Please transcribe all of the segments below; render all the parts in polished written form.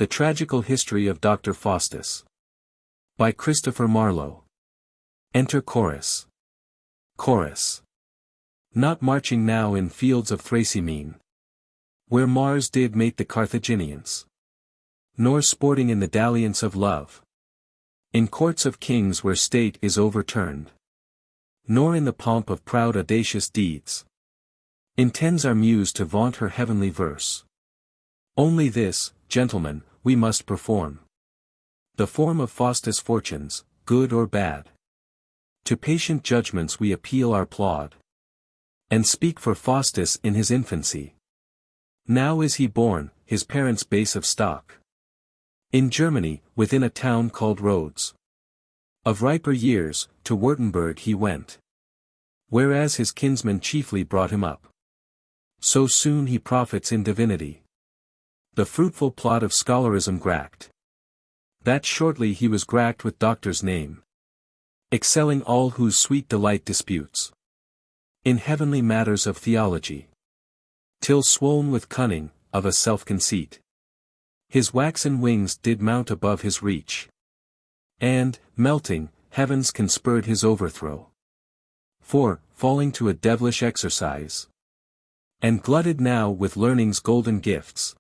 The Tragical History of Doctor Faustus. By Christopher Marlowe. Enter chorus. Chorus. Not marching now in fields of Thracymene, where Mars did mate the Carthaginians, nor sporting in the dalliance of love, in courts of kings where state is overturned, nor in the pomp of proud audacious deeds, intends our muse to vaunt her heavenly verse. Only this, gentlemen, we must perform. The form of Faustus' fortunes, good or bad. To patient judgments we appeal our plod, and speak for Faustus in his infancy. Now is he born, his parents' base of stock, in Germany, within a town called Rhodes. Of riper years, to Württemberg he went, whereas his kinsmen chiefly brought him up. So soon he profits in divinity, the fruitful plot of scholarism gracked, that shortly he was gracked with doctor's name, excelling all whose sweet delight disputes, in heavenly matters of theology, till swoln with cunning, of a self-conceit, his waxen wings did mount above his reach, and, melting, heavens conspurred his overthrow. For, falling to a devilish exercise, and glutted now with learning's golden gifts,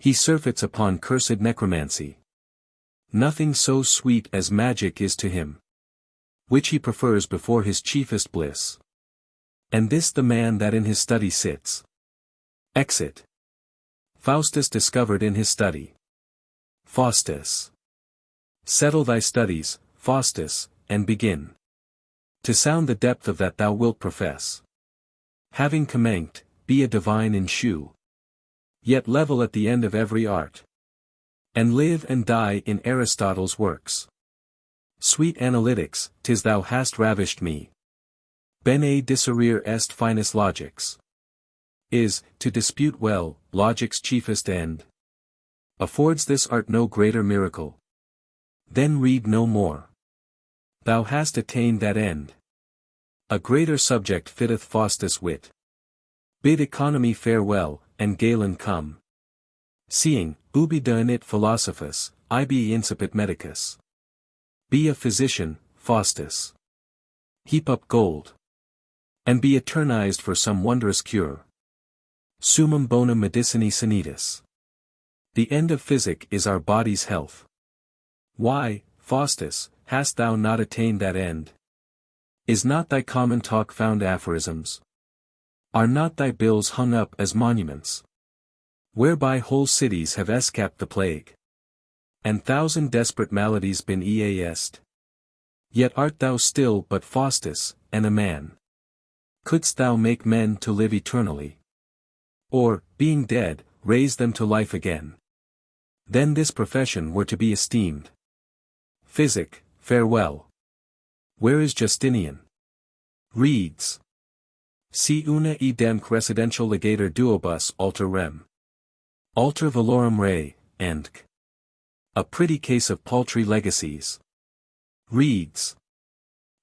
he surfeits upon cursed necromancy. Nothing so sweet as magic is to him, which he prefers before his chiefest bliss. And this the man that in his study sits. Exit. Faustus discovered in his study. Faustus. Settle thy studies, Faustus, and begin to sound the depth of that thou wilt profess. Having commenced, be a divine in shew, yet level at the end of every art, and live and die in Aristotle's works. Sweet analytics, 'tis thou hast ravished me. Bene disserere est finus logics. Is, to dispute well, logic's chiefest end. Affords this art no greater miracle. Then read no more. Thou hast attained that end. A greater subject fitteth Faustus' wit. Bid economy farewell, and Galen come. Seeing, ubi deunit philosophus, ibi incipit medicus. Be a physician, Faustus. Heap up gold, and be eternized for some wondrous cure. Summum bonum medicinae sanitas. The end of physic is our body's health. Why, Faustus, hast thou not attained that end? Is not thy common talk found aphorisms? Are not thy bills hung up as monuments, whereby whole cities have escaped the plague, and thousand desperate maladies been eased? Yet art thou still but Faustus, and a man. Couldst thou make men to live eternally? Or, being dead, raise them to life again? Then this profession were to be esteemed. Physic, farewell. Where is Justinian? Reads. Si una idem residential legator duobus alter rem. Alter valorem re, and c. A pretty case of paltry legacies. Reads.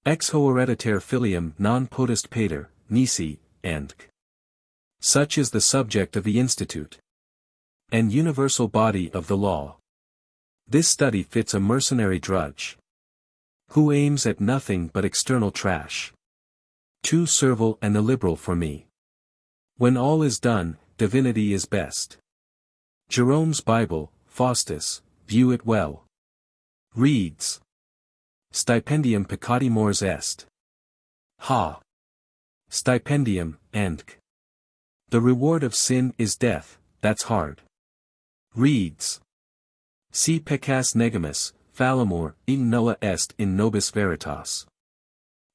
Ex ho hereditare filium non potest pater, nisi, and c. Such is the subject of the Institute, and universal body of the law. This study fits a mercenary drudge, who aims at nothing but external trash. Too servile and illiberal for me. When all is done, divinity is best. Jerome's Bible, Faustus, view it well. Reads. Stipendium peccati mors est. Ha! Stipendium, and c. The reward of sin is death, that's hard. Reads. Si peccas negamus, fallimur, in nulla est in nobis veritas.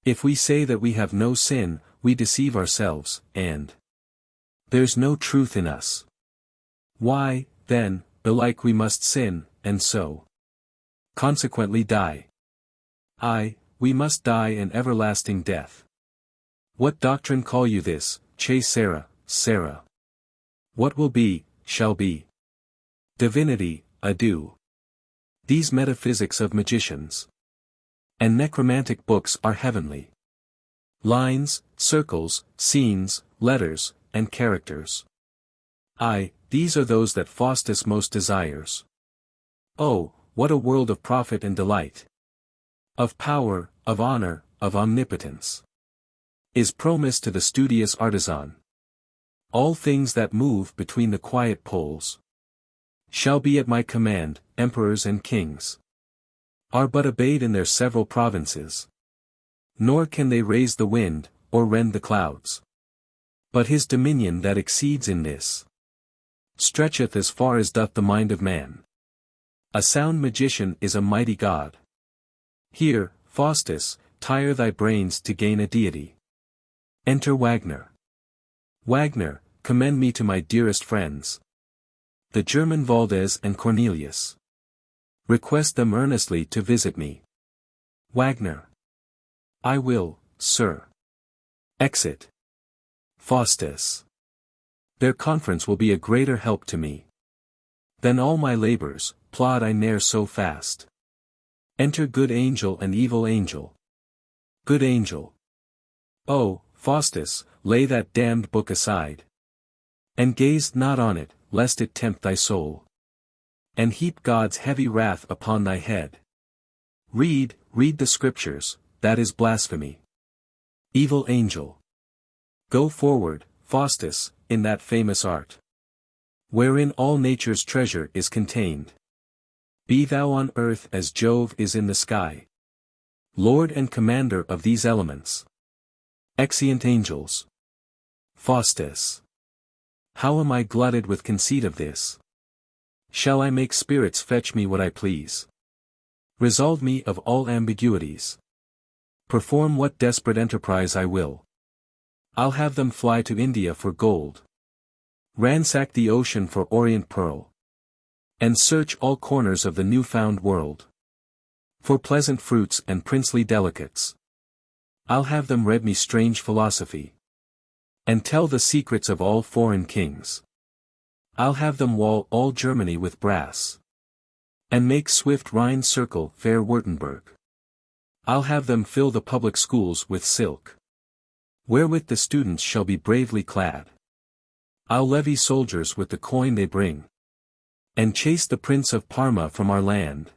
If we say that we have no sin, we deceive ourselves, and there's no truth in us. Why, then, belike we must sin, and so consequently die. Aye, we must die an everlasting death. What doctrine call you this, che sera, Sarah? What will be, shall be. Divinity, adieu. These metaphysics of magicians and necromantic books are heavenly. Lines, circles, scenes, letters, and characters. Aye, these are those that Faustus most desires. Oh, what a world of profit and delight! Of power, of honor, of omnipotence is promised to the studious artisan. All things that move between the quiet poles shall be at my command. Emperors and kings are but obeyed in their several provinces. Nor can they raise the wind, or rend the clouds. But his dominion that exceeds in this stretcheth as far as doth the mind of man. A sound magician is a mighty god. Here, Faustus, tire thy brains to gain a deity. Enter Wagner. Wagner, commend me to my dearest friends, the German Valdez and Cornelius. Request them earnestly to visit me. Wagner. I will, sir. Exit. Faustus. Their conference will be a greater help to me than all my labors. Plod I ne'er so fast. Enter good angel and evil angel. Good angel. Oh, Faustus, lay that damned book aside, and gaze not on it, lest it tempt thy soul, and heap God's heavy wrath upon thy head. Read the scriptures, that is blasphemy. Evil angel. Go forward, Faustus, in that famous art, wherein all nature's treasure is contained. Be thou on earth as Jove is in the sky, Lord and commander of these elements. Exeunt angels. Faustus. How am I glutted with conceit of this? Shall I make spirits fetch me what I please? Resolve me of all ambiguities. Perform what desperate enterprise I will. I'll have them fly to India for gold, ransack the ocean for orient pearl, and search all corners of the new-found world for pleasant fruits and princely delicates. I'll have them read me strange philosophy, and tell the secrets of all foreign kings. I'll have them wall all Germany with brass, and make swift Rhine circle fair Württemberg. I'll have them fill the public schools with silk, wherewith the students shall be bravely clad. I'll levy soldiers with the coin they bring, and chase the Prince of Parma from our land,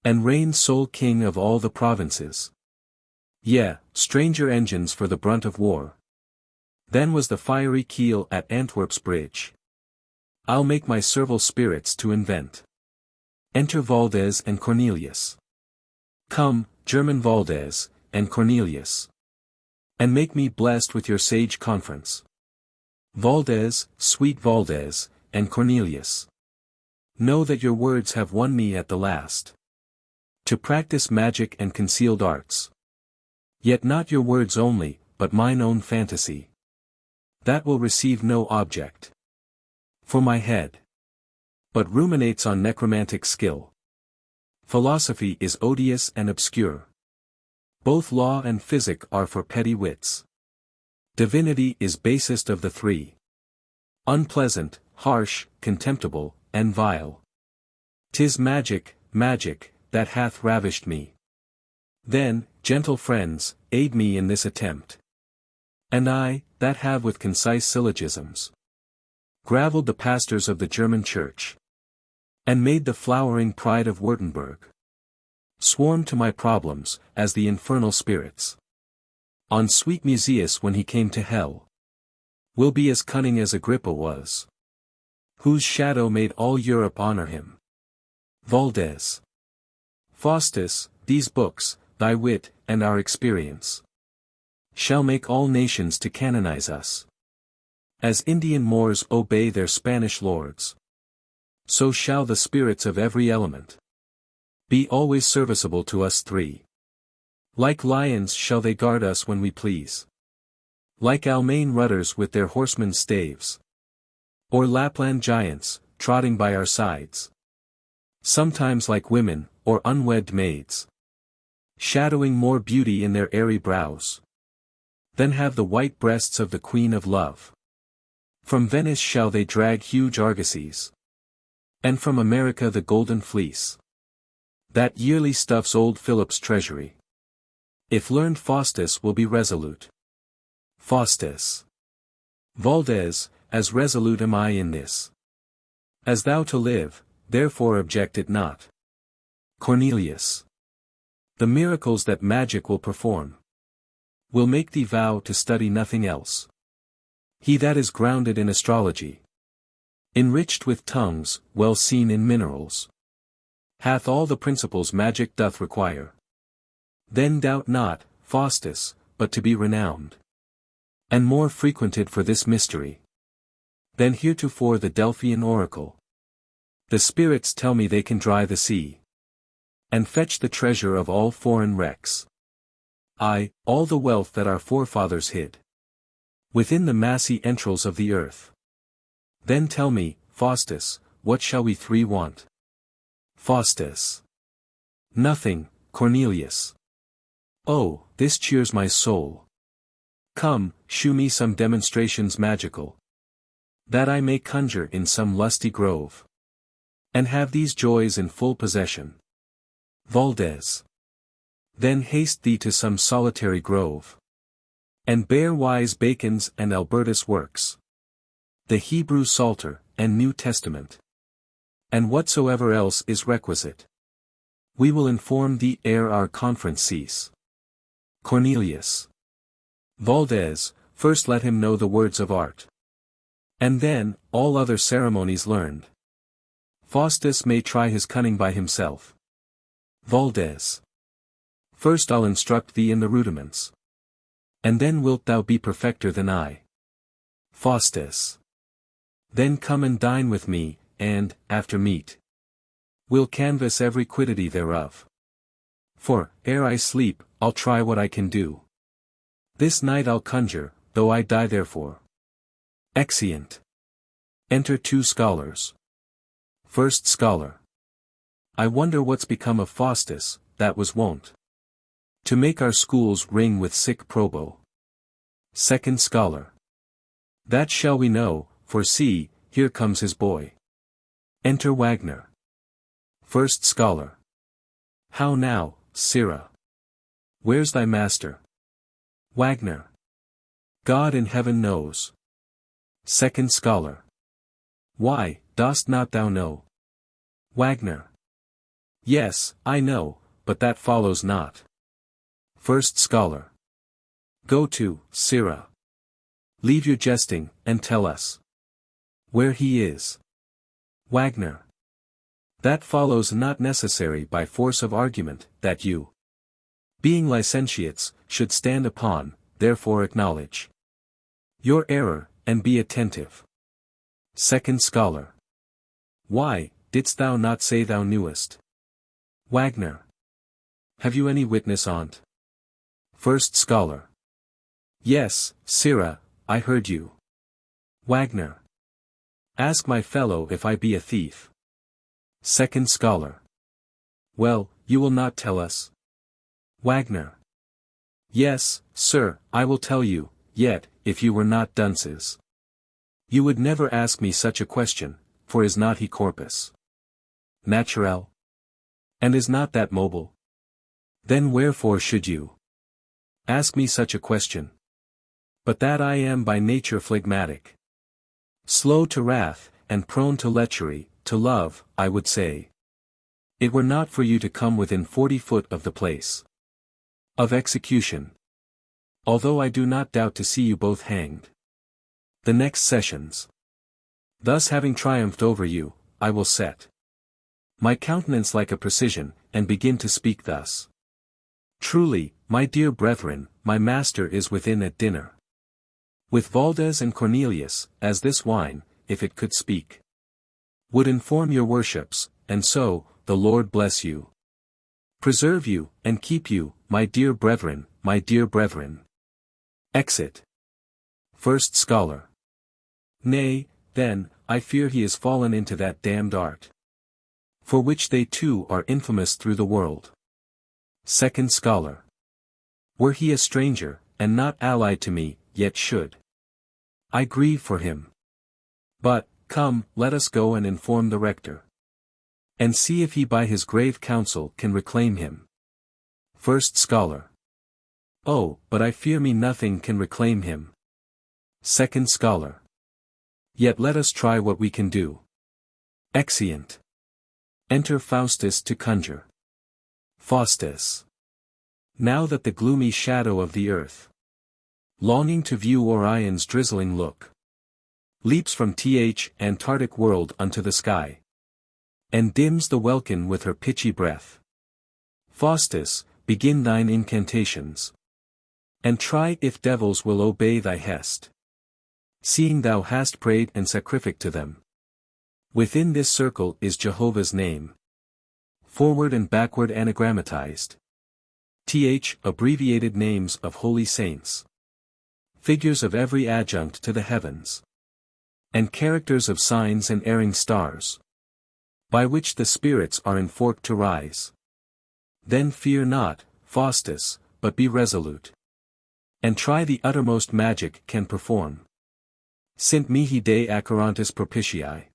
and reign sole king of all the provinces. Yea, stranger engines for the brunt of war than was the fiery keel at Antwerp's bridge. I'll make my servile spirits to invent. Enter Valdez and Cornelius. Come, German Valdez, and Cornelius, and make me blessed with your sage conference. Valdez, sweet Valdez, and Cornelius, know that your words have won me at the last to practice magic and concealed arts. Yet not your words only, but mine own fantasy, that will receive no object for my head, but ruminates on necromantic skill. Philosophy is odious and obscure. Both law and physic are for petty wits. Divinity is basest of the three. Unpleasant, harsh, contemptible, and vile. 'Tis magic, magic, that hath ravished me. Then, gentle friends, aid me in this attempt. And I, that have with concise syllogisms gravelled the pastors of the German Church, and made the flowering pride of Württemberg swarm to my problems, as the infernal spirits on sweet Musaeus when he came to hell, will be as cunning as Agrippa was, whose shadow made all Europe honor him. Valdez. Faustus, these books, thy wit, and our experience, shall make all nations to canonize us. As Indian Moors obey their Spanish lords, so shall the spirits of every element be always serviceable to us three. Like lions shall they guard us when we please, like Almain rudders with their horsemen's staves, or Lapland giants, trotting by our sides. Sometimes like women, or unwed maids, shadowing more beauty in their airy brows than have the white breasts of the Queen of Love. From Venice shall they drag huge argosies, and from America the golden fleece that yearly stuffs old Philip's treasury. If learned Faustus will be resolute. Faustus. Valdez, as resolute am I in this. As thou to live, therefore object it not. Cornelius. The miracles that magic will perform will make thee vow to study nothing else. He that is grounded in astrology, enriched with tongues, well seen in minerals, hath all the principles magic doth require. Then doubt not, Faustus, but to be renowned, and more frequented for this mystery, than heretofore the Delphian oracle. The spirits tell me they can dry the sea, and fetch the treasure of all foreign wrecks. Aye, all the wealth that our forefathers hid within the massy entrails of the earth. Then tell me, Faustus, what shall we three want? Faustus. Nothing, Cornelius. Oh, this cheers my soul. Come, shew me some demonstrations magical, that I may conjure in some lusty grove, and have these joys in full possession. Valdes. Then haste thee to some solitary grove, and bear wise Bacon's and Albertus' works, the Hebrew Psalter, and New Testament, and whatsoever else is requisite. We will inform thee ere our conference cease. Cornelius. Valdes, first let him know the words of art, and then, all other ceremonies learned. Faustus may try his cunning by himself. Valdes. First I'll instruct thee in the rudiments, and then wilt thou be perfecter than I. Faustus. Then come and dine with me, and, after meat, we'll canvass every quiddity thereof. For, ere I sleep, I'll try what I can do. This night I'll conjure, though I die therefore. Exeunt. Enter two scholars. First scholar. I wonder what's become of Faustus, that was wont to make our schools ring with sic probo. Second scholar. That shall we know, for see, here comes his boy. Enter Wagner. First scholar. How now, sirrah? Where's thy master? Wagner. God in heaven knows. Second scholar. Why, dost not thou know? Wagner. Yes, I know, but that follows not. First scholar. Go to, sirrah. Leave your jesting, and tell us where he is. Wagner. That follows not necessary by force of argument, that you, being licentiates, should stand upon, therefore acknowledge your error, and be attentive. Second scholar. Why, didst thou not say thou knewest? Wagner. Have you any witness on't? First scholar. Yes, sirrah, I heard you. Wagner. Ask my fellow if I be a thief. Second scholar. Well, you will not tell us? Wagner. Yes, sir, I will tell you, yet, if you were not dunces, you would never ask me such a question, for is not he corpus natural? And is not that mobile? Then wherefore should you ask me such a question? But that I am by nature phlegmatic, slow to wrath, and prone to lechery, to love, I would say, it were not for you to come within 40 foot of the place of execution. Although I do not doubt to see you both hanged the next sessions. Thus having triumphed over you, I will set my countenance like a precision, and begin to speak thus. Truly, my dear brethren, my master is within at dinner with Valdes and Cornelius, as this wine, if it could speak, would inform your worships, and so, the Lord bless you, preserve you, and keep you, my dear brethren, my dear brethren. Exit. First scholar. Nay, then, I fear he is fallen into that damned art, for which they too are infamous through the world. Second scholar. Were he a stranger, and not allied to me, yet should I grieve for him. But, come, let us go and inform the rector, and see if he by his grave counsel can reclaim him. First scholar. Oh, but I fear me nothing can reclaim him. Second scholar. Yet let us try what we can do. Exeunt. Enter Faustus to conjure. Faustus. Now that the gloomy shadow of the earth, longing to view Orion's drizzling look, leaps from Antarctic world unto the sky, and dims the welkin with her pitchy breath. Faustus, begin thine incantations, and try if devils will obey thy hest. Seeing thou hast prayed and sacrificed to them. Within this circle is Jehovah's name, forward and backward anagrammatized. Abbreviated names of holy saints, figures of every adjunct to the heavens, and characters of signs and erring stars, by which the spirits are inforked to rise. Then fear not, Faustus, but be resolute, and try the uttermost magic can perform. Sint mihi de accarantis propitiae.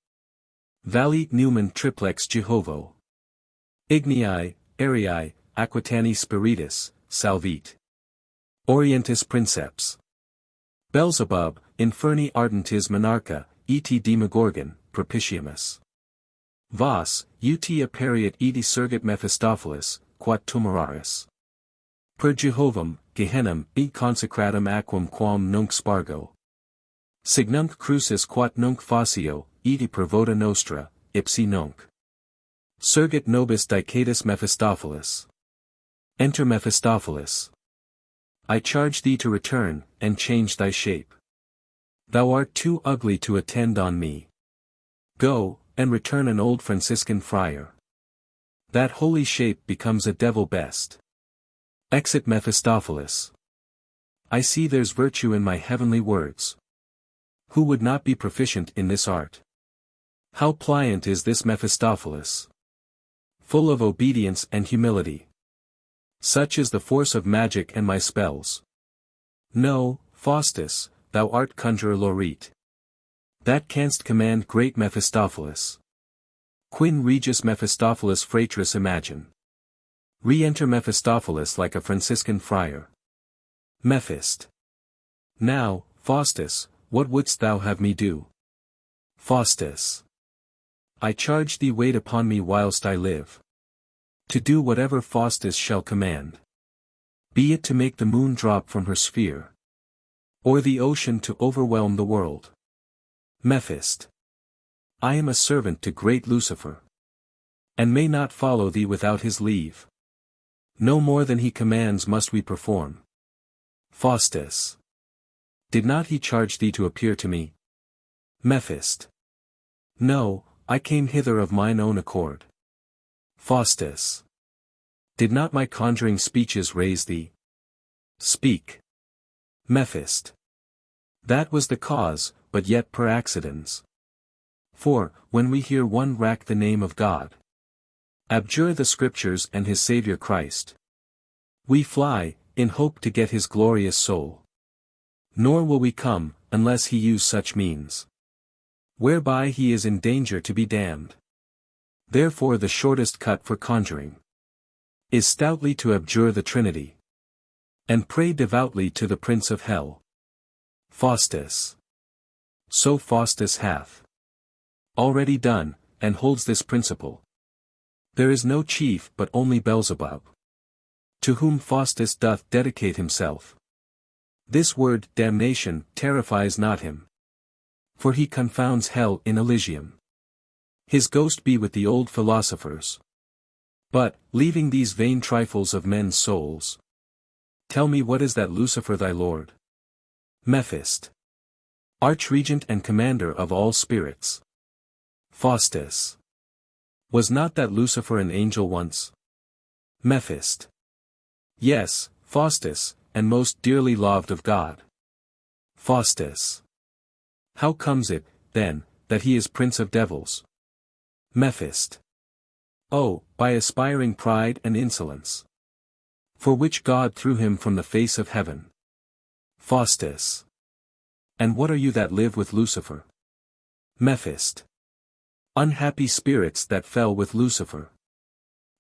Vali numen triplex Jehovo. Ignii, aerei, aquitani spiritus, salvit. Orientis princeps. Beelzebub, inferni ardentis monarcha, et demogorgon, propitiamus. Vos, ut aperiat edi surgit Mephistopheles, quat tumeraris. Per Jehovum, Gehennam, et consecratum aquam quam nunc spargo. Signunc crucis quat nunc facio, edi per voda nostra, ipsi nunc. Surgit nobis dicatus Mephistopheles. Enter Mephistopheles. I charge thee to return, and change thy shape. Thou art too ugly to attend on me. Go, and return an old Franciscan friar. That holy shape becomes a devil best. Exit Mephistopheles. I see there's virtue in my heavenly words. Who would not be proficient in this art? How pliant is this Mephistopheles! Full of obedience and humility. Such is the force of magic and my spells. No, Faustus, thou art conjurer laureate. That canst command great Mephistopheles. Quin regis Mephistopheles fratris imagine. Re-enter Mephistopheles like a Franciscan friar. Mephist. Now, Faustus, what wouldst thou have me do? Faustus. I charge thee wait upon me whilst I live. To do whatever Faustus shall command. Be it to make the moon drop from her sphere, or the ocean to overwhelm the world. Mephist. I am a servant to great Lucifer, and may not follow thee without his leave. No more than he commands must we perform. Faustus. Did not he charge thee to appear to me? Mephist. No, I came hither of mine own accord. Faustus. Did not my conjuring speeches raise thee? Speak. Mephist. That was the cause, but yet per accidens. For, when we hear one rack the name of God, abjure the Scriptures and his Saviour Christ, we fly, in hope to get his glorious soul. Nor will we come, unless he use such means, whereby he is in danger to be damned. Therefore the shortest cut for conjuring is stoutly to abjure the Trinity, and pray devoutly to the Prince of Hell. Faustus. So Faustus hath already done, and holds this principle. There is no chief but only Beelzebub, to whom Faustus doth dedicate himself. This word damnation terrifies not him, for he confounds hell in Elysium. His ghost be with the old philosophers. But, leaving these vain trifles of men's souls, tell me what is that Lucifer thy lord? Mephist. Archregent and commander of all spirits. Faustus. Was not that Lucifer an angel once? Mephist. Yes, Faustus, and most dearly loved of God. Faustus. How comes it, then, that he is prince of devils? Mephist. Oh, by aspiring pride and insolence, for which God threw him from the face of heaven. Faustus. And what are you that live with Lucifer? Mephist. Unhappy spirits that fell with Lucifer,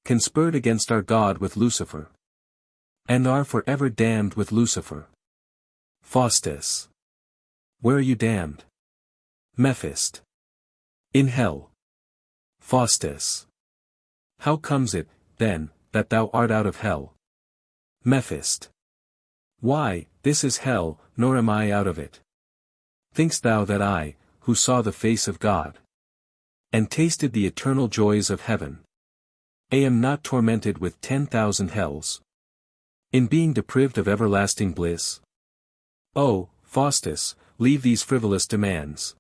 conspired against our God with Lucifer, and are forever damned with Lucifer. Faustus. Where are you damned? Mephist. In hell. Faustus. How comes it, then, that thou art out of hell? Mephist. Why, this is hell, nor am I out of it. Think'st thou that I, who saw the face of God, and tasted the eternal joys of heaven, am not tormented with 10,000 hells, in being deprived of everlasting bliss? Oh, Faustus, leave these frivolous demands,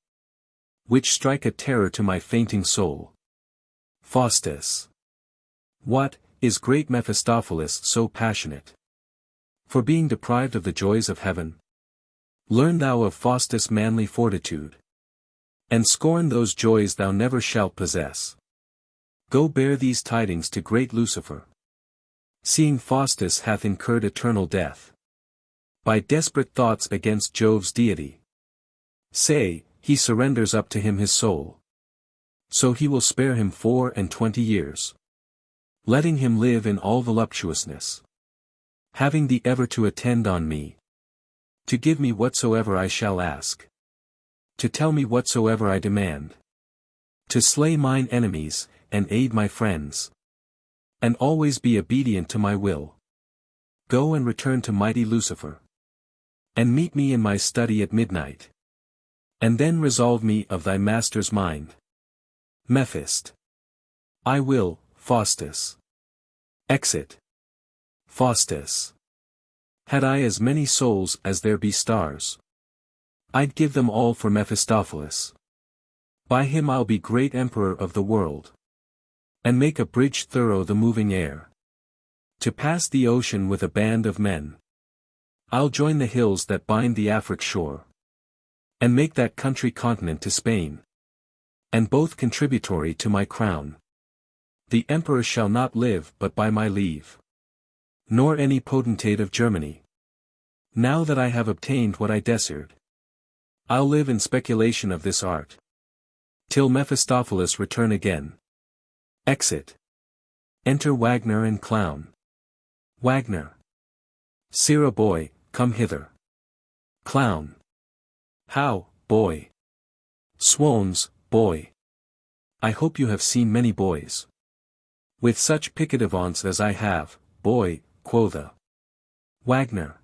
which strike a terror to my fainting soul. Faustus. What, is great Mephistopheles so passionate for being deprived of the joys of heaven? Learn thou of Faustus' manly fortitude, and scorn those joys thou never shalt possess. Go bear these tidings to great Lucifer, seeing Faustus hath incurred eternal death by desperate thoughts against Jove's deity. Say, he surrenders up to him his soul, so he will spare him 24 years, letting him live in all voluptuousness, having thee ever to attend on me, to give me whatsoever I shall ask, to tell me whatsoever I demand, to slay mine enemies, and aid my friends, and always be obedient to my will. Go and return to mighty Lucifer, and meet me in my study at midnight, and then resolve me of thy master's mind. Mephist. I will, Faustus. Exit. Faustus. Had I as many souls as there be stars, I'd give them all for Mephistopheles. By him I'll be great emperor of the world, and make a bridge thorough the moving air, to pass the ocean with a band of men. I'll join the hills that bind the Afric shore, and make that country continent to Spain, and both contributory to my crown. The emperor shall not live but by my leave, nor any potentate of Germany. Now that I have obtained what I desired, I'll live in speculation of this art, till Mephistopheles return again. Exit. Enter Wagner and Clown. Wagner. Sirrah boy, come hither. Clown. How, boy? Swans, boy. I hope you have seen many boys with such piquet avants as I have, boy, quotha. Wagner.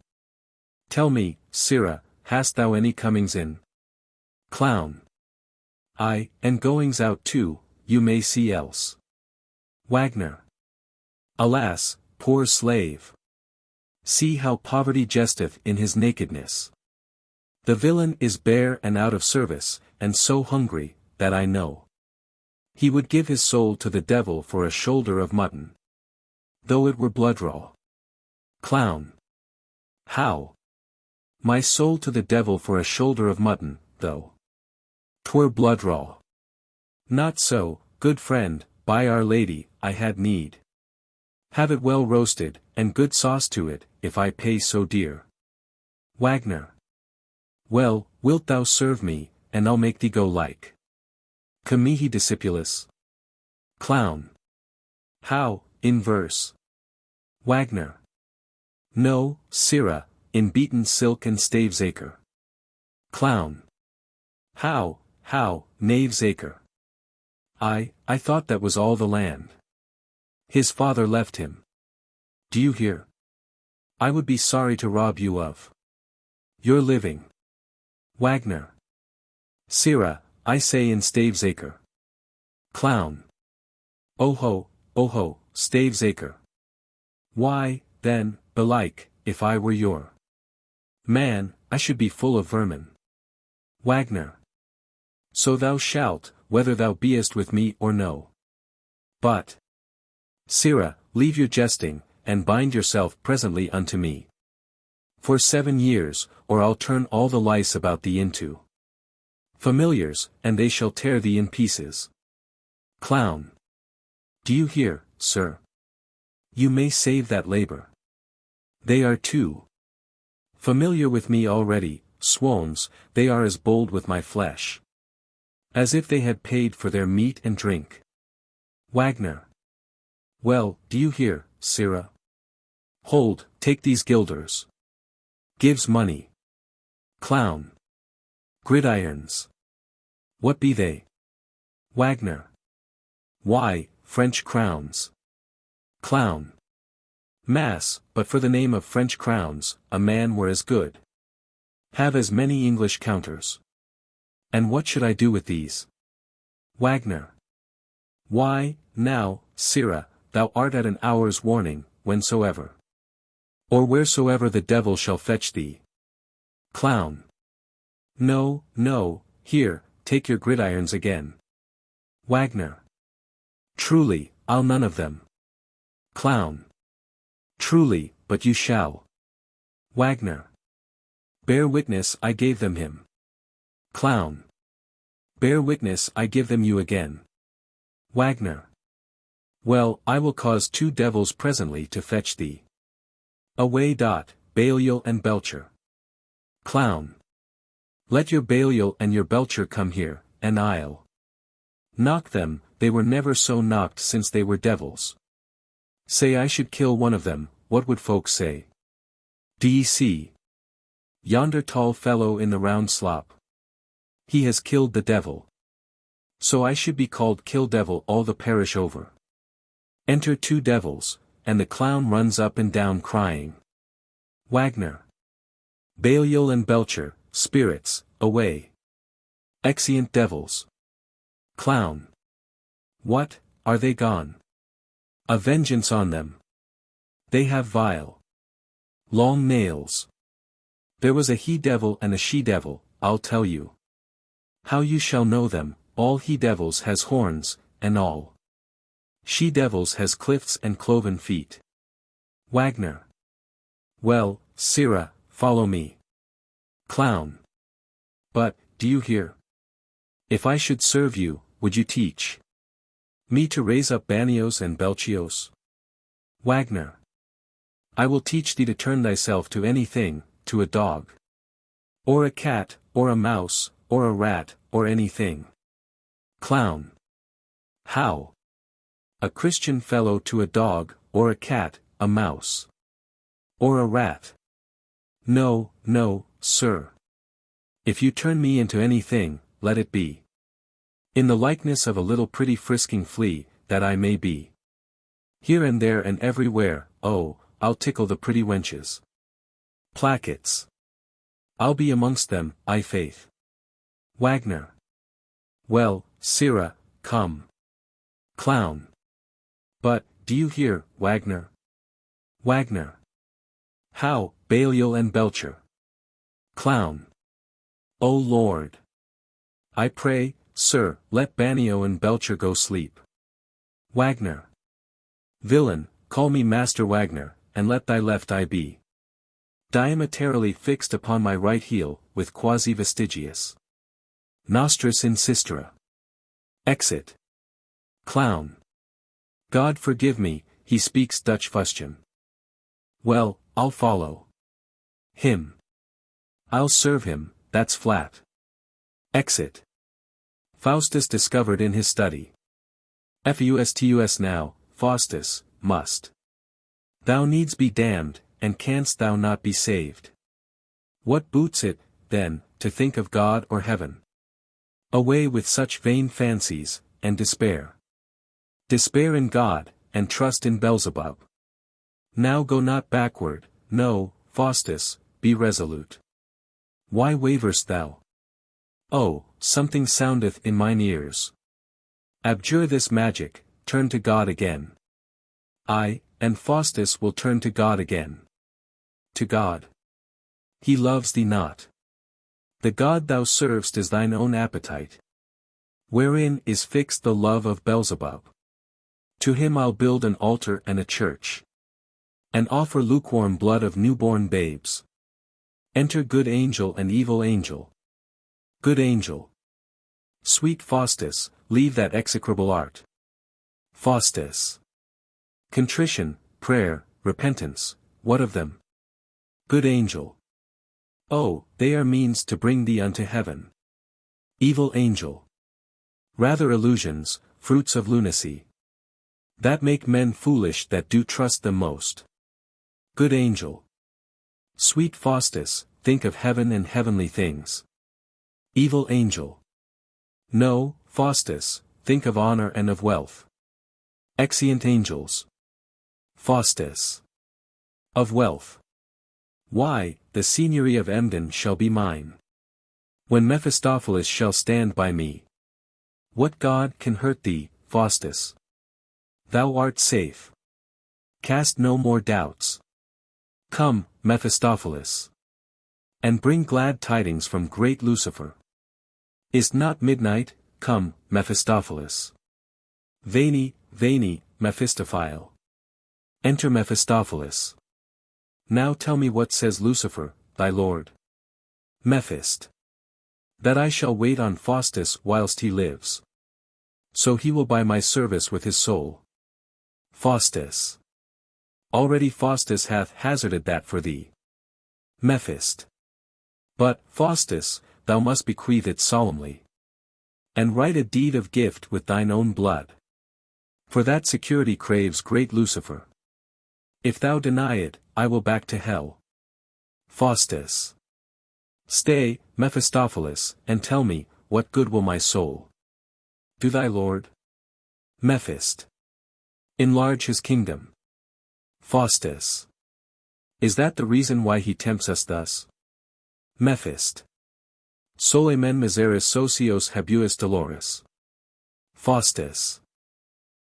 Tell me, sirrah, hast thou any comings in? Clown. Aye, and goings out too, you may see else. Wagner. Alas, poor slave! See how poverty jesteth in his nakedness. The villain is bare and out of service, and so hungry, that I know he would give his soul to the devil for a shoulder of mutton, though it were blood raw. Clown. How? My soul to the devil for a shoulder of mutton, though 'twere blood raw. Not so, good friend, by Our Lady, I had need. Have it well roasted, and good sauce to it, if I pay so dear. Wagner. Well, wilt thou serve me, and I'll make thee go like Come mihi discipulus. Clown. How, in verse? Wagner. No, sirrah, in beaten silk and staves acre. Clown. How, knave's acre? I thought that was all the land his father left him. Do you hear? I would be sorry to rob you of your living. Wagner. Sirrah, I say in staves acre. Clown. Oh ho, staves acre. Why, then, belike, if I were your man, I should be full of vermin. Wagner. So thou shalt, whether thou beest with me or no. But, sirrah, leave your jesting, and bind yourself presently unto me. For 7 years, or I'll turn all the lice about thee into familiars, and they shall tear thee in pieces. Clown. Do you hear, sir? You may save that labor. They are too familiar with me already, swans, they are as bold with my flesh as if they had paid for their meat and drink. Wagner. Well, do you hear, sirrah? Hold, take these guilders. Gives money. Clown. Gridirons. What be they? Wagner. Why, French crowns. Clown. Mass, but for the name of French crowns, a man were as good. Have as many English counters. And what should I do with these? Wagner. Why, now, sirrah, thou art at an hour's warning, whensoever. Or wheresoever the devil shall fetch thee. Clown. No, no, here, take your gridirons again. Wagner. Truly, I'll none of them. Clown. Truly, but you shall. Wagner. Bear witness I gave them him. Clown. Bear witness I give them you again. Wagner. Well, I will cause 2 devils presently to fetch thee. Away. Belial and Belcher. Clown. Let your Belial and your Belcher come here, and I'll knock them. They were never so knocked since they were devils. Say I should kill one of them, what would folks say? D'ye see? Yonder tall fellow in the round slop. He has killed the devil. So I should be called Kill Devil all the parish over. Enter 2 devils, and the clown runs up and down crying. Wagner. Belial and Belcher, spirits, away. Exeunt devils. Clown. What, are they gone? A vengeance on them. They have vile, long nails. There was a he-devil and a she-devil, I'll tell you. How you shall know them, all he-devils has horns, and all she-devils has clifts and cloven feet. Wagner. Well, sirrah, follow me. Clown. But, do you hear? If I should serve you, would you teach me to raise up Banios and Belchios? Wagner. I will teach thee to turn thyself to anything, to a dog, or a cat, or a mouse, or a rat, or anything. Clown. How? A Christian fellow to a dog, or a cat, a mouse, or a rat? No, no, sir. If you turn me into anything, let it be in the likeness of a little pretty frisking flea, that I may be. Here and there and everywhere, oh, I'll tickle the pretty wenches. Plackets. I'll be amongst them, I faith. Wagner. Well, sirrah, come. Clown. But, do you hear, Wagner? Wagner. How, Belial and Belcher? Clown. O Lord. I pray, sir, let Banio and Belcher go sleep. Wagner. Villain, call me Master Wagner, and let thy left eye be diametrally fixed upon my right heel, with quasi vestigius nostris in sistera. Exit. Clown. God forgive me, he speaks Dutch fustian. Well, I'll follow him. I'll serve him, that's flat. Exit. Faustus discovered in his study. Faustus now, Faustus, must thou needs be damned, and canst thou not be saved? What boots it, then, to think of God or heaven? Away with such vain fancies, and despair. Despair in God, and trust in Beelzebub. Now go not backward, no, Faustus, be resolute. Why waverest thou? Oh, something soundeth in mine ears. Abjure this magic, turn to God again. I, and Faustus will turn to God again. To God. He loves thee not. The God thou servest is thine own appetite. Wherein is fixed the love of Beelzebub. To him I'll build an altar and a church. And offer lukewarm blood of newborn babes. Enter good angel and evil angel. Good angel. Sweet Faustus, leave that execrable art. Faustus. Contrition, prayer, repentance, what of them? Good angel. Oh, they are means to bring thee unto heaven. Evil angel. Rather illusions, fruits of lunacy. That make men foolish that do trust them most. Good angel. Sweet Faustus, think of heaven and heavenly things. Evil angel. No, Faustus, think of honor and of wealth. Exeunt angels. Faustus. Of wealth. Why, the seigneury of Emden shall be mine. When Mephistopheles shall stand by me. What god can hurt thee, Faustus? Thou art safe. Cast no more doubts. Come, Mephistopheles. And bring glad tidings from great Lucifer. Is't not midnight? Come, Mephistopheles. Veni, veni, Mephistophile. Enter Mephistopheles. Now tell me what says Lucifer, thy lord. Mephist. That I shall wait on Faustus whilst he lives. So he will buy my service with his soul. Faustus. Already Faustus hath hazarded that for thee. Mephist. But, Faustus, thou must bequeath it solemnly. And write a deed of gift with thine own blood. For that security craves great Lucifer. If thou deny it, I will back to hell. Faustus. Stay, Mephistopheles, and tell me, what good will my soul do thy lord? Mephist. Enlarge his kingdom. Faustus. Is that the reason why he tempts us thus? Mephist. Sole men miseris socios habuis doloris. Faustus.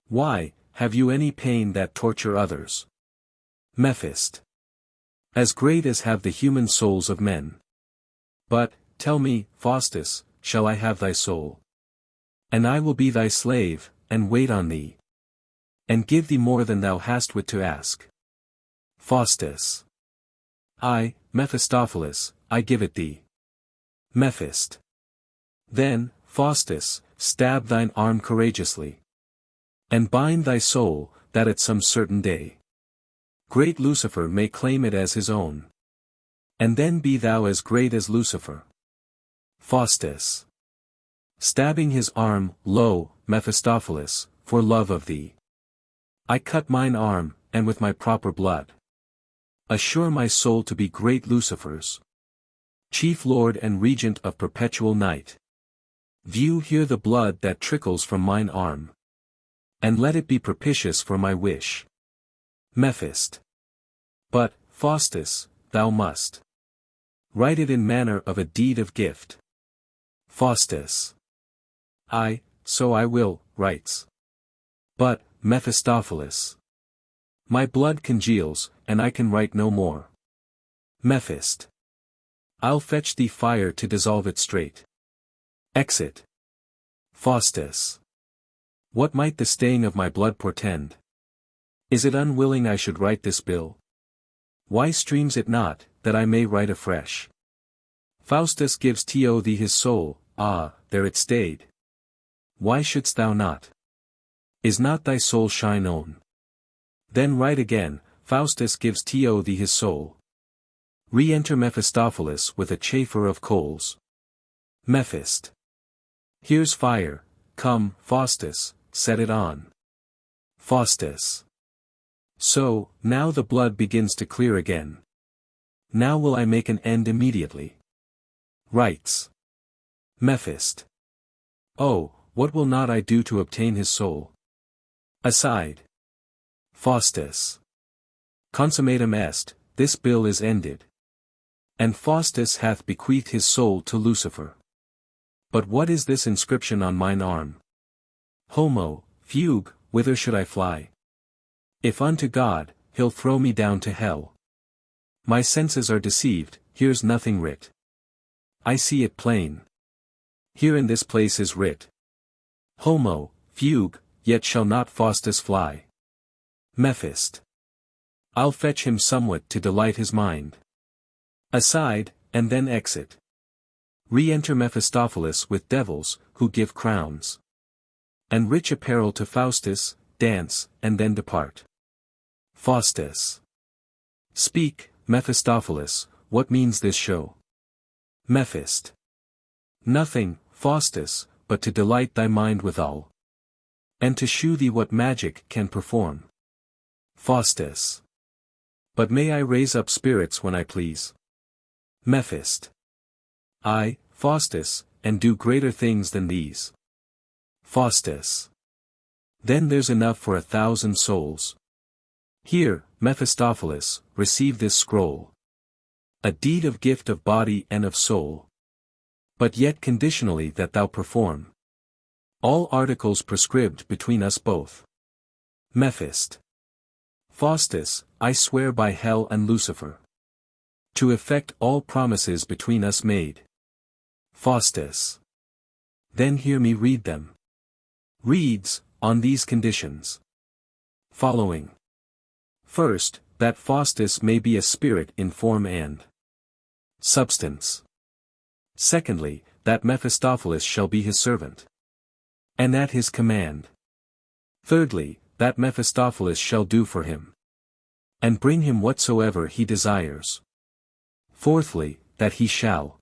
Why, have you any pain that torture others? Mephist. As great as have the human souls of men. But, tell me, Faustus, shall I have thy soul? And I will be thy slave, and wait on thee. And give thee more than thou hast wit to ask. Faustus. I, Mephistopheles, I give it thee. Mephist. Then, Faustus, stab thine arm courageously. And bind thy soul, that at some certain day great Lucifer may claim it as his own. And then be thou as great as Lucifer. Faustus. Stabbing his arm, lo, Mephistopheles, for love of thee. I cut mine arm, and with my proper blood assure my soul to be great Lucifer's. Chief lord and regent of perpetual night. View here the blood that trickles from mine arm. And let it be propitious for my wish. Mephist. But, Faustus, thou must write it in manner of a deed of gift. Faustus. I, so I will, writes. But, Mephistopheles. My blood congeals, and I can write no more. Mephist. I'll fetch thee fire to dissolve it straight. Exit. Faustus. What might the staying of my blood portend? Is it unwilling I should write this bill? Why streams it not, that I may write afresh? Faustus gives to thee his soul, ah, there it stayed. Why shouldst thou not? Is not thy soul shine own? Then write again, Faustus gives to thee his soul. Re-enter Mephistopheles with a chafer of coals. Mephist. Here's fire, come, Faustus, set it on. Faustus. So, now the blood begins to clear again. Now will I make an end immediately. Writes. Mephist. Oh, what will not I do to obtain his soul? Aside. Faustus. Consummatum est, this bill is ended. And Faustus hath bequeathed his soul to Lucifer. But what is this inscription on mine arm? Homo, fugue, whither should I fly? If unto God, he'll throw me down to hell. My senses are deceived, here's nothing writ. I see it plain. Here in this place is writ. Homo, fugue, yet shall not Faustus fly. Mephist. I'll fetch him somewhat to delight his mind. Aside, and then exit. Re-enter Mephistopheles with devils, who give crowns and rich apparel to Faustus, dance, and then depart. Faustus. Speak, Mephistopheles, what means this show? Mephist. Nothing, Faustus, but to delight thy mind withal. And to shew thee what magic can perform. Faustus. But may I raise up spirits when I please? Mephist. I, Faustus, and do greater things than these. Faustus. Then there's enough for 1,000 souls. Here, Mephistopheles, receive this scroll. A deed of gift of body and of soul. But yet conditionally that thou perform all articles prescribed between us both. Mephist. Faustus, I swear by hell and Lucifer, to effect all promises between us made. Faustus. Then hear me read them. Reads, on these conditions following. First, that Faustus may be a spirit in form and substance. Secondly, that Mephistopheles shall be his servant, and at his command. Thirdly, that Mephistopheles shall do for him, and bring him whatsoever he desires. Fourthly, that he shall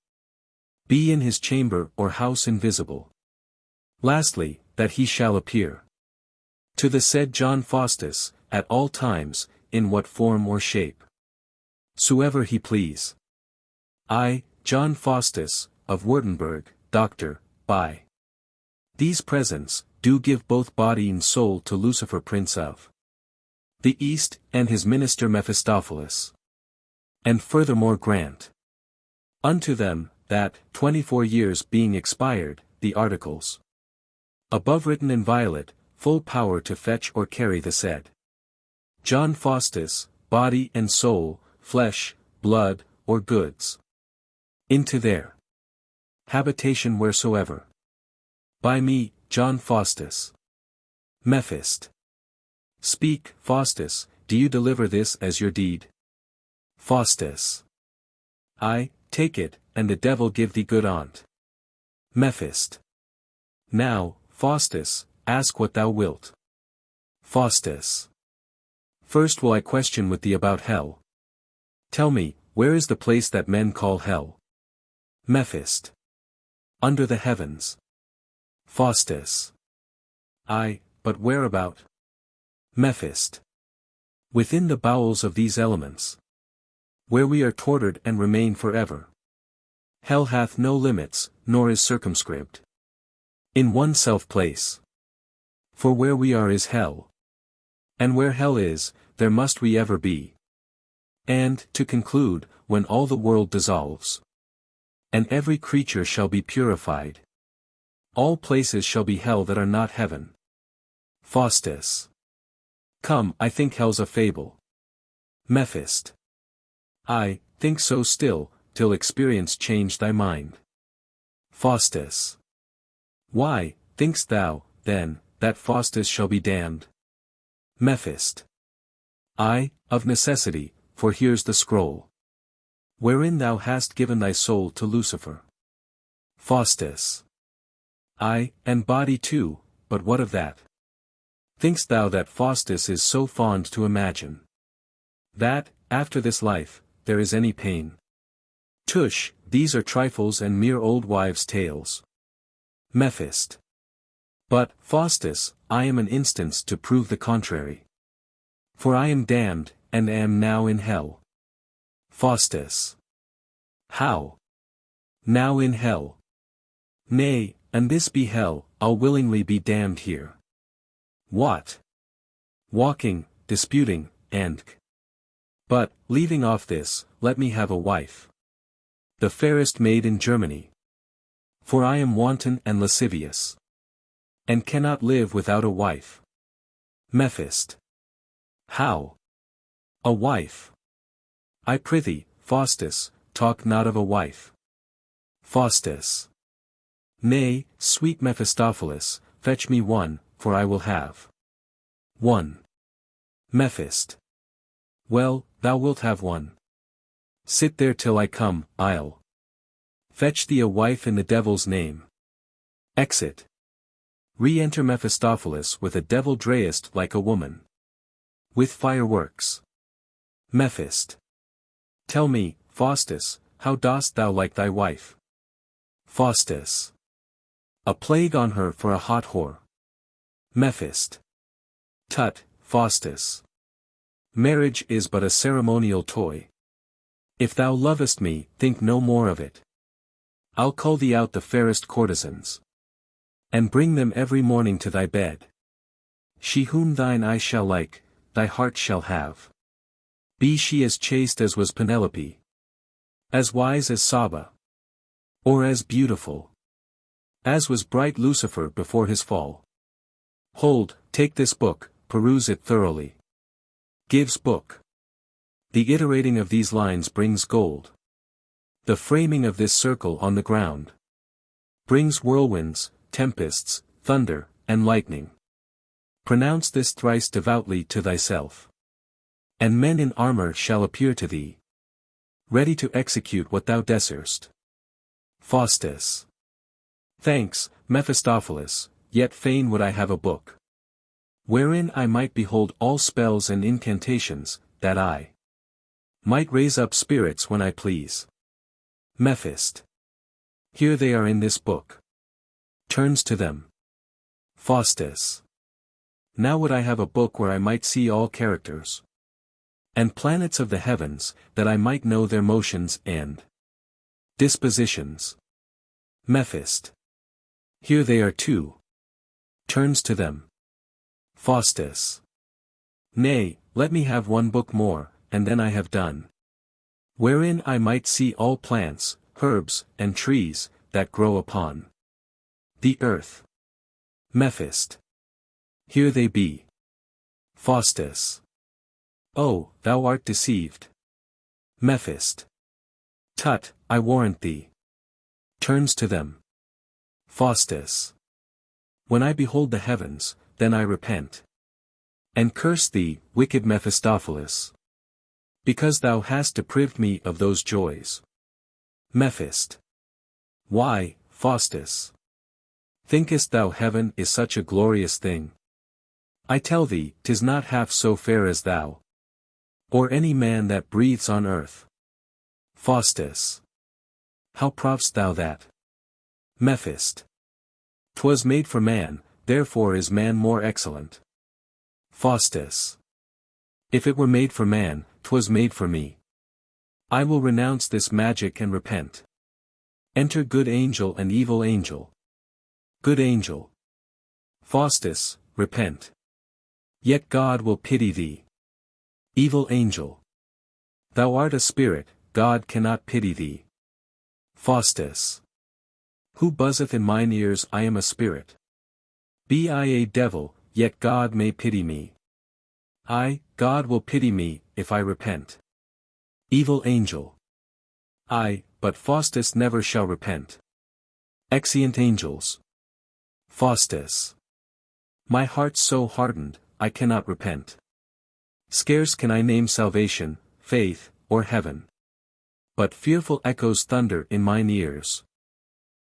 be in his chamber or house invisible. Lastly, that he shall appear to the said John Faustus, at all times, in what form or shape soever he please. I, John Faustus, of Württemberg, Doctor, by these presents, do give both body and soul to Lucifer Prince of the East, and his minister Mephistopheles. And furthermore grant unto them, that, 24 years being expired, the articles above written in violet, full power to fetch or carry the said John Faustus, body and soul, flesh, blood, or goods, into their habitation wheresoever. By me, John Faustus. Mephist. Speak, Faustus, do you deliver this as your deed? Faustus. I, take it, and the devil give thee good on't. Mephist. Now, Faustus, ask what thou wilt. Faustus. First will I question with thee about hell. Tell me, where is the place that men call hell? Mephist. Under the heavens. Faustus. Ay, but whereabout? Mephist. Within the bowels of these elements, where we are tortured and remain forever. Hell hath no limits, nor is circumscribed in one self-place. For where we are is hell. And where hell is, there must we ever be. And, to conclude, when all the world dissolves, and every creature shall be purified, all places shall be hell that are not heaven. Faustus. Come, I think hell's a fable. Mephist. I, think so still, till experience change thy mind. Faustus. Why, think'st thou, then, that Faustus shall be damned? Mephist. I, of necessity, for here's the scroll, wherein thou hast given thy soul to Lucifer. Faustus. I, and body too, but what of that? Think'st thou that Faustus is so fond to imagine that, after this life, there is any pain? Tush, these are trifles and mere old wives' tales. Mephist. But, Faustus, I am an instance to prove the contrary. For I am damned, and am now in hell. Faustus. How? Now in hell? Nay, and this be hell, I'll willingly be damned here. What? Walking, disputing, and But, leaving off this, let me have a wife. The fairest maid in Germany. For I am wanton and lascivious, and cannot live without a wife. Mephist. How? A wife? I prithee, Faustus, talk not of a wife. Faustus. Nay, sweet Mephistopheles, fetch me one, for I will have one. Mephist. Well, thou wilt have one. Sit there till I come, I'll fetch thee a wife in the devil's name. Exit. Re-enter Mephistopheles with a devil dressed like a woman, with fireworks. Mephist. Tell me, Faustus, how dost thou like thy wife? Faustus. A plague on her for a hot whore. Mephist. Tut, Faustus. Marriage is but a ceremonial toy. If thou lovest me, think no more of it. I'll cull thee out the fairest courtesans, and bring them every morning to thy bed. She whom thine eye shall like, thy heart shall have. Be she as chaste as was Penelope, as wise as Saba, or as beautiful as was bright Lucifer before his fall. Hold, take this book, peruse it thoroughly. Gives book. The iterating of these lines brings gold. The framing of this circle on the ground brings whirlwinds, tempests, thunder, and lightning. Pronounce this thrice devoutly to thyself. And men in armor shall appear to thee, ready to execute what thou desirest. Faustus. Thanks, Mephistopheles, yet fain would I have a book, wherein I might behold all spells and incantations, that I might raise up spirits when I please. Mephist. Here they are in this book. Turns to them. Faustus. Now would I have a book where I might see all characters and planets of the heavens, that I might know their motions and dispositions. Mephist. Here they are too. Turns to them. Faustus. Nay, let me have one book more, and then I have done. Wherein I might see all plants, herbs, and trees, that grow upon the earth. Mephist. Here they be. Faustus. Oh, thou art deceived. Mephist. Tut, I warrant thee. Turns to them. Faustus. When I behold the heavens, then I repent. And curse thee, wicked Mephistopheles, because thou hast deprived me of those joys. Mephist. Why, Faustus? Thinkest thou heaven is such a glorious thing? I tell thee, 'tis not half so fair as thou, or any man that breathes on earth. Faustus. How prov'st thou that? Mephist. 'Twas made for man, therefore is man more excellent. Faustus. If it were made for man, 'twas made for me. I will renounce this magic and repent. Enter good angel and evil angel. Good angel. Faustus, repent. Yet God will pity thee. Evil angel. Thou art a spirit, God cannot pity thee. Faustus. Who buzzeth in mine ears I am a spirit. Be I a devil, yet God may pity me. God will pity me, if I repent. Evil angel. But Faustus never shall repent. Exeunt angels. Faustus. My heart's so hardened, I cannot repent. Scarce can I name salvation, faith, or heaven. But fearful echoes thunder in mine ears.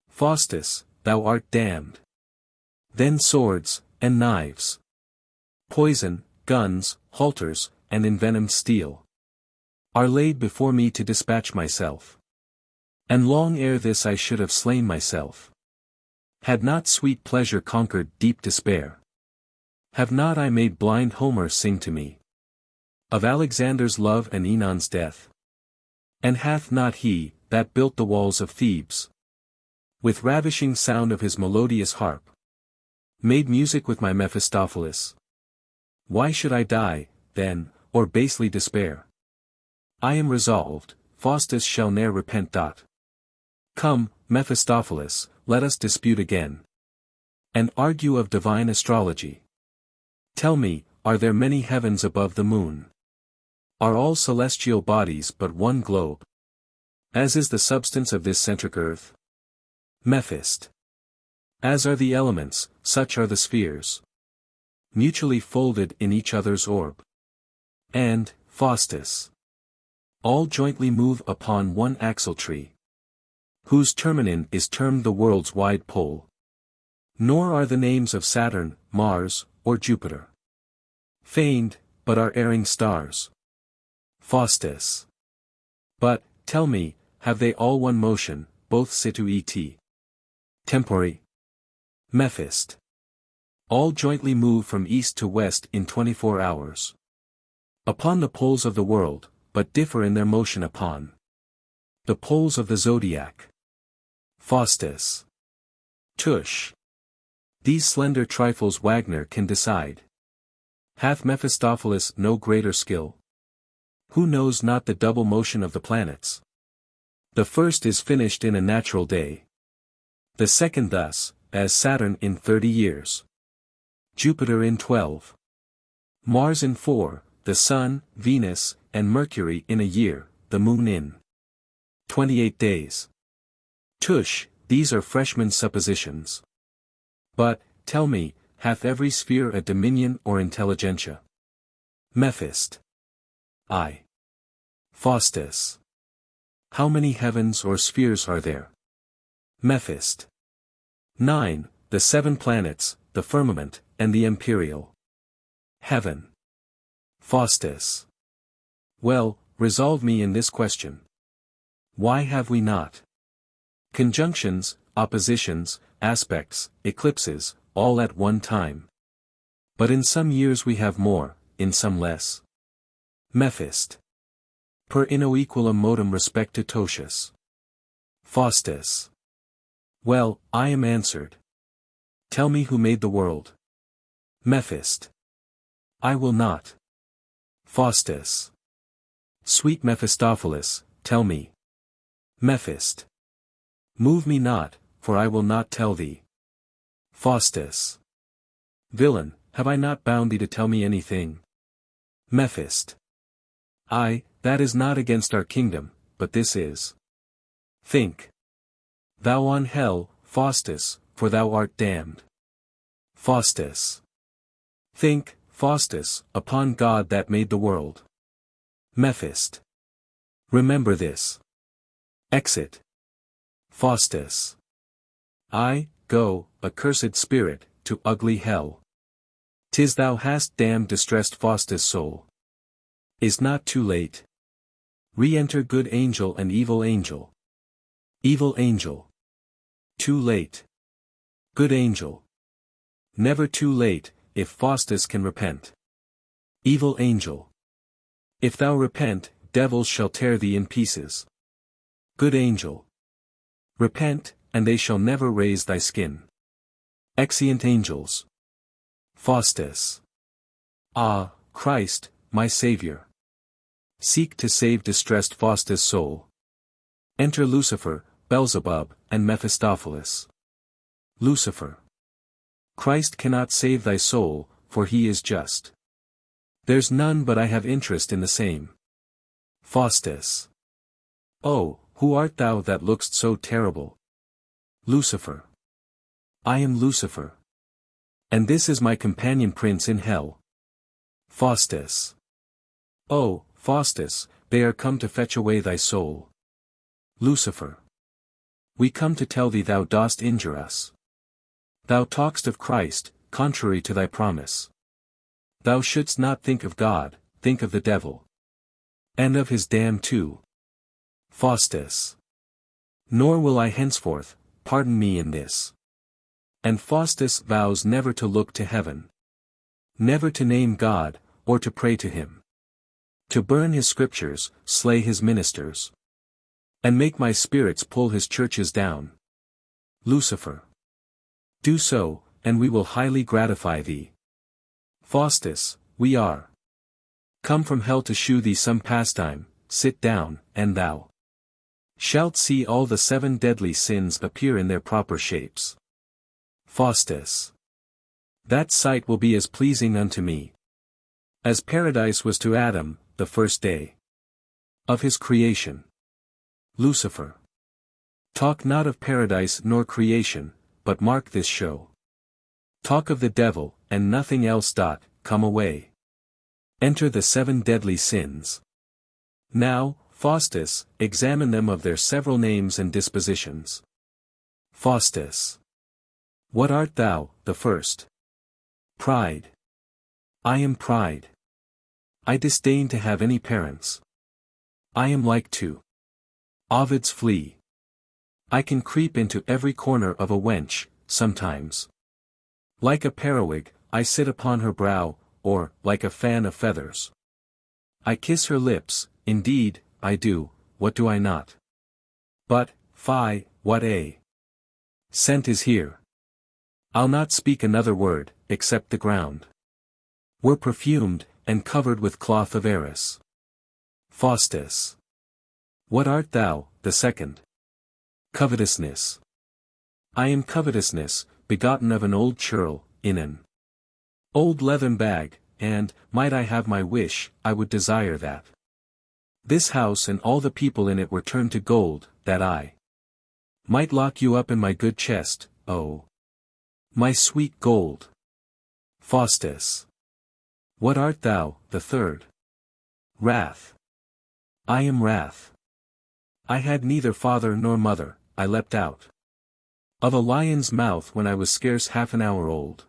Faustus, thou art damned. Then swords, and knives, poison, guns, halters, and envenomed steel are laid before me to dispatch myself. And long ere this I should have slain myself, had not sweet pleasure conquered deep despair. Have not I made blind Homer sing to me of Alexander's love and Enon's death? And hath not he, that built the walls of Thebes, with ravishing sound of his melodious harp, made music with my Mephistopheles? Why should I die, then, or basely despair? I am resolved, Faustus shall ne'er repent. Come, Mephistopheles, let us dispute again, and argue of divine astrology. Tell me, are there many heavens above the moon? Are all celestial bodies but one globe, as is the substance of this centric earth? Mephist. As are the elements, such are the spheres, mutually folded in each other's orb. And, Faustus, all jointly move upon one axletree, whose terminant is termed the world's wide pole. Nor are the names of Saturn, Mars, or Jupiter feigned, but are erring stars. Faustus. But, tell me, have they all one motion, both situ et tempore? Mephist. All jointly move from east to west in 24 hours. Upon the poles of the world, but differ in their motion upon the poles of the zodiac. Faustus. Tush. These slender trifles Wagner can decide. Hath Mephistopheles no greater skill? Who knows not the double motion of the planets? The first is finished in a natural day. The second thus, as Saturn in 30 years. Jupiter in 12. Mars in 4, the Sun, Venus, and Mercury in a year, the Moon in 28 days. Tush, these are freshman's suppositions. But, tell me, hath every sphere a dominion or intelligentsia? Mephist. I. Faustus. How many heavens or spheres are there? Mephist. 9, the 7 planets, the firmament, and the empyreal heaven. Faustus. Well, resolve me in this question. Why have we not conjunctions, oppositions, aspects, eclipses, all at one time? But in some years we have more, in some less. Mephist. Per inno equalum modum respectitotius. Faustus. Well, I am answered. Tell me who made the world. Mephist. I will not. Faustus. Sweet Mephistopheles, tell me. Mephist. Move me not, for I will not tell thee. Faustus. Villain, have I not bound thee to tell me anything? Mephist. Ay, that is not against our kingdom, but this is. Think. Thou on hell, Faustus, for thou art damned. Faustus. Think, Faustus, upon God that made the world. Mephist. Remember this. Exit. Faustus. I, go, accursed spirit, to ugly hell. 'Tis thou hast damned distressed Faustus' soul. Is not too late. Re-enter good angel and evil angel. Evil angel. Too late. Good angel. Never too late, if Faustus can repent. Evil angel. If thou repent, devils shall tear thee in pieces. Good angel. Repent, and they shall never raise thy skin. Exeunt angels. Faustus. Ah, Christ, my Saviour. Seek to save distressed Faustus' soul. Enter Lucifer, Beelzebub, and Mephistopheles. Lucifer. Christ cannot save thy soul, for he is just. There's none but I have interest in the same. Faustus. Oh, who art thou that look'st so terrible? Lucifer. I am Lucifer. And this is my companion prince in hell. Faustus. Oh, Faustus, they are come to fetch away thy soul. Lucifer. We come to tell thee thou dost injure us. Thou talk'st of Christ, contrary to thy promise. Thou shouldst not think of God, think of the devil. And of his dam too. Faustus. Nor will I henceforth, pardon me in this. And Faustus vows never to look to heaven. Never to name God, or to pray to him. To burn his scriptures, slay his ministers. And make my spirits pull his churches down. Lucifer. Do so, and we will highly gratify thee. Faustus, we are come from hell to shew thee some pastime. Sit down, and thou shalt see all the 7 deadly sins appear in their proper shapes. Faustus. That sight will be as pleasing unto me as paradise was to Adam, the first day of his creation. Lucifer. Talk not of paradise nor creation, but mark this show. Talk of the devil, and nothing else. Come away. Enter the 7 deadly sins. Now, Faustus, examine them of their several names and dispositions. Faustus. What art thou? The first. Pride. I am pride. I disdain to have any parents. I am like to Ovid's flea. I can creep into every corner of a wench, sometimes. Like a periwig, I sit upon her brow, or, like a fan of feathers. I kiss her lips, indeed, I do, what do I not? But, fie, what a scent is here. I'll not speak another word, except the ground. were perfumed, and covered with cloth of arras. Faustus. What art thou, the second? Covetousness. I am covetousness, begotten of an old churl, in an old leathern bag, and, might I have my wish, I would desire that this house and all the people in it were turned to gold, that I might lock you up in my good chest, oh, my sweet gold. Faustus. What art thou, the third? Wrath. I am wrath. I had neither father nor mother, I leapt out of a lion's mouth when I was scarce half an hour old.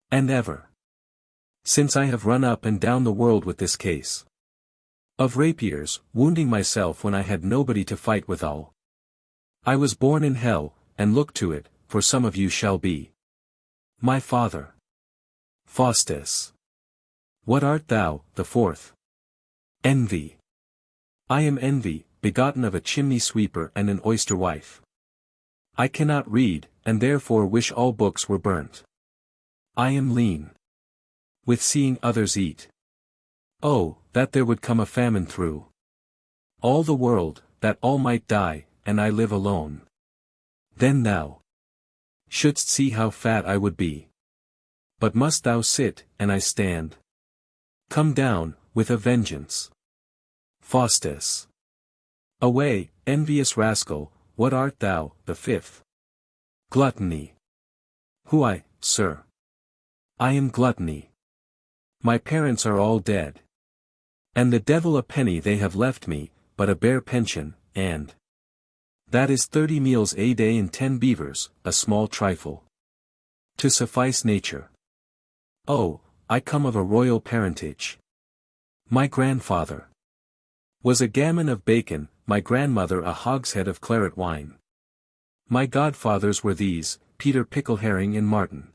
And ever since I have run up and down the world with this case of rapiers, wounding myself when I had nobody to fight withal. I was born in hell, and look to it, for some of you shall be my father. Faustus. What art thou, the fourth? Envy. I am envy, begotten of a chimney sweeper and an oyster wife. I cannot read, and therefore wish all books were burnt. I am lean with seeing others eat. Oh, that there would come a famine through all the world, that all might die, and I live alone. Then thou shouldst see how fat I would be. But must thou sit, and I stand? Come down, with a vengeance. Faustus. Away, envious rascal, what art thou, the fifth? Gluttony. Who I, sir? I am gluttony. My parents are all dead. And the devil a penny they have left me, but a bare pension, and that is 30 meals a day and 10 beavers, a small trifle to suffice nature. Oh, I come of a royal parentage. My grandfather was a gammon of bacon, my grandmother a hogshead of claret wine. My godfathers were these, Peter Pickleherring and Martin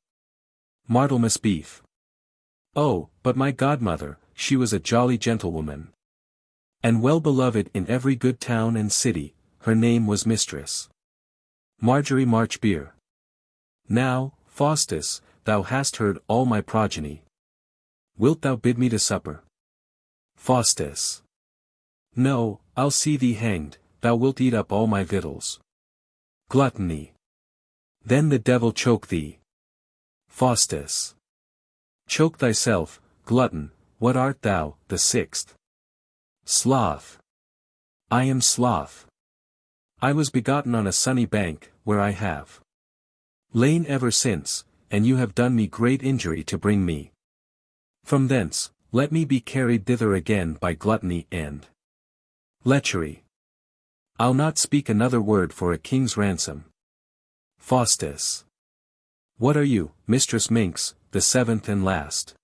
Martlemas beef. Oh, but my godmother, she was a jolly gentlewoman, and well beloved in every good town and city, her name was Mistress Marjorie Marchbeer. Now, Faustus, thou hast heard all my progeny. Wilt thou bid me to supper? Faustus. No, I'll see thee hanged, thou wilt eat up all my victuals. Gluttony. Then the devil choke thee. Faustus. Choke thyself, glutton, what art thou, the sixth? Sloth. I am sloth. I was begotten on a sunny bank, where I have lain ever since, and you have done me great injury to bring me from thence. Let me be carried thither again by gluttony and lechery. I'll not speak another word for a king's ransom. Faustus. What are you, Mistress Minx, the seventh and last?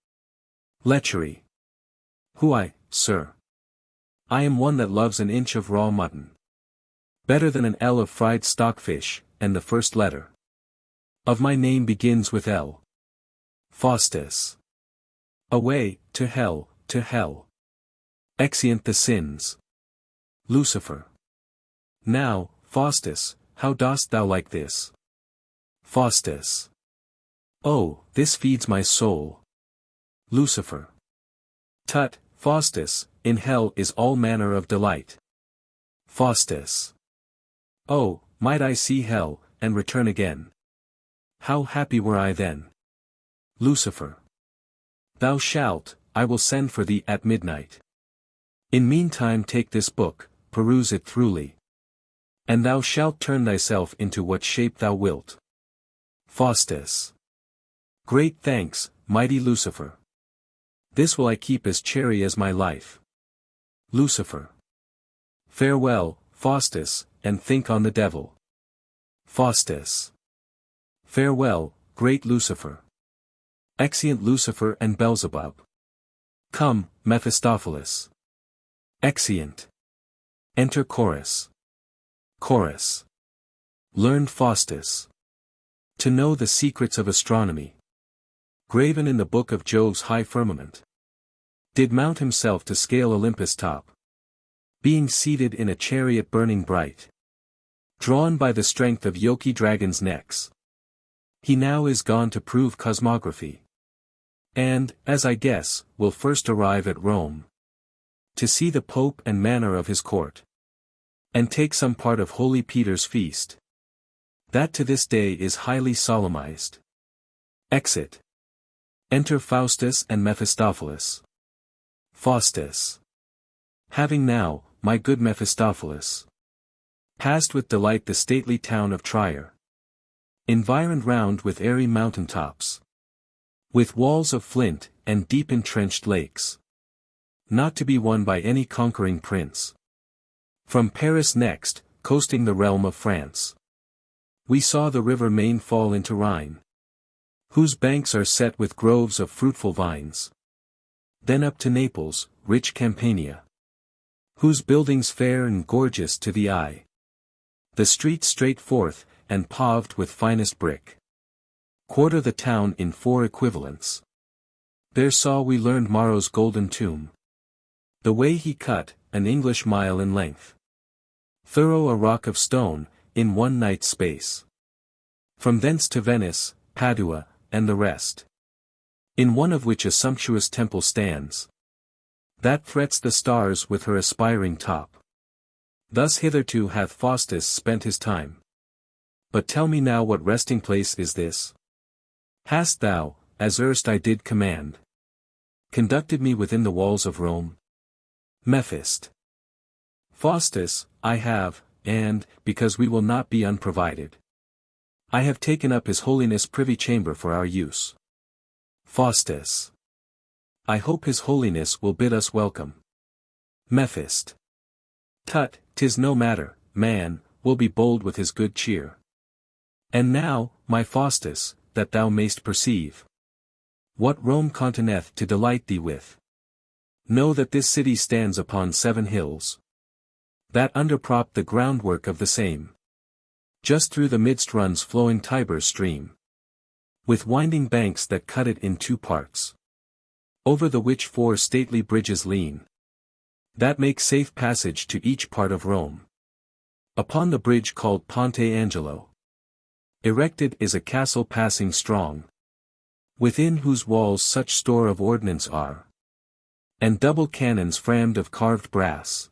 Lechery. Who I, sir? I am one that loves an inch of raw mutton better than an ell of fried stockfish, and the first letter of my name begins with L. Faustus. Away, to hell, to hell. Exeunt the sins. Lucifer. Now, Faustus, how dost thou like this? Faustus. Oh, this feeds my soul. Lucifer. Tut, Faustus, in hell is all manner of delight. Faustus. Oh, might I see hell, and return again. How happy were I then. Lucifer. Thou shalt, I will send for thee at midnight. In meantime take this book, peruse it throughly. And thou shalt turn thyself into what shape thou wilt. Faustus. Great thanks, mighty Lucifer. This will I keep as chary as my life. Lucifer. Farewell, Faustus, and think on the devil. Faustus. Farewell, great Lucifer. Exeunt Lucifer and Beelzebub. Come, Mephistopheles. Exeunt. Enter Chorus. Chorus. Learned Faustus to know the secrets of astronomy, graven in the book of Jove's high firmament, did mount himself to scale Olympus' top, being seated in a chariot burning bright, drawn by the strength of yoky dragons' necks. He now is gone to prove cosmography. And, as I guess, will first arrive at Rome. To see the Pope and manner of his court. And take some part of Holy Peter's feast. That to this day is highly solemnized. Exit. Enter Faustus and Mephistopheles. Faustus. Having now, my good Mephistopheles, passed with delight the stately town of Trier, environed round with airy mountain tops, with walls of flint, and deep entrenched lakes, not to be won by any conquering prince. From Paris next, coasting the realm of France, we saw the river Main fall into Rhine, whose banks are set with groves of fruitful vines. Then up to Naples, rich Campania, whose buildings fair and gorgeous to the eye, the streets straight forth, and paved with finest brick, quarter the town in 4 equivalents. There saw we learned Marrow's golden tomb, the way he cut, an English mile in length, thorough a rock of stone, in one night's space. From thence to Venice, Padua, and the rest, in one of which a sumptuous temple stands, that threats the stars with her aspiring top. Thus hitherto hath Faustus spent his time. But tell me now what resting place is this? Hast thou, as erst I did command, conducted me within the walls of Rome? Mephist. Faustus, I have, and, because we will not be unprovided, I have taken up his holiness' privy chamber for our use. Faustus. I hope his holiness will bid us welcome. Mephist. Tut, 'tis no matter, man, will be bold with his good cheer. And now, my Faustus, that thou mayst perceive what Rome conteneth to delight thee with, know that this city stands upon 7 hills, that underprop the groundwork of the same. Just through the midst runs flowing Tiber's stream, with winding banks that cut it in 2 parts, over the which 4 stately bridges lean, that make safe passage to each part of Rome. Upon the bridge called Ponte Angelo, erected is a castle passing strong, within whose walls such store of ordnance are, and double cannons framed of carved brass,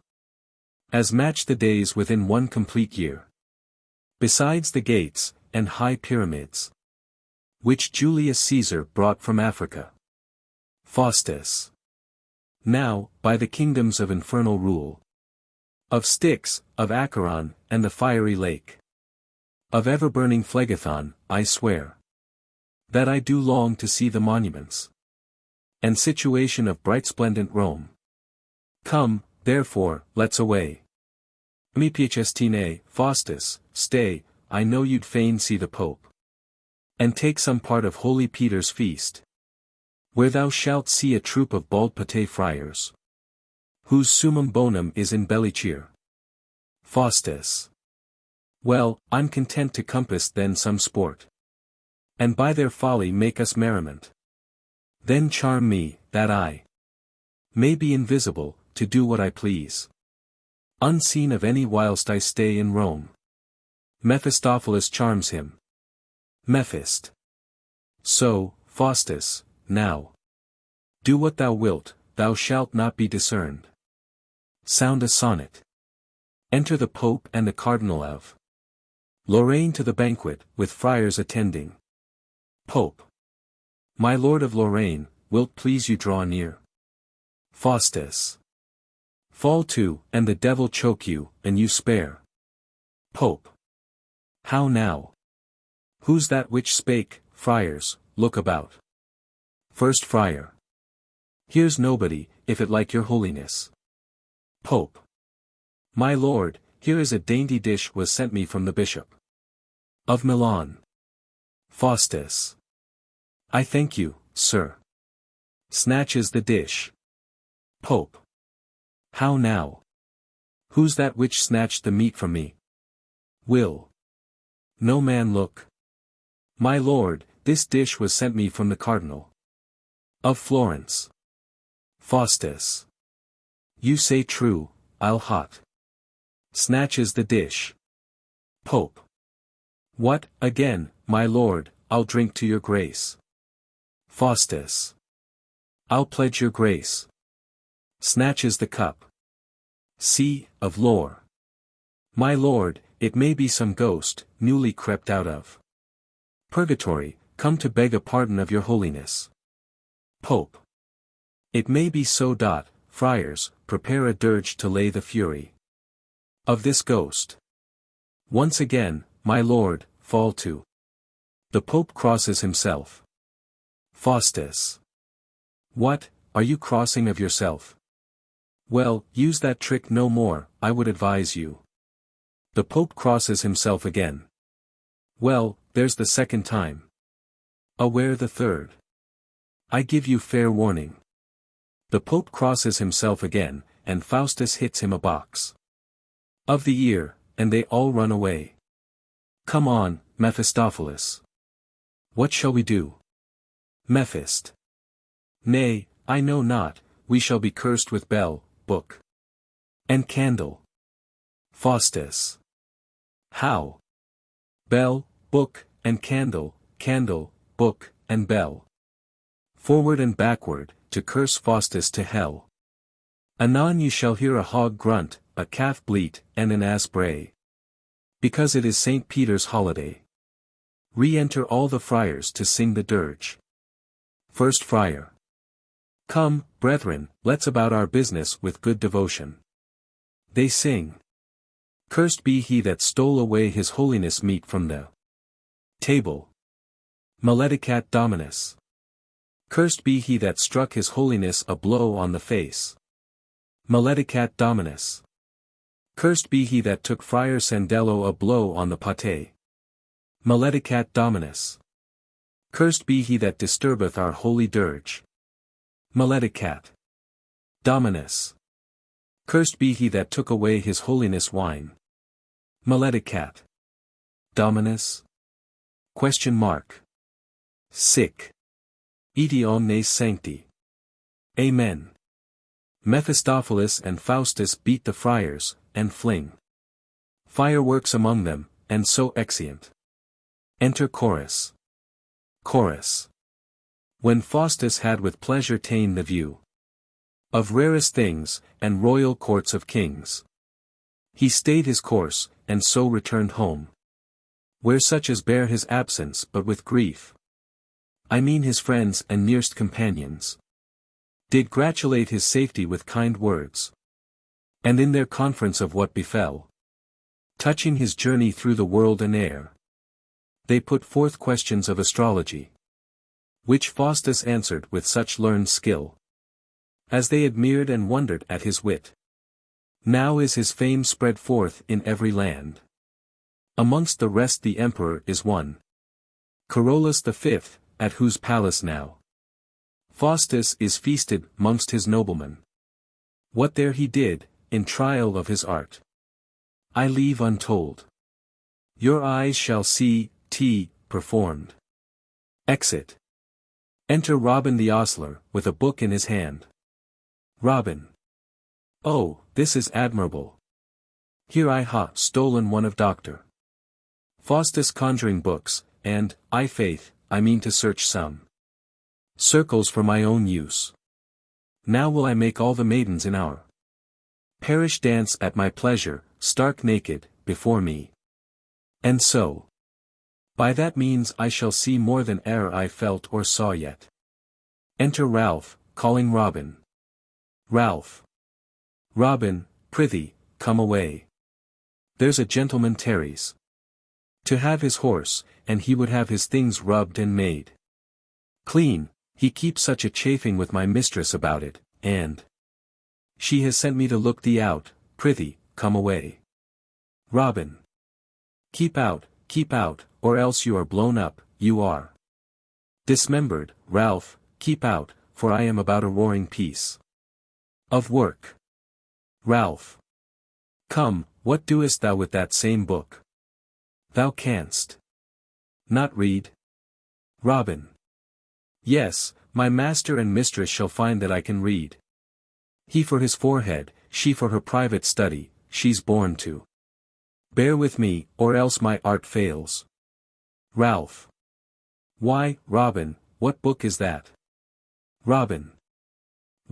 as match the days within 1 complete year. Besides the gates, and high pyramids, which Julius Caesar brought from Africa. Faustus. Now, by the kingdoms of infernal rule, of Styx, of Acheron, and the fiery lake, of ever-burning Phlegethon, I swear, that I do long to see the monuments and situation of bright splendent Rome. Come, therefore, let's away. Mi piacestine, Faustus, stay, I know you'd fain see the Pope, and take some part of Holy Peter's feast, where thou shalt see a troop of bald pate friars, whose summum bonum is in belly cheer. Faustus. Well, I'm content to compass then some sport, and by their folly make us merriment. Then charm me, that I may be invisible, to do what I please, unseen of any whilst I stay in Rome. Mephistopheles charms him. Mephist. So, Faustus, now, do what thou wilt, thou shalt not be discerned. Sound a sonnet. Enter the Pope and the Cardinal of Lorraine to the banquet, with friars attending. Pope. My Lord of Lorraine, wilt please you draw near? Faustus. Fall to, and the devil choke you, and you spare. Pope. How now? Who's that which spake? Friars, look about. First Friar. Here's nobody, if it like your holiness. Pope. My lord, here is a dainty dish was sent me from the bishop of Milan. Faustus. I thank you, sir. Snatches the dish. Pope. How now? Who's that which snatched the meat from me? Will no man look? My lord, this dish was sent me from the Cardinal of Florence. Faustus. You say true, I'll hot. Snatches the dish. Pope. What, again, my lord, I'll drink to your grace. Faustus. I'll pledge your grace. Snatches the cup. Sea of lore. My lord, it may be some ghost, newly crept out of purgatory, come to beg a pardon of your holiness. Pope. It may be so. Friars, prepare a dirge to lay the fury of this ghost. Once again, my lord, fall to. The Pope crosses himself. Faustus. What, are you crossing of yourself? Well, use that trick no more, I would advise you. The Pope crosses himself again. Well, there's the second time. Aware the third. I give you fair warning. The Pope crosses himself again, and Faustus hits him a box of the ear, and they all run away. Come on, Mephistopheles. What shall we do? Mephist. Nay, I know not, we shall be cursed with bell, book, and candle. Faustus. How? Bell, book, and candle, book, and bell. Forward and backward, to curse Faustus to hell. Anon you shall hear a hog grunt, a calf bleat, and an ass bray. Because it is St. Peter's holiday. Re-enter all the friars to sing the dirge. First Friar. Come, brethren, let's about our business with good devotion. They sing. Cursed be he that stole away his holiness meat from the table. Maledicat Dominus. Cursed be he that struck his holiness a blow on the face. Maledicat Dominus. Cursed be he that took Friar Sandello a blow on the pate. Maledicat Dominus. Cursed be he that disturbeth our holy dirge. Maledicat Dominus. Cursed be he that took away his holiness wine. Maledicat Dominus? Question mark. Sic. Ite omnes sancti. Amen. Mephistopheles and Faustus beat the friars, and fling fireworks among them, and so exeunt. Enter chorus. Chorus. When Faustus had with pleasure ta'en the view of rarest things, and royal courts of kings, he stayed his course, and so returned home, where such as bear his absence but with grief, I mean his friends and nearest companions, did gratulate his safety with kind words, and in their conference of what befell, touching his journey through the world and air, they put forth questions of astrology, which Faustus answered with such learned skill, as they admired and wondered at his wit. Now is his fame spread forth in every land. Amongst the rest the emperor is one, Carolus the fifth, at whose palace now Faustus is feasted mongst his noblemen. What there he did, in trial of his art, I leave untold. Your eyes shall see, performed. Exit. Enter Robin the ostler, with a book in his hand. Robin. Oh, this is admirable. Here I ha stolen one of Doctor Faustus' conjuring books, and, I faith, I mean to search some circles for my own use. Now will I make all the maidens in our parish dance at my pleasure, stark naked, before me. And so, by that means I shall see more than e'er I felt or saw yet. Enter Ralph, calling Robin. Ralph. Robin, prithee, come away. There's a gentleman tarries to have his horse, and he would have his things rubbed and made clean. He keeps such a chafing with my mistress about it, and she has sent me to look thee out. Prithee, come away. Robin. Keep out, or else you are blown up, you are dismembered. Ralph, keep out, for I am about a roaring piece of work. Ralph. Come, what doest thou with that same book? Thou canst not read? Robin. Yes, my master and mistress shall find that I can read. He for his forehead, she for her private study, she's born to bear with me, or else my art fails. Ralph. Why, Robin, what book is that? Robin.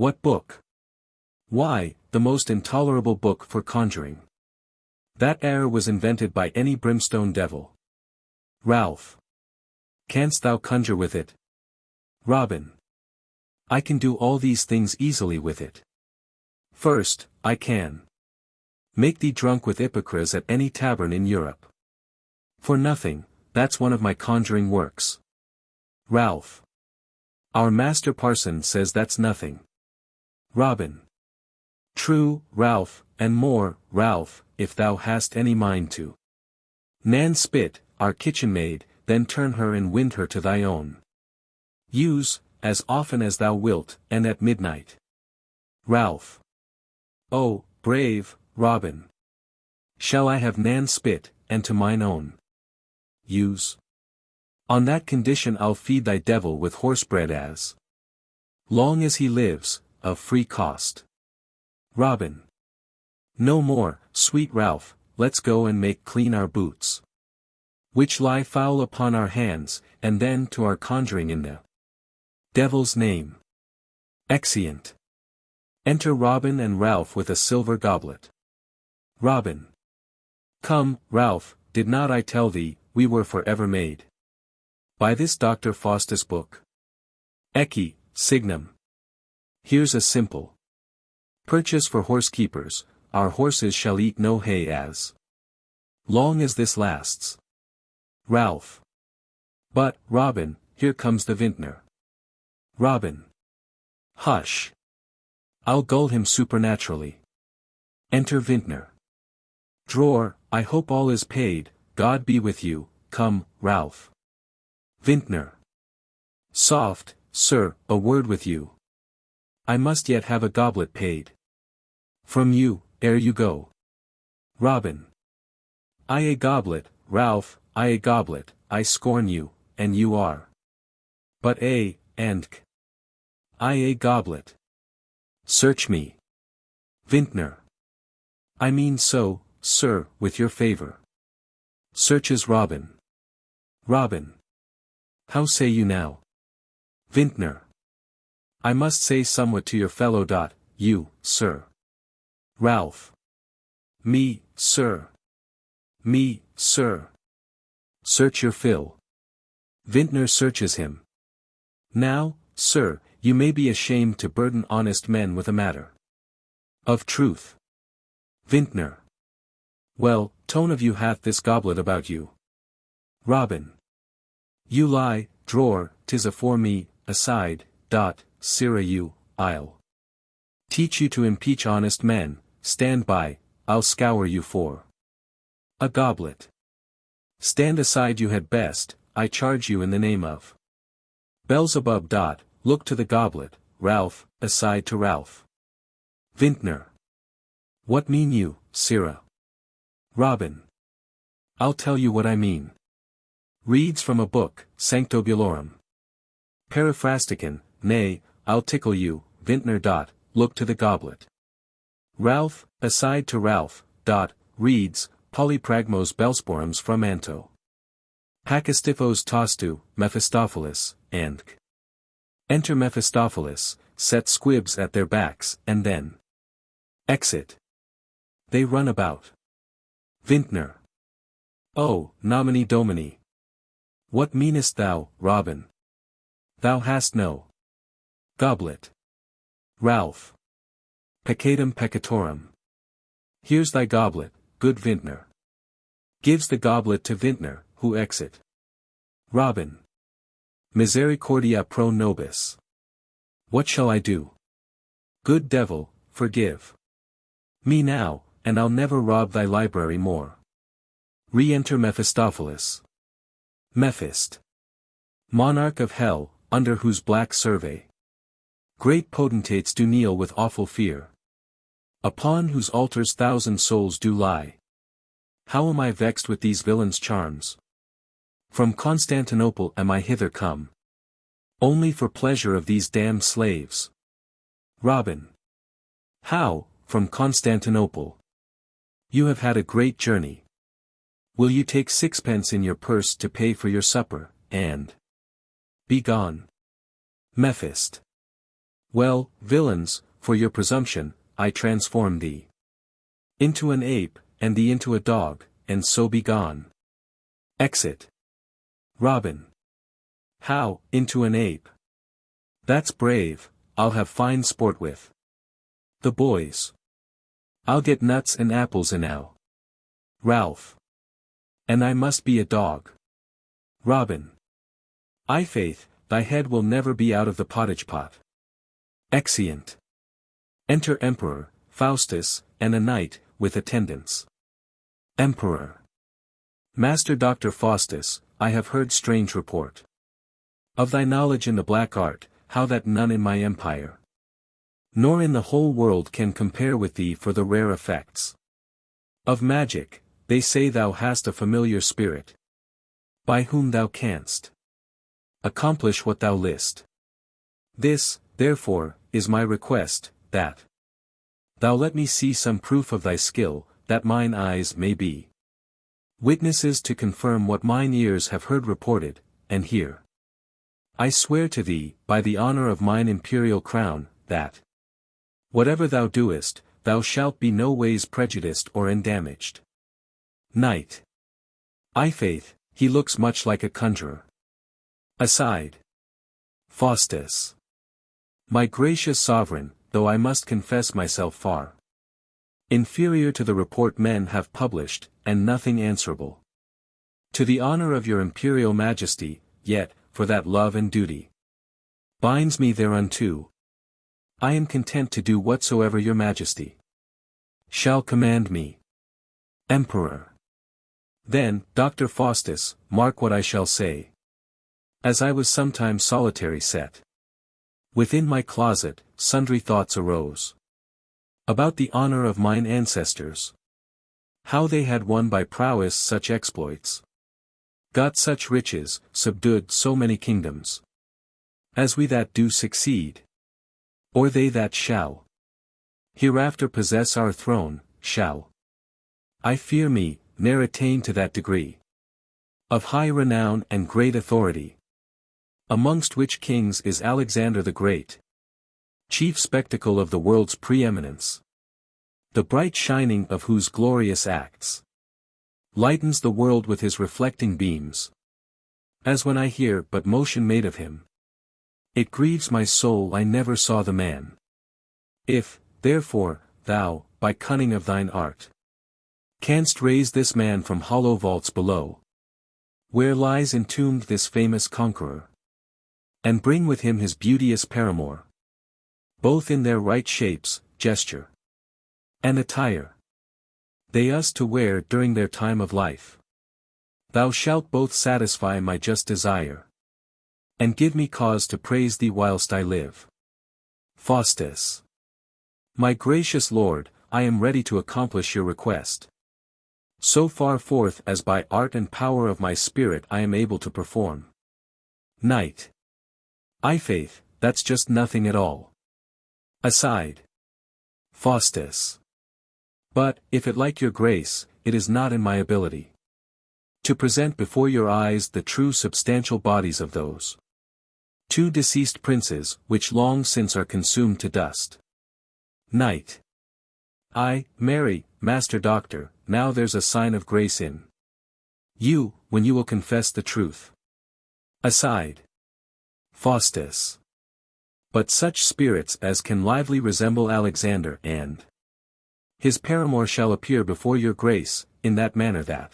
What book? Why, the most intolerable book for conjuring. That error was invented by any brimstone devil. Ralph. Canst thou conjure with it? Robin. I can do all these things easily with it. First, I can make thee drunk with Ippocras at any tavern in Europe. For nothing, that's one of my conjuring works. Ralph. Our master parson says that's nothing. Robin. True, Ralph, and more, Ralph, if thou hast any mind to. Nan Spit, our kitchen maid, then turn her and wind her to thy own use, as often as thou wilt, and at midnight. Ralph. Oh, brave, Robin. Shall I have Nan Spit, and to mine own use? On that condition I'll feed thy devil with horsebread as long as he lives, of free cost. Robin. No more, sweet Ralph, let's go and make clean our boots, which lie foul upon our hands, and then to our conjuring in the devil's name. Exeunt. Enter Robin and Ralph with a silver goblet. Robin. Come, Ralph, did not I tell thee, we were for ever made by this Doctor Faustus book? Ecce, signum. Here's a simple purchase for horsekeepers, our horses shall eat no hay as long as this lasts. Ralph. But, Robin, here comes the vintner. Robin. Hush. I'll gull him supernaturally. Enter vintner. Drawer, I hope all is paid, God be with you, come, Ralph. Vintner. Soft, sir, a word with you. I must yet have a goblet paid from you, ere you go. Robin. I a goblet, Ralph, I a goblet, I scorn you, and you are but a, and k. I a goblet. Search me. Vintner. I mean so, sir, with your favor. Searches Robin. Robin. How say you now? Vintner. I must say somewhat to your fellow. You, sir. Ralph. Me, sir. Me, sir. Search your fill. Vintner searches him. Now, sir, you may be ashamed to burden honest men with a matter of truth. Vintner. Well, tone of you hath this goblet about you. Robin. You lie, drawer, 'tis afore me, aside, Sirrah you, I'll teach you to impeach honest men, stand by, I'll scour you for a goblet. Stand aside you had best, I charge you in the name of Beelzebub. Look to the goblet, Ralph, aside to Ralph. Vintner. What mean you, Sirrah? Robin. I'll tell you what I mean. Reads from a book, Sanctobulorum. Paraphrasticon, nay, I'll tickle you, Vintner. Look to the goblet. Ralph, aside to Ralph. Reads, Polypragmos Belsporums from Anto. Pacistiphos tostu, Mephistopheles, and k. Enter Mephistopheles, set squibs at their backs, and then exit. They run about. Vintner. Oh, nomine domini. What meanest thou, Robin? Thou hast no goblet. Ralph. Peccatum peccatorum. Here's thy goblet, good Vintner. Gives the goblet to Vintner, who exit. Robin. Misericordia pro nobis. What shall I do? Good devil, forgive me now, and I'll never rob thy library more. Re-enter Mephistopheles. Mephist. Monarch of hell, under whose black survey great potentates do kneel with awful fear. Upon whose altars 1,000 souls do lie. How am I vexed with these villains' charms? From Constantinople am I hither come only for pleasure of these damned slaves. Robin. How, from Constantinople? You have had a great journey. Will you take 6pence in your purse to pay for your supper, and be gone? Mephist. Well, villains, for your presumption, I transform thee into an ape, and thee into a dog, and so be gone. Exit. Robin. How, into an ape? That's brave, I'll have fine sport with the boys. I'll get nuts and apples enow. Ralph. And I must be a dog. Robin. I' faith, thy head will never be out of the pottage pot. Exeunt. Enter Emperor, Faustus, and a knight, with attendants. Emperor. Master Doctor Faustus, I have heard strange report of thy knowledge in the black art, how that none in my empire, nor in the whole world can compare with thee for the rare effects of magic. They say thou hast a familiar spirit, by whom thou canst accomplish what thou list. This, therefore, is my request, that thou let me see some proof of thy skill, that mine eyes may be witnesses to confirm what mine ears have heard reported, and hear. I swear to thee, by the honor of mine imperial crown, that whatever thou doest, thou shalt be no ways prejudiced or endamaged. Knight. I' faith, he looks much like a conjurer. Aside. Faustus. My gracious sovereign, though I must confess myself far inferior to the report men have published, and nothing answerable to the honor of your imperial majesty, yet, for that love and duty binds me thereunto, I am content to do whatsoever your majesty shall command me. Emperor. Then, Doctor Faustus, mark what I shall say. As I was sometimes solitary set within my closet, sundry thoughts arose about the honor of mine ancestors, how they had won by prowess such exploits, got such riches, subdued so many kingdoms, as we that do succeed, or they that shall hereafter possess our throne, shall, I fear me, ne'er attain to that degree of high renown and great authority, amongst which kings is Alexander the Great, chief spectacle of the world's preeminence, the bright shining of whose glorious acts lightens the world with his reflecting beams. As when I hear but motion made of him, it grieves my soul I never saw the man. If, therefore, thou, by cunning of thine art, canst raise this man from hollow vaults below, where lies entombed this famous conqueror, and bring with him his beauteous paramour, both in their right shapes, gesture, and attire, they us to wear during their time of life, thou shalt both satisfy my just desire, and give me cause to praise thee whilst I live. Faustus. My gracious lord, I am ready to accomplish your request, so far forth as by art and power of my spirit I am able to perform. Knight. I' faith, that's just nothing at all. Aside. Faustus. But, if it like your grace, it is not in my ability to present before your eyes the true substantial bodies of those two deceased princes, which long since are consumed to dust. Knight. Marry, Master Doctor, now there's a sign of grace in you, when you will confess the truth. Aside. Faustus. But such spirits as can lively resemble Alexander and his paramour shall appear before your grace, in that manner that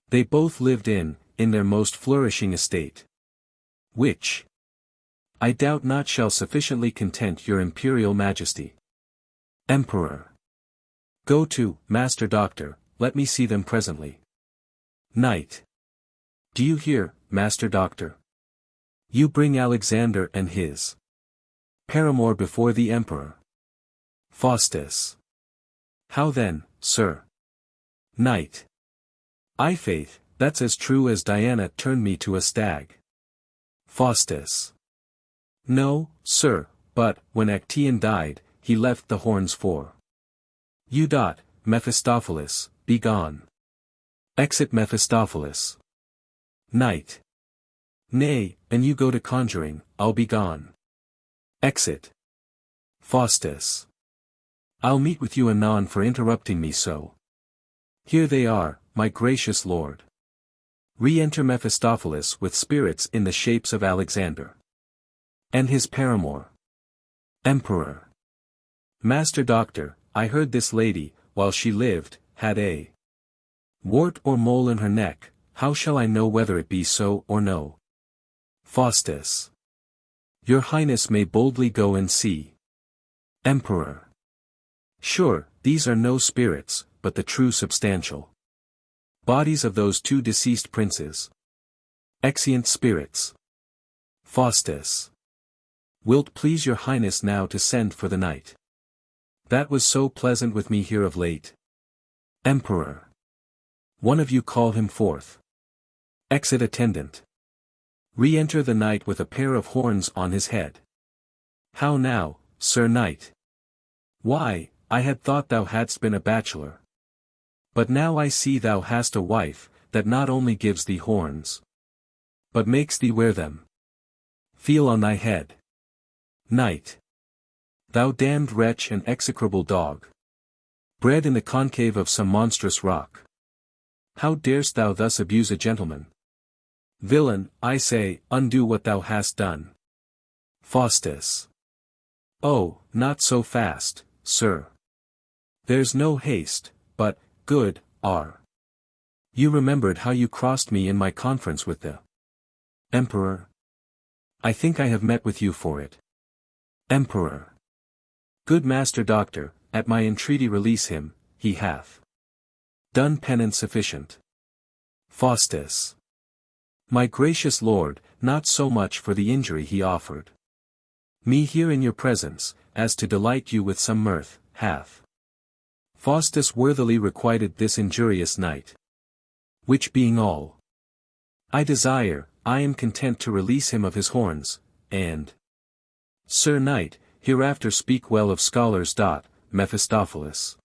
they both lived in their most flourishing estate, which I doubt not shall sufficiently content your imperial majesty. Emperor. Go to, Master Doctor, let me see them presently. Knight. Do you hear, Master Doctor? You bring Alexander and his paramour before the Emperor. Faustus. How then, sir? Knight. I' faith, that's as true as Diana turned me to a stag. Faustus. No, sir, but, when Actaeon died, he left the horns for you. Mephistopheles, be gone. Exit Mephistopheles. Knight. Nay, and you go to conjuring, I'll be gone. Exit. Faustus. I'll meet with you anon for interrupting me so. Here they are, my gracious lord. Re-enter Mephistopheles with spirits in the shapes of Alexander. And his paramour. Emperor. Master Doctor, I heard this lady, while she lived, had a wart or mole in her neck. How shall I know whether it be so or no? Faustus. Your Highness may boldly go and see. Emperor. Sure, these are no spirits, but the true substantial bodies of those two deceased princes. Exeunt spirits. Faustus. Wilt please your Highness now to send for the knight that was so pleasant with me here of late? Emperor. One of you call him forth. Exit attendant. Re-enter the knight with a pair of horns on his head. How now, Sir Knight? Why, I had thought thou hadst been a bachelor. But now I see thou hast a wife, that not only gives thee horns, but makes thee wear them. Feel on thy head. Knight. Thou damned wretch and execrable dog. Bred in the concave of some monstrous rock. How darest thou thus abuse a gentleman? Villain, I say, undo what thou hast done. Faustus. Oh, not so fast, sir. There's no haste, but, good, you remembered how you crossed me in my conference with the Emperor? I think I have met with you for it. Emperor. Good Master Doctor, at my entreaty release him, he hath done penance sufficient. Faustus. My gracious lord, not so much for the injury he offered me here in your presence, as to delight you with some mirth, hath Faustus worthily requited this injurious knight. Which being all I desire, I am content to release him of his horns, and Sir Knight, hereafter speak well of scholars. Mephistopheles.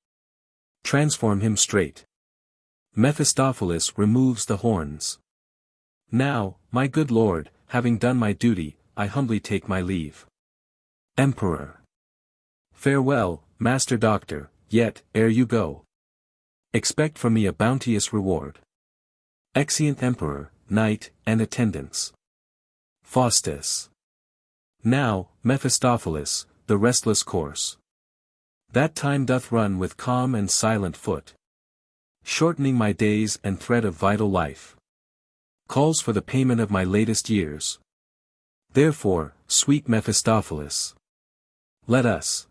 Transform him straight. Mephistopheles removes the horns. Now, my good lord, having done my duty, I humbly take my leave. Emperor. Farewell, Master Doctor, yet, ere you go, expect from me a bounteous reward. Exeunt Emperor, Knight, and attendants. Faustus. Now, Mephistopheles, the restless course that time doth run with calm and silent foot, shortening my days and thread of vital life, calls for the payment of my latest years. Therefore, sweet Mephistopheles, let us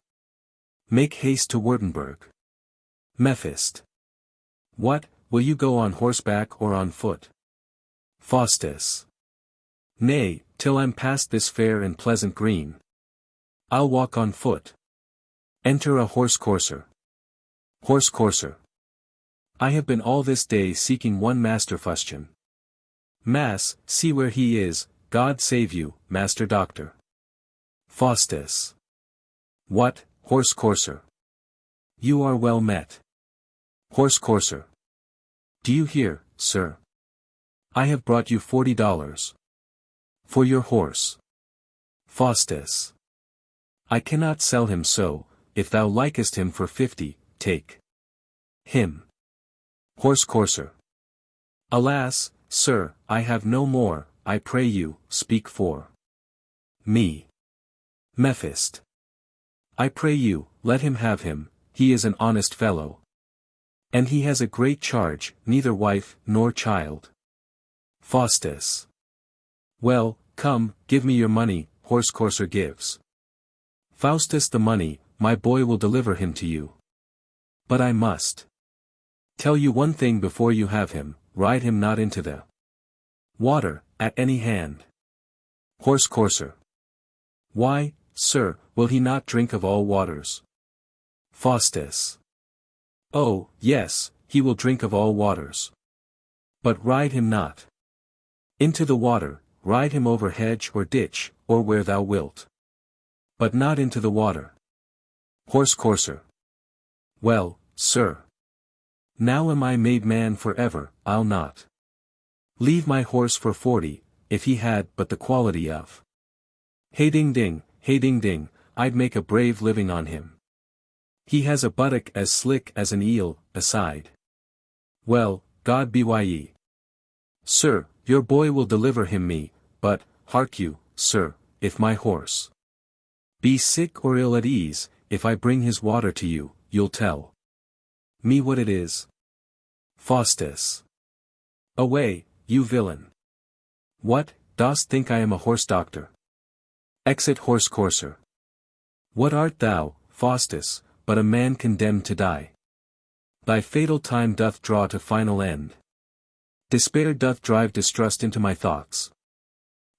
make haste to Württemberg. Mephist. What, will you go on horseback or on foot? Faustus. Nay, till I'm past this fair and pleasant green, I'll walk on foot. Enter a horse courser. Horse courser. I have been all this day seeking one Master Fustian. Mass, see where he is, God save you, Master Doctor. Faustus. What, horse courser? You are well met. Horse courser. Do you hear, sir? I have brought you $40. For your horse. Faustus. I cannot sell him so, if thou likest him for 50, take him. Horse courser. Alas, sir, I have no more, I pray you, speak for me. Mephist. I pray you, let him have him, he is an honest fellow. And he has a great charge, neither wife, nor child. Faustus. Well, come, give me your money, horse courser gives Faustus the money, my boy will deliver him to you. But I must tell you one thing before you have him, ride him not into the water, at any hand. Horse courser. Why, sir, will he not drink of all waters? Faustus. Oh, yes, he will drink of all waters. But ride him not into the water, ride him over hedge or ditch, or where thou wilt. But not into the water. Horse courser. Well, sir. Now am I made man for ever, I'll not leave my horse for 40, if he had but the quality of hey ding ding, I'd make a brave living on him. He has a buttock as slick as an eel, aside. Well, God be ye. Sir, your boy will deliver him me, but, hark you, sir, if my horse be sick or ill at ease, if I bring his water to you, you'll tell me what it is. Faustus. Away, you villain. What, dost think I am a horse doctor? Exit horse courser. What art thou, Faustus, but a man condemned to die? Thy fatal time doth draw to final end. Despair doth drive distrust into my thoughts.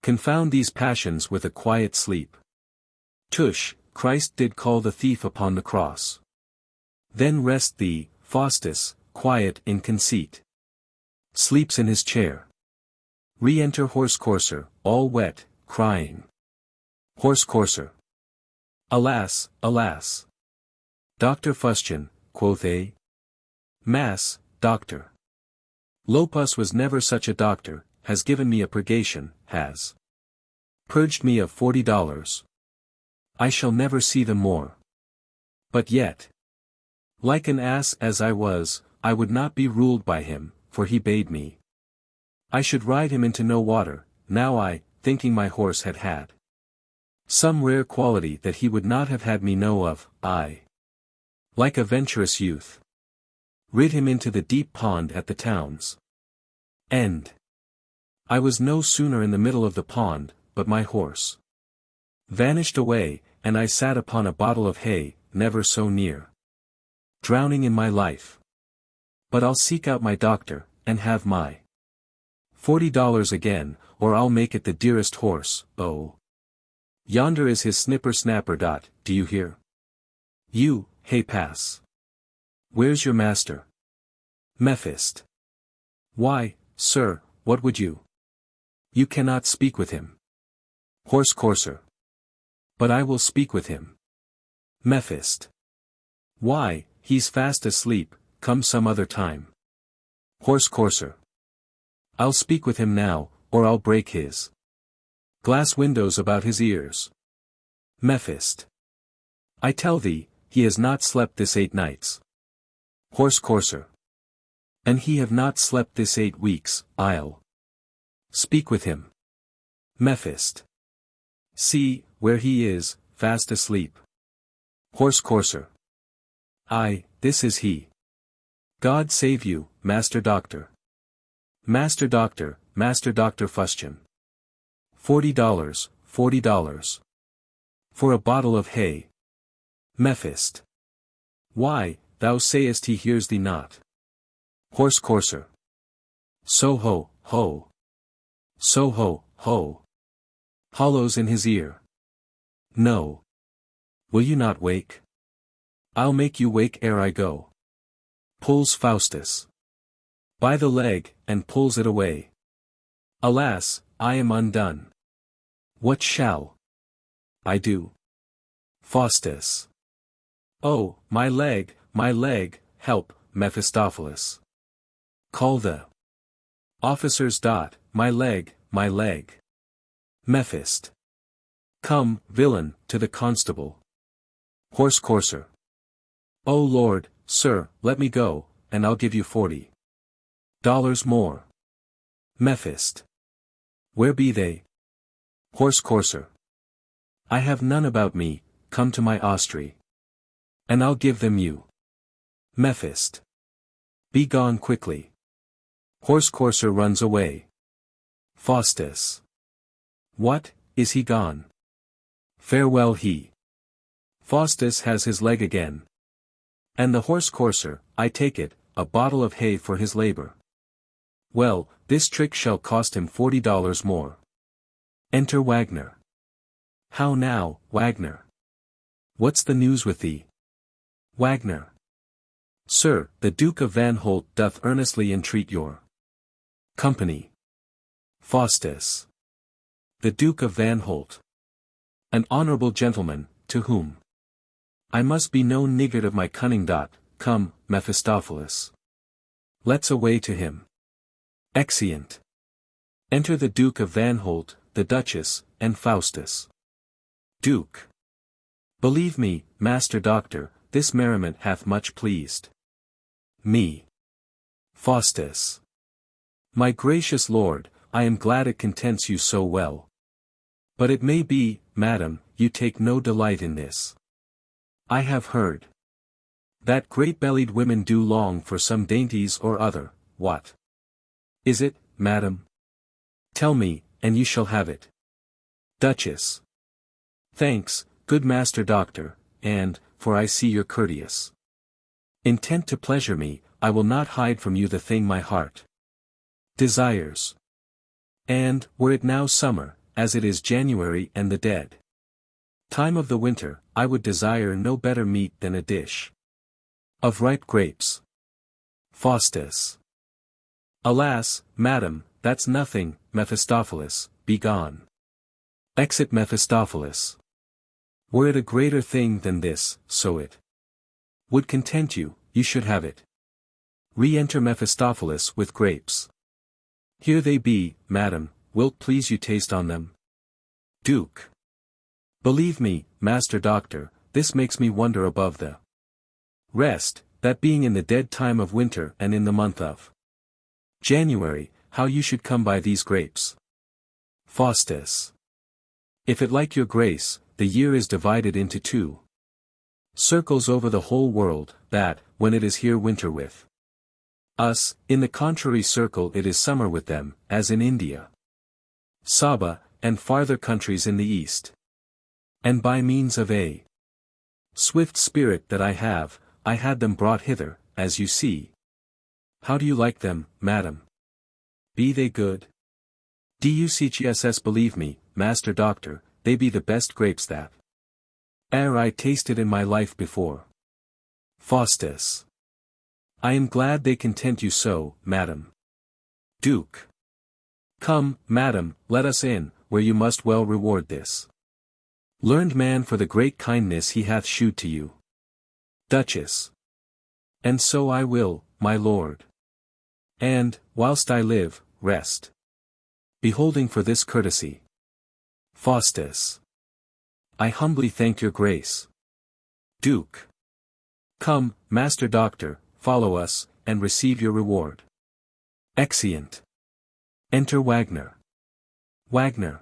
Confound these passions with a quiet sleep. Tush, Christ did call the thief upon the cross. Then rest thee, Faustus, quiet in conceit. Sleeps in his chair. Re-enter horse courser, all wet, crying. Horse courser. Alas, alas. Doctor Fustian, quoth a. Mass, doctor. Lopus was never such a doctor, has given me a purgation, has purged me of $40. I shall never see them more. But yet, like an ass as I was, I would not be ruled by him, for he bade me I should ride him into no water. Now I, thinking my horse had had some rare quality that he would not have had me know of, I, like a venturous youth, rid him into the deep pond at the town's end. I was no sooner in the middle of the pond, but my horse vanished away, and I sat upon a bottle of hay, never so near drowning in my life. But I'll seek out my doctor, and have my $40 again, or I'll make it the dearest horse. Oh, yonder is his snipper-snapper. Do you hear? You, hey pass. Where's your master? Mephist. Why, sir, what would you? You cannot speak with him. Horse courser. But I will speak with him. Mephist. Why, he's fast asleep, come some other time. Horse courser. I'll speak with him now, or I'll break his glass windows about his ears. Mephist. I tell thee, he has not slept this 8 nights. Horse courser. And he have not slept this 8 weeks, I'll speak with him. Mephist. See, where he is, fast asleep. Horse courser. Aye, this is he. God save you, Master Doctor. Master Doctor Fustian. $40, $40. For a bottle of hay. Mephist. Why, thou sayest he hears thee not. Horse courser. So ho, ho. So ho, ho. Hollows in his ear. No. Will you not wake? I'll make you wake ere I go. Pulls Faustus by the leg, and pulls it away. Alas, I am undone. What shall I do? Faustus. Oh, my leg, help, Mephistopheles. Call the officers. My leg. Mephist. Come, villain, to the constable. Horse courser. Oh Lord, sir, let me go, and I'll give you $40 more. Mephist. Where be they? Horse courser. I have none about me, come to my ostry. And I'll give them you. Mephist. Be gone quickly. Horse courser runs away. Faustus. What, is he gone? Farewell he. Faustus has his leg again. And the horse courser, I take it, a bottle of hay for his labor. Well, this trick shall cost him $40 more. Enter Wagner. How now, Wagner? What's the news with thee? Wagner. Sir, the Duke of Van Holt doth earnestly entreat your company. Faustus. The Duke of Van Holt. An honorable gentleman, to whom I must be no niggard of my cunning. Come, Mephistopheles. Let's away to him. Exeunt. Enter the Duke of Van Holt, the Duchess, and Faustus. Duke. Believe me, Master Doctor, this merriment hath much pleased me. Faustus. My gracious lord, I am glad it contents you so well. But it may be, madam, you take no delight in this. I have heard that great-bellied women do long for some dainties or other. What is it, madam? Tell me, and you shall have it. Duchess. Thanks, good Master Doctor, and, for I see you're courteous. Intent to pleasure me, I will not hide from you the thing my heart desires. And, were it now summer, as it is January and the dead time of the winter, I would desire no better meat than a dish of ripe grapes. Faustus. Alas, madam, that's nothing. Mephistopheles, begone. Exit Mephistopheles. Were it a greater thing than this, so it would content you, you should have it. Re-enter Mephistopheles with grapes. Here they be, madam, wilt please you taste on them? Duke. Believe me, Master Doctor, this makes me wonder above the rest, that being in the dead time of winter and in the month of January, how you should come by these grapes. Faustus. If it like your grace, the year is divided into two circles over the whole world, that, when it is here winter with us, in the contrary circle it is summer with them, as in India, Saba, and farther countries in the east. And by means of a swift spirit that I have, I had them brought hither, as you see. How do you like them, madam? Be they good? Duchess, believe me, Master Doctor, they be the best grapes that e'er I tasted in my life before. Faustus. I am glad they content you so, madam. Duke. Come, madam, let us in, where you must well reward this learned man for the great kindness he hath shewed to you. Duchess. And so I will, my lord. And, whilst I live, rest beholding for this courtesy. Faustus. I humbly thank your grace. Duke. Come, Master Doctor, follow us, and receive your reward. Exeunt. Enter Wagner. Wagner.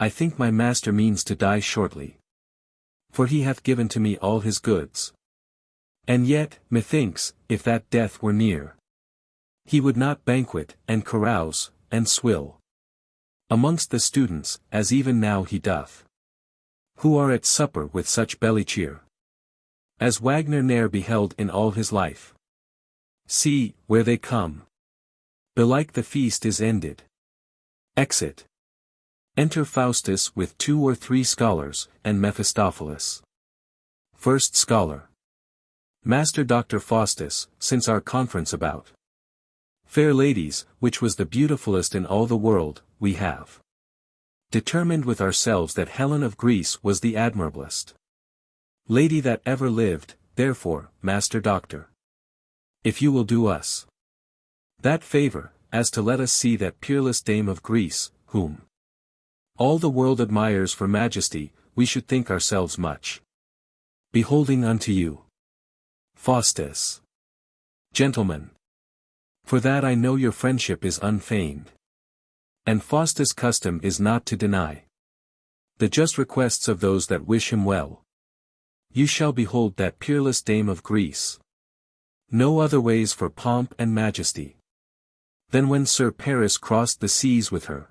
I think my master means to die shortly. For he hath given to me all his goods. And yet, methinks, if that death were near, he would not banquet, and carouse, and swill amongst the students, as even now he doth, who are at supper with such belly cheer as Wagner ne'er beheld in all his life. See, where they come. Belike the feast is ended. Exit. Enter Faustus with 2 or 3 scholars, and Mephistopheles. First Scholar. Master Doctor Faustus, since our conference about fair ladies, which was the beautifulest in all the world, we have determined with ourselves that Helen of Greece was the admirablest lady that ever lived. Therefore, Master Doctor, if you will do us that favor, as to let us see that peerless dame of Greece, whom all the world admires for majesty, we should think ourselves much beholding unto you. Faustus. Gentlemen. For that I know your friendship is unfeigned. And Faustus' custom is not to deny the just requests of those that wish him well. You shall behold that peerless dame of Greece. No other ways for pomp and majesty than when Sir Paris crossed the seas with her,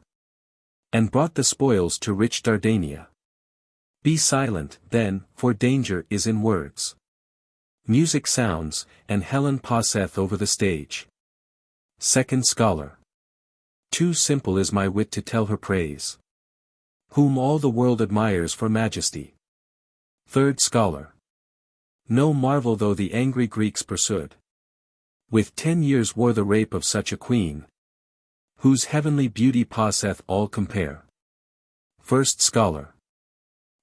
and brought the spoils to rich Dardania. Be silent, then, for danger is in words. Music sounds, and Helen passeth over the stage. Second Scholar. Too simple is my wit to tell her praise, whom all the world admires for majesty. Third Scholar. No marvel though the angry Greeks pursued with 10 years war the rape of such a queen, whose heavenly beauty passeth all compare. First Scholar.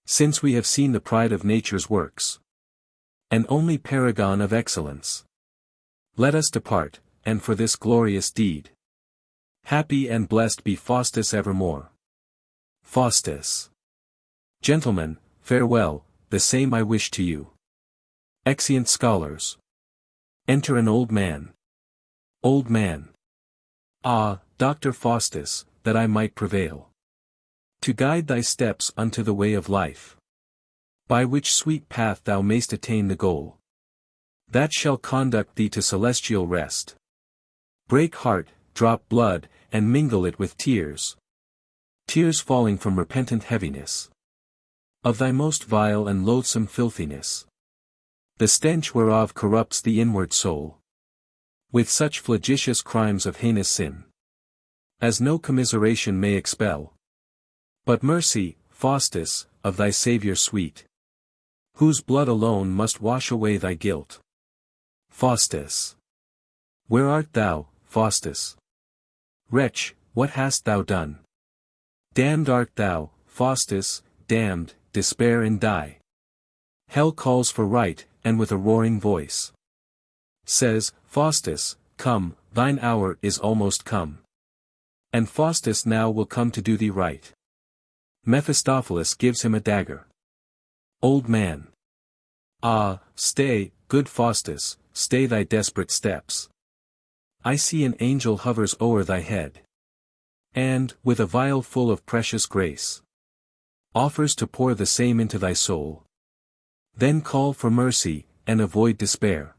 Since we have seen the pride of nature's works, and only paragon of excellence, let us depart, and for this glorious deed, happy and blessed be Faustus evermore. Faustus. Gentlemen, farewell, the same I wish to you. Exeunt scholars. Enter an old man. Old man. Ah, Doctor Faustus, that I might prevail to guide thy steps unto the way of life, by which sweet path thou mayst attain the goal that shall conduct thee to celestial rest. Break heart, drop blood, and mingle it with tears. Tears falling from repentant heaviness of thy most vile and loathsome filthiness, the stench whereof corrupts the inward soul with such flagitious crimes of heinous sin as no commiseration may expel, but mercy, Faustus, of thy Saviour sweet, whose blood alone must wash away thy guilt. Faustus. Where art thou, Faustus? Wretch, what hast thou done? Damned art thou, Faustus, damned, despair and die. Hell calls for right, and with a roaring voice says, Faustus, come, thine hour is almost come. And Faustus now will come to do thee right. Mephistopheles gives him a dagger. Old man. Ah, stay, good Faustus, stay thy desperate steps. I see an angel hovers o'er thy head, and, with a vial full of precious grace, offers to pour the same into thy soul. Then call for mercy, and avoid despair.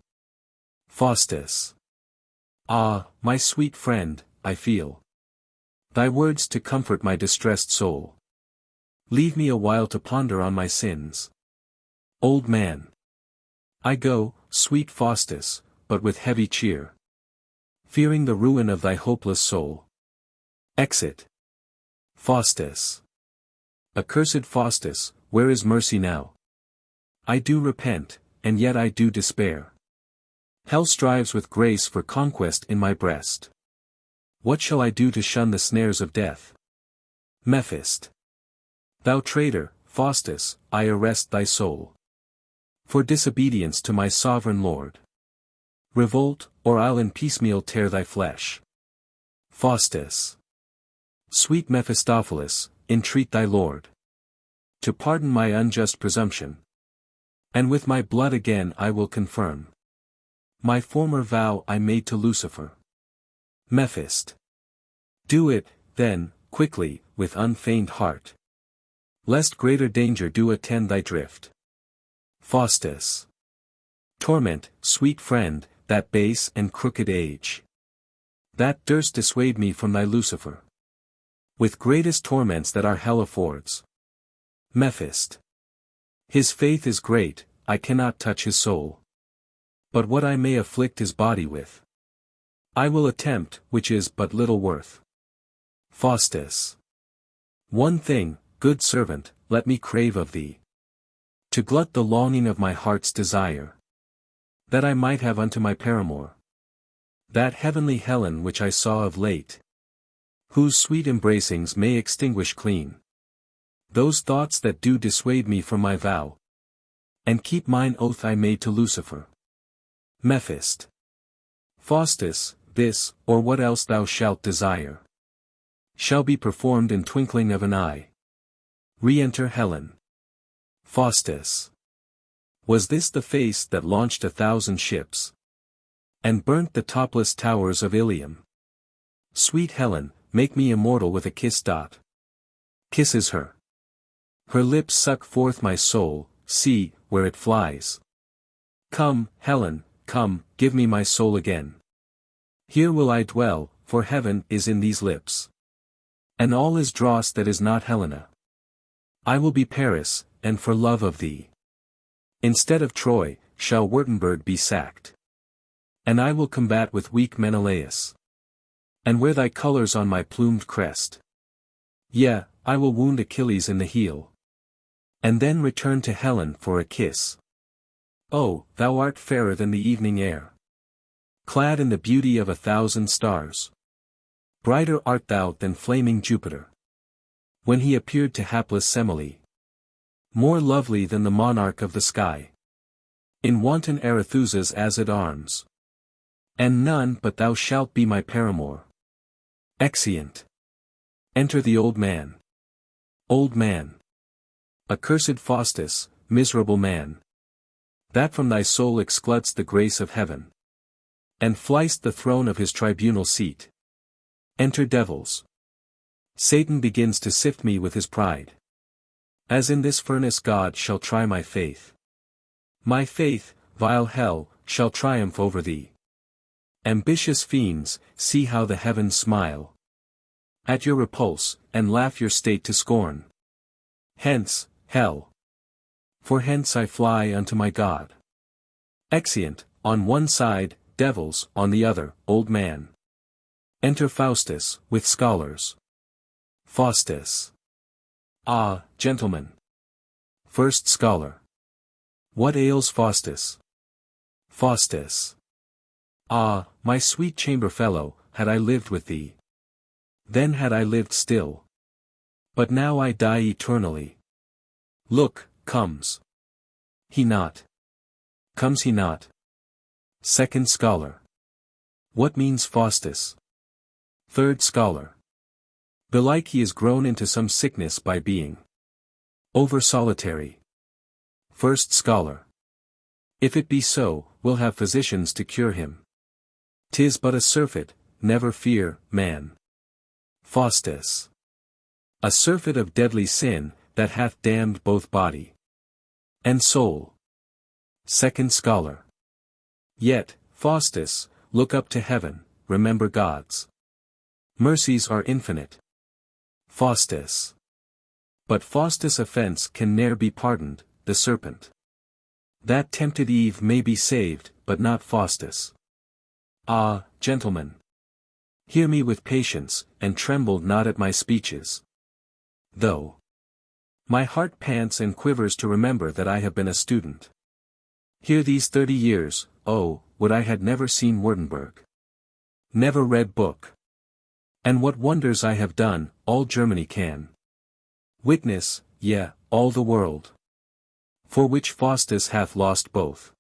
Faustus. Ah, my sweet friend, I feel thy words to comfort my distressed soul. Leave me a while to ponder on my sins. Old man. I go, sweet Faustus, but with heavy cheer, fearing the ruin of thy hopeless soul. Exit. Faustus. Accursed Faustus, where is mercy now? I do repent, and yet I do despair. Hell strives with grace for conquest in my breast. What shall I do to shun the snares of death? Mephist. Thou traitor, Faustus, I arrest thy soul for disobedience to my sovereign lord. Revolt, or I'll in piecemeal tear thy flesh. Faustus. Sweet Mephistopheles, entreat thy lord to pardon my unjust presumption, and with my blood again I will confirm my former vow I made to Lucifer. Mephist. Do it, then, quickly, with unfeigned heart, lest greater danger do attend thy drift. Faustus. Torment, sweet friend, that base and crooked age, that durst dissuade me from thy Lucifer, with greatest torments that our hell affords. Mephist. His faith is great, I cannot touch his soul, but what I may afflict his body with, I will attempt, which is but little worth. Faustus. One thing, good servant, let me crave of thee, to glut the longing of my heart's desire, that I might have unto my paramour that heavenly Helen which I saw of late, whose sweet embracings may extinguish clean those thoughts that do dissuade me from my vow, and keep mine oath I made to Lucifer. Mephist. Faustus, this, or what else thou shalt desire, shall be performed in twinkling of an eye. Re-enter Helen. Faustus. Was this the face that launched 1,000 ships, and burnt the topless towers of Ilium? Sweet Helen, make me immortal with a kiss. Kisses her. Her lips suck forth my soul, see, where it flies. Come, Helen, come, give me my soul again. Here will I dwell, for heaven is in these lips, and all is dross that is not Helena. I will be Paris, and for love of thee, instead of Troy, shall Württemberg be sacked. And I will combat with weak Menelaus, and wear thy colors on my plumed crest. Yea, I will wound Achilles in the heel, and then return to Helen for a kiss. Oh, thou art fairer than the evening air, clad in the beauty of 1,000 stars. Brighter art thou than flaming Jupiter, when he appeared to hapless Semele. More lovely than the monarch of the sky, in wanton Arethusa's azure arms. And none but thou shalt be my paramour. Exeunt. Enter the old man. Old man. Accursed Faustus, miserable man, that from thy soul exclud'st the grace of heaven, and fly'st the throne of his tribunal seat. Enter devils. Satan begins to sift me with his pride. As in this furnace God shall try my faith. My faith, vile hell, shall triumph over thee. Ambitious fiends, see how the heavens smile at your repulse, and laugh your state to scorn. Hence, hell. For hence I fly unto my God. Exeunt, on one side, devils, on the other, old man. Enter Faustus, with scholars. Faustus. Ah, gentlemen. First Scholar. What ails Faustus? Faustus. Ah, my sweet chamber fellow, had I lived with thee, then had I lived still. But now I die eternally. Look, comes he not? Comes he not? Second Scholar. What means Faustus? Third Scholar. Belike he is grown into some sickness by being over solitary. First Scholar. If it be so, we'll have physicians to cure him. 'Tis but a surfeit, never fear, man. Faustus. A surfeit of deadly sin, that hath damned both body and soul. Second Scholar. Yet, Faustus, look up to heaven, remember God's mercies are infinite. Faustus. But Faustus' offense can ne'er be pardoned, the serpent that tempted Eve may be saved, but not Faustus. Ah, gentlemen. Hear me with patience, and tremble not at my speeches. Though my heart pants and quivers to remember that I have been a student here these 30 years, oh, would I had never seen Württemberg, never read book. And what wonders I have done, all Germany can witness, yea, all the world. For which Faustus hath lost both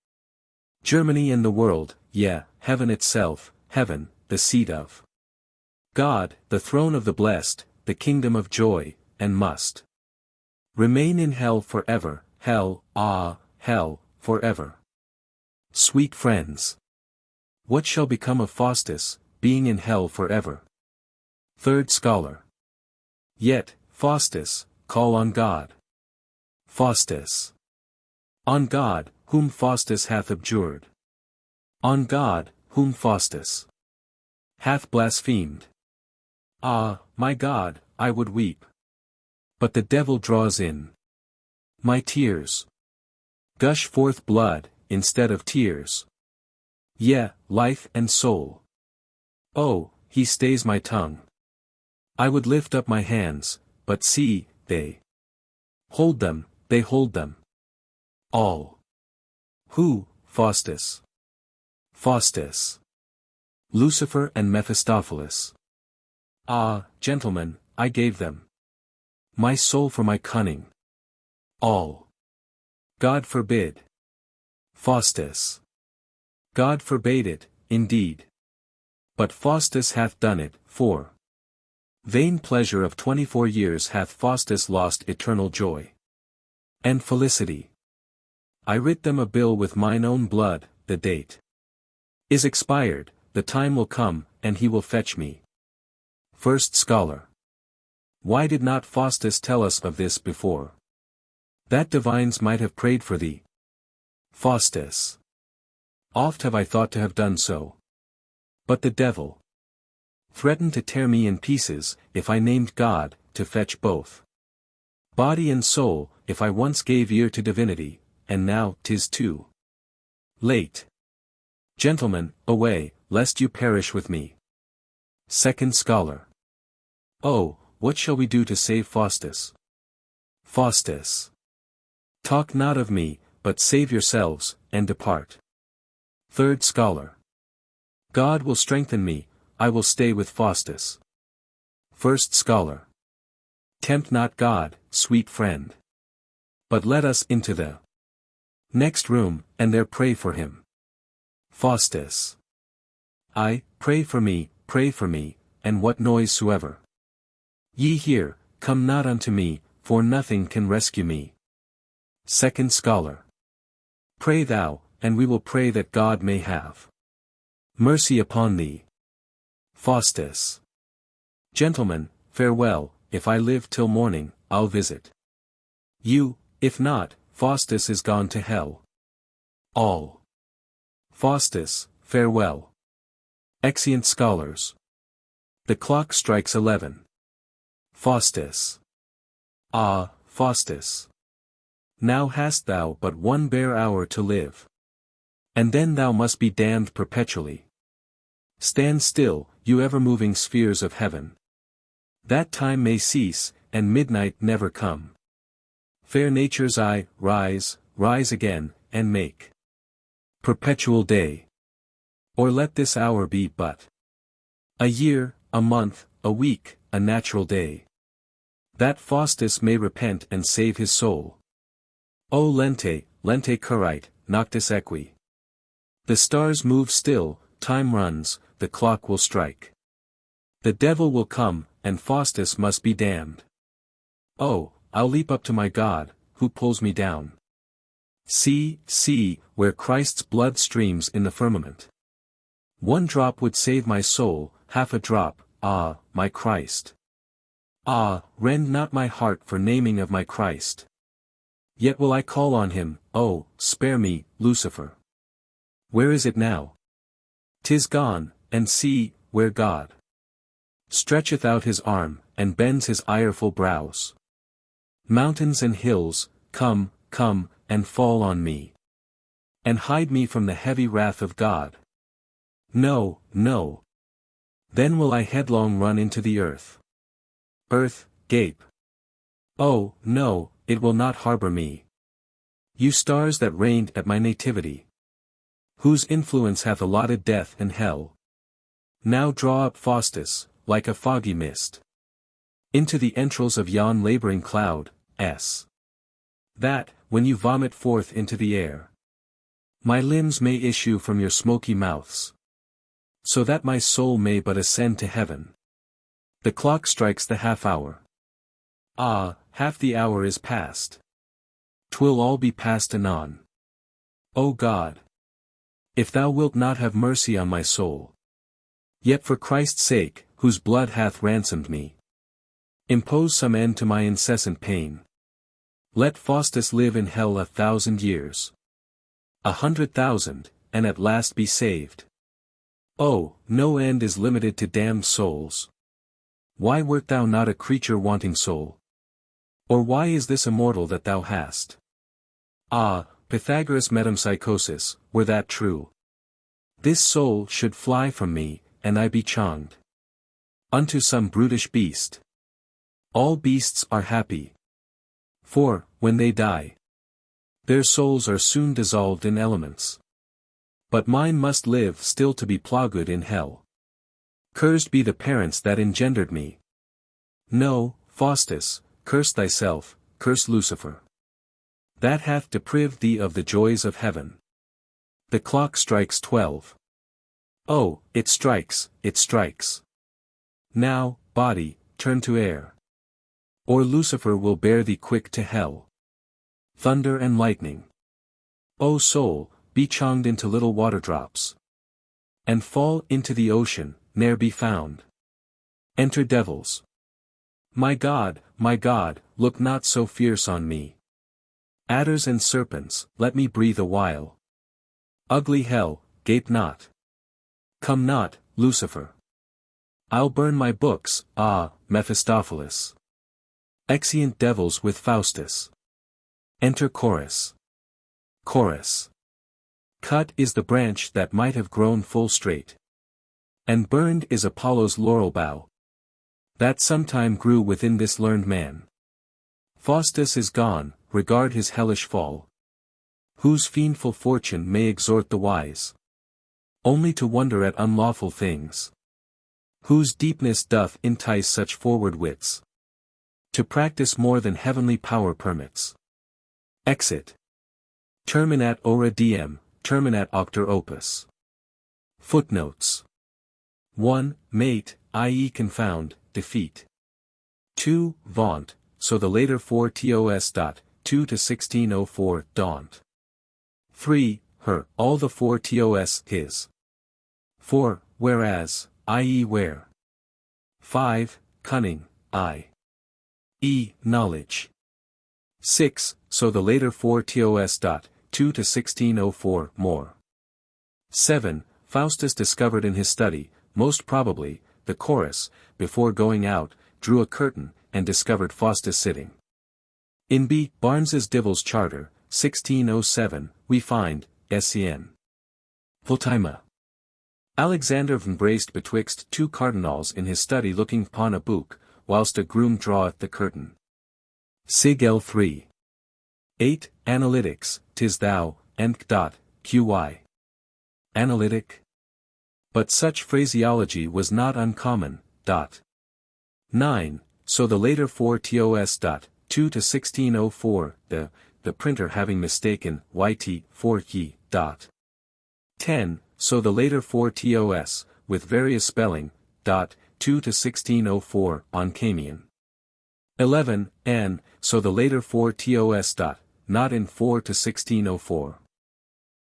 Germany and the world, yea, heaven itself, heaven, the seat of God, the throne of the blessed, the kingdom of joy, and must remain in hell forever, hell, ah, hell, forever. Sweet friends. What shall become of Faustus, being in hell forever? Third Scholar. Yet, Faustus, call on God. Faustus. On God, whom Faustus hath abjured. On God, whom Faustus hath blasphemed. Ah, my God, I would weep. But the devil draws in my tears. Gush forth blood, instead of tears. Yea, life and soul. Oh, he stays my tongue. I would lift up my hands, but see, they hold them, they hold them. All. Who, Faustus? Faustus. Lucifer and Mephistopheles. Ah, gentlemen, I gave them my soul for my cunning. All. God forbid. Faustus. God forbade it, indeed. But Faustus hath done it, for vain pleasure of 24 years hath Faustus lost eternal joy and felicity. I writ them a bill with mine own blood, the date is expired, the time will come, and he will fetch me. First Scholar. Why did not Faustus tell us of this before? That divines might have prayed for thee. Faustus. Oft have I thought to have done so. But the devil threatened to tear me in pieces, if I named God, to fetch both body and soul, if I once gave ear to divinity, and now 'tis too late. Gentlemen, away, lest you perish with me. Second Scholar. Oh, what shall we do to save Faustus? Faustus. Talk not of me, but save yourselves, and depart. Third Scholar. God will strengthen me, I will stay with Faustus. First Scholar. Tempt not God, sweet friend. But let us into the next room, and there pray for him. Faustus. Ay, pray for me, and what noise soever ye hear, come not unto me, for nothing can rescue me. Second Scholar. Pray thou, and we will pray that God may have mercy upon thee. Faustus. Gentlemen, farewell, if I live till morning, I'll visit you, if not, Faustus is gone to hell. All. Faustus, farewell. Exeunt Scholars. The clock strikes 11. Faustus. Ah, Faustus. Now hast thou but one bare hour to live. And then thou must be damned perpetually. Stand still, you ever-moving spheres of heaven. That time may cease, and midnight never come. Fair nature's eye, rise, rise again, and make perpetual day. Or let this hour be but a year, a month, a week, a natural day. That Faustus may repent and save his soul. O lente, lente currite, noctis equi. The stars move still, time runs, the clock will strike. The devil will come, and Faustus must be damned. Oh, I'll leap up to my God, who pulls me down. See, see, where Christ's blood streams in the firmament. One drop would save my soul, half a drop, ah, my Christ. Ah, rend not my heart for naming of my Christ. Yet will I call on him, oh, spare me, Lucifer. Where is it now? 'Tis gone, and see, where God stretcheth out his arm, and bends his ireful brows. Mountains and hills, come, come, and fall on me. And hide me from the heavy wrath of God. No, no. Then will I headlong run into the earth. Earth, gape. Oh, no, it will not harbor me. You stars that reigned at my nativity, whose influence hath allotted death and hell, now draw up Faustus, like a foggy mist, into the entrails of yon laboring cloud, that, when you vomit forth into the air, my limbs may issue from your smoky mouths, so that my soul may but ascend to heaven. The clock strikes the half-hour. Ah, half the hour is past. 'Twill all be past anon. O God! If thou wilt not have mercy on my soul, yet for Christ's sake, whose blood hath ransomed me, impose some end to my incessant pain. Let Faustus live in hell 1,000 years. 100,000, and at last be saved. Oh, no end is limited to damned souls. Why wert thou not a creature wanting soul? Or why is this immortal that thou hast? Ah, Pythagoras' metempsychosis, were that true, this soul should fly from me, and I be chonged unto some brutish beast. All beasts are happy, for, when they die, their souls are soon dissolved in elements. But mine must live still to be ploughed in hell. Cursed be the parents that engendered me. No, Faustus, curse thyself, curse Lucifer, that hath deprived thee of the joys of heaven. The clock strikes 12. Oh, it strikes, it strikes. Now, body, turn to air, or Lucifer will bear thee quick to hell. Thunder and lightning. O soul, be chonged into little waterdrops, and fall into the ocean, ne'er be found. Enter devils. My God, look not so fierce on me. Adders and serpents, let me breathe a while. Ugly hell, gape not. Come not, Lucifer. I'll burn my books, ah, Mephistopheles. Exeunt devils with Faustus. Enter chorus. Chorus. Cut is the branch that might have grown full straight, and burned is Apollo's laurel bough, that sometime grew within this learned man. Faustus is gone, regard his hellish fall, whose fiendful fortune may exhort the wise only to wonder at unlawful things, whose deepness doth entice such forward wits to practice more than heavenly power permits. Exit. Terminat ora diem, terminat auctor opus. Footnotes. 1. Mate, i.e. confound, defeat. 2. Vaunt, so the later 4 tos. 2 to 1604, daunt. 3. Her, all the 4 tos, his. 4. Whereas, i.e. where. 5. Cunning, i.e. knowledge. 6. So the later 4 tos. 2 to 1604, more. 7. Faustus discovered in his study, most probably, the chorus, before going out, drew a curtain, and discovered Faustus sitting. In B. Barnes's Divil's Charter, 1607, we find, Sen. Pultima. Alexander embraced betwixt 2 cardinals in his study looking upon a book, whilst a groom draweth the curtain. Sig L 3. 8. Analytics, 'tis thou, qy. Analytic? But such phraseology was not uncommon. 9. So the later 4 tos. 2 to 1604, the printer having mistaken, yt, for ye. 10. So the later 4 tos, with various spelling, 2 to 1604, on Camion. 11. N. So the later 4 tos. Not in 4 to 1604.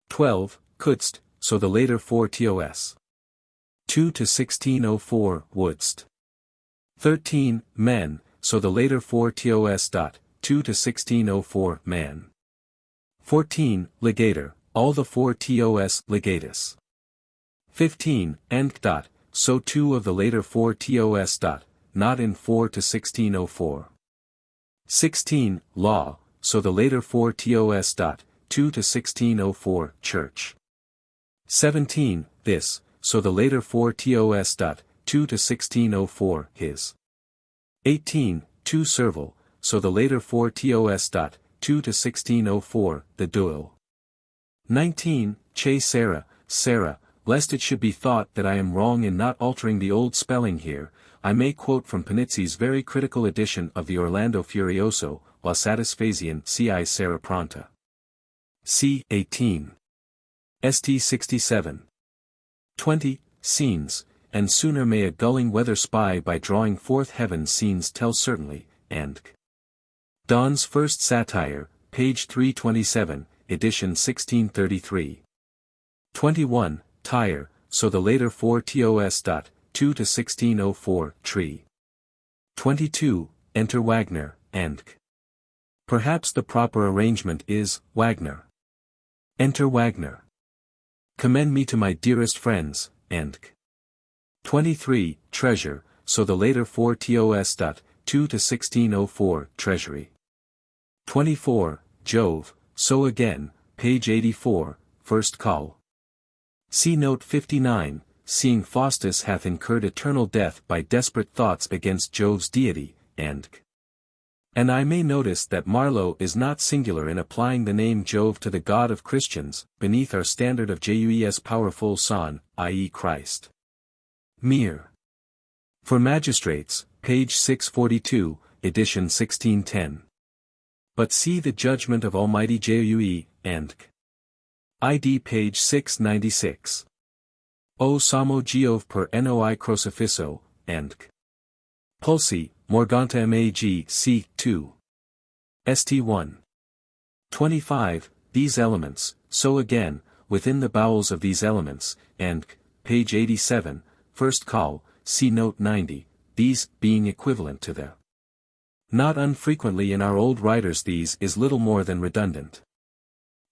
12. Couldst, so the later 4 tos. 2 to 1604, wouldst. 13. Men, so the later 4 tos. 2 to 1604, man. 14. Legator, all the 4 tos, legatus. 15. End. So 2 of the later 4 tos. Not in 4 to 1604. 16. Law, so the later 4 tos. 2 to 1604, church. 17. This, so the later 4 tos. 2 to 1604, his. 18. To servile, so the later 4 tos. 2 to 1604, the duel. 19. Che Sarah, Sarah, lest it should be thought that I am wrong in not altering the old spelling here, I may quote from Panizzi's very critical edition of the Orlando Furioso, La Satisfazione ci Sarah Pronta. C. 18. St. 67. 20. Scenes, and sooner may a gulling weather spy by drawing forth heaven's scenes tell certainly, and Donne's First Satire, page 327, edition 1633. 21. Tyre, so the later 4 tos. 2 to 1604, tree. 22. Enter Wagner, and perhaps the proper arrangement is, Wagner. Enter Wagner. Commend me to my dearest friends, and 23. Treasure, so the later 4 tos. 2 to 1604, treasury. 24. Jove, so again, page 84, first call. See note 59, seeing Faustus hath incurred eternal death by desperate thoughts against Jove's deity, and I may notice that Marlowe is not singular in applying the name Jove to the God of Christians, beneath our standard of Jeus powerful son, i.e. Christ. Mere. For Magistrates, page 642, edition 1610. But see the judgment of Almighty Jue, and id page 696. O samo Giove per noi crucifisso, and Pulsi, Morganta mag c. 2. St. 1. 25. These elements, so again, within the bowels of these elements, and page 87, first call, see note 90, these, being equivalent to the. Not unfrequently in our old writers these is little more than redundant.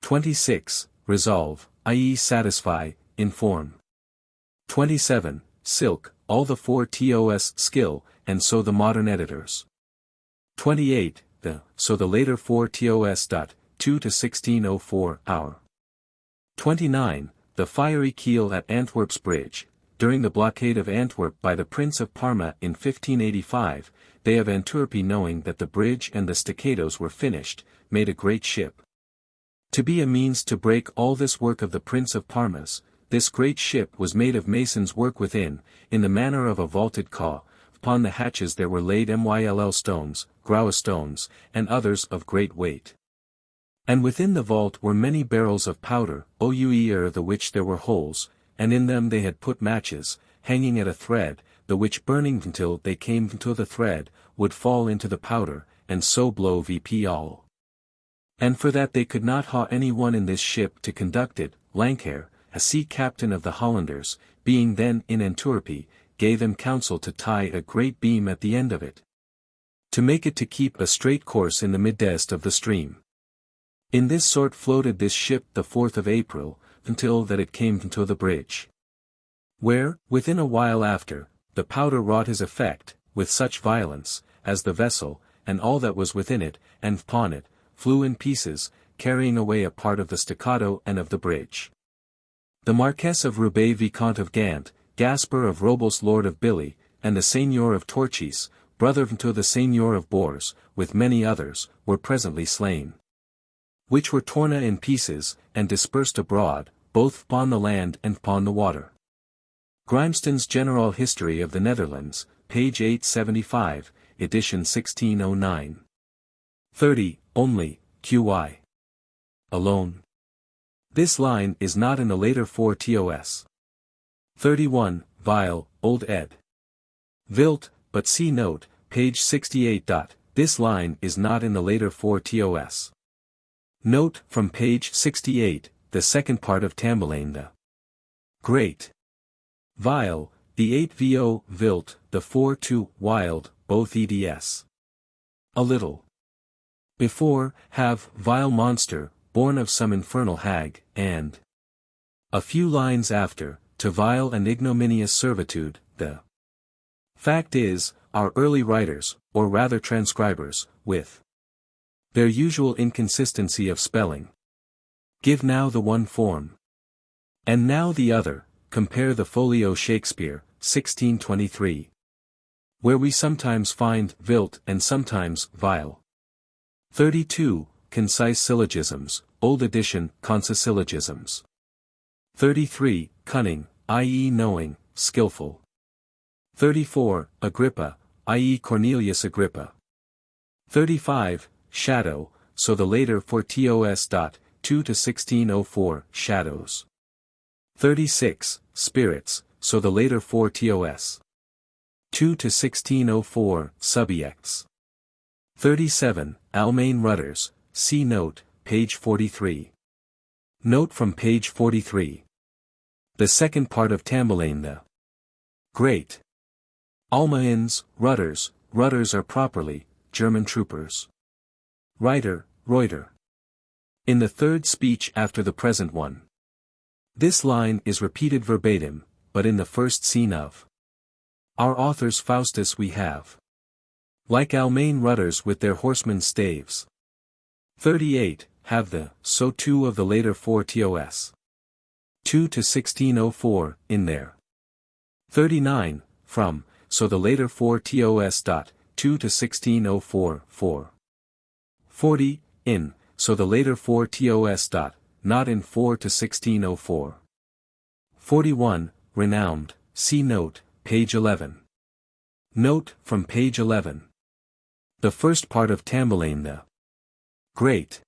26. Resolve, i.e. satisfy, inform. 27. Silk, all the 4 tos skill, and so the modern editors. 28. So the later 4 tos. 2 to 1604, hour. 29. The fiery keel at Antwerp's bridge, during the blockade of Antwerp by the Prince of Parma in 1585, they of Antwerpy knowing that the bridge and the staccatos were finished, made a great ship. To be a means to break all this work of the Prince of Parma's, this great ship was made of mason's work within, in the manner of a vaulted caw, upon the hatches there were laid myll stones, grauwe stones, and others of great weight. And within the vault were many barrels of powder, ouer the which there were holes, and in them they had put matches, hanging at a thread, the which burning until they came to the thread, would fall into the powder, and so blow vp all. And for that they could not ha any one in this ship to conduct it, Lankhair, a sea captain of the Hollanders, being then in Antwerpy, gave them counsel to tie a great beam at the end of it, to make it to keep a straight course in the midst of the stream. In this sort floated this ship the 4th of April, until that it came to the bridge, where, within a while after, the powder wrought his effect, with such violence, as the vessel, and all that was within it, and upon it, flew in pieces, carrying away a part of the staccato and of the bridge. The Marquess of Roubaix Viscount of Gant, Gaspar of Robles Lord of Billy, and the Seigneur of Torchis, brother to the Seigneur of Bours, with many others, were presently slain, which were torn in pieces, and dispersed abroad, both upon the land and upon the water. Grimston's General History of the Netherlands, page 875, edition 1609. 30, only, qi. Alone. This line is not in the later 4 tos. 31, Vile, Old ed. Vilt, but see note, page 68. This line is not in the later 4 tos. Note, from page 68, the second part of Tamburlaine the Great. Vile, the 8 vo, Vilt, the 4 to, Wild, both eds. A little before, have, vile monster, born of some infernal hag, and a few lines after, to vile and ignominious servitude, the fact is, our early writers, or rather transcribers, with their usual inconsistency of spelling, give now the one form, and now the other. Compare the Folio Shakespeare, 1623. Where we sometimes find vilt and sometimes vile. 32, Concise Syllogisms, Old Edition, Consisyllogisms. 33, Cunning, i.e. knowing, skillful. 34, Agrippa, i.e. Cornelius Agrippa. 35, Shadow, so the later 4 tos. 2 to 1604, Shadows. 36, Spirits, so the later 4 tos. 2 to 1604, Subjects. 37, Almain Rudders, see note, page 43. Note from page 43. The second part of Tamburlaine the Great. Almains, rudders are properly, German troopers. Writer, Reuter. In the third speech after the present one. This line is repeated verbatim, but in the first scene of our author's Faustus we have, like Almain rudders with their horsemen's staves. 38, have the, so too of the later 4 tos. 2 to 1604, in there. 39, from, so the later 4 tos. 2 to 1604, 4. 40, in, so the later 4 tos. Not in 4 to 1604. 41, Renowned, see note, page 11. Note, from page 11. The first part of Tamburlaine the Great.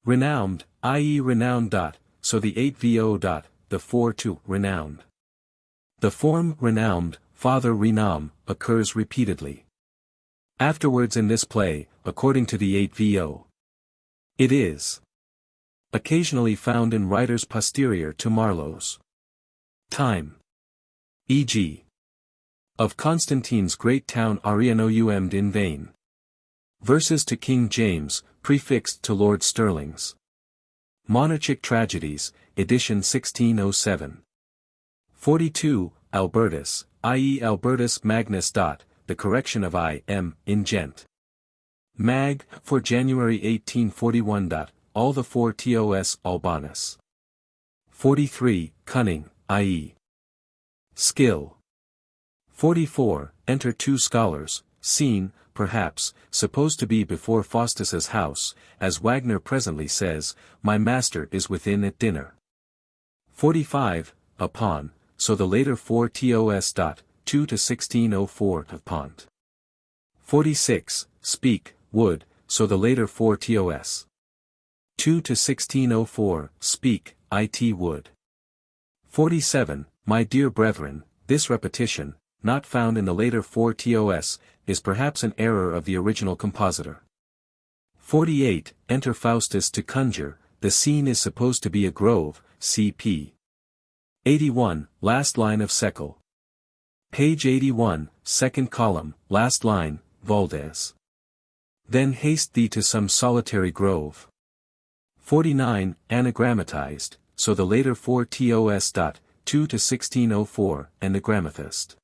Renowned, i.e. renowned. So the 8 vo. The 4 to, renowned. The form renowned, father renom, occurs repeatedly. Afterwards in this play, according to the 8 vo. It is occasionally found in writers posterior to Marlowe's time. E.g. of Constantine's great town Arianoumed in vain. Verses to King James, prefixed to Lord Stirling's Monarchic Tragedies, edition 1607. 42, Albertus, i.e. Albertus Magnus. The correction of I.M. in Gent. Mag. for January 1841. All the 4 tos Albanus. 43, Cunning, i.e. skill. 44, enter 2 scholars, scene, perhaps, supposed to be before Faustus's house, as Wagner presently says, my master is within at dinner. 45, upon, so the later 4 tos. 2 to 1604, upon. 46, speak, would, so the later 4 tos. 2 to 1604, speak, it would. 47, my dear brethren, this repetition, not found in the later 4 tos, is perhaps an error of the original compositor. 48, enter Faustus to conjure, the scene is supposed to be a grove, cp. 81, last line of Sekel. Page 81, second column, last line, Valdez. Then haste thee to some solitary grove. 49, anagrammatized, so the later 4 tos. 2 to 1604, anagrammathist.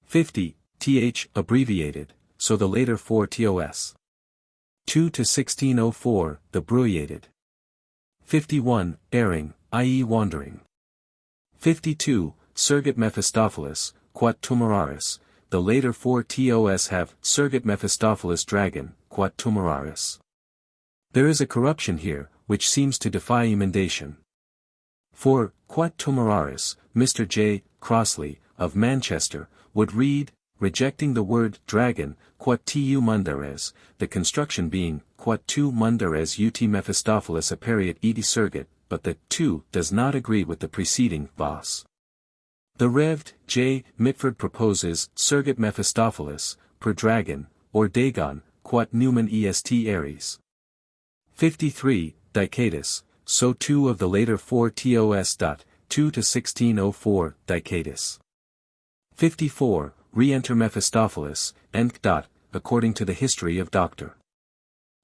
50, th abbreviated, so the later 4 tos. 2 to 1604, the brouillated. 51, erring, i.e. wandering. 52, surrogate Mephistopheles, quat tumeraris, the later 4 tos have surrogate Mephistopheles dragon, quat tumeraris. There is a corruption here, which seems to defy emendation. For, quat tumeraris, Mr. J. Crossley, of Manchester, would read, rejecting the word dragon, quat tu mundares, the construction being, quat tu mundares ut Mephistopheles aperiat eti surrogate, but the tu does not agree with the preceding vos. The Revd. J. Mitford proposes surrogate Mephistopheles, per dragon, or dagon, quat numen est aries. 53, Dicatus, so 2 of the later 4 tos. 2 to 1604, Dicatus. 54, re-enter Mephistopheles, according to the history of Dr.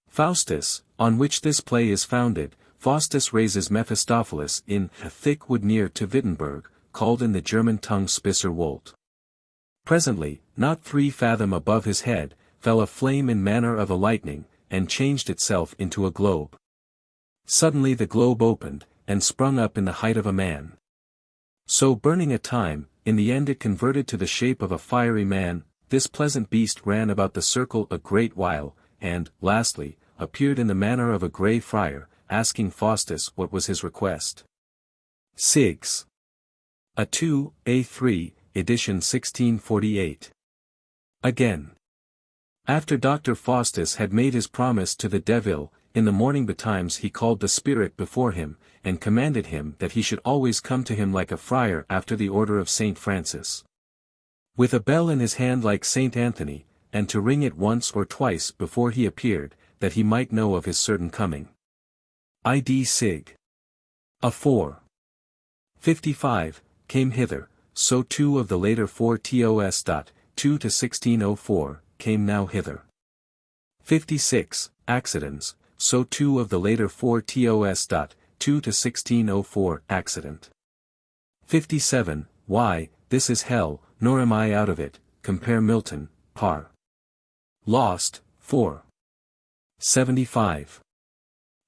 Faustus, on which this play is founded, Faustus raises Mephistopheles in a thick wood near to Wittenberg, called in the German tongue Spisserwold. Presently, not 3 fathom above his head, fell a flame in manner of a lightning, and changed itself into a globe. Suddenly the globe opened, and sprung up in the height of a man. So burning a time, in the end it converted to the shape of a fiery man, this pleasant beast ran about the circle a great while, and, lastly, appeared in the manner of a grey friar, asking Faustus what was his request. Sigs. A2, A3, edition 1648. Again. After Dr. Faustus had made his promise to the devil, in the morning betimes he called the spirit before him, and commanded him that he should always come to him like a friar after the order of Saint Francis. With a bell in his hand like Saint Anthony, and to ring it once or twice before he appeared, that he might know of his certain coming. Id Sig. A4. 55, came hither, so 2 of the later 4 tos. 2 to 1604, came now hither. 56, accidents, so 2 of the later 4 tos. 2 to 1604, accident. 57, why, this is hell, nor am I out of it, compare Milton, par. Lost, 4. 75.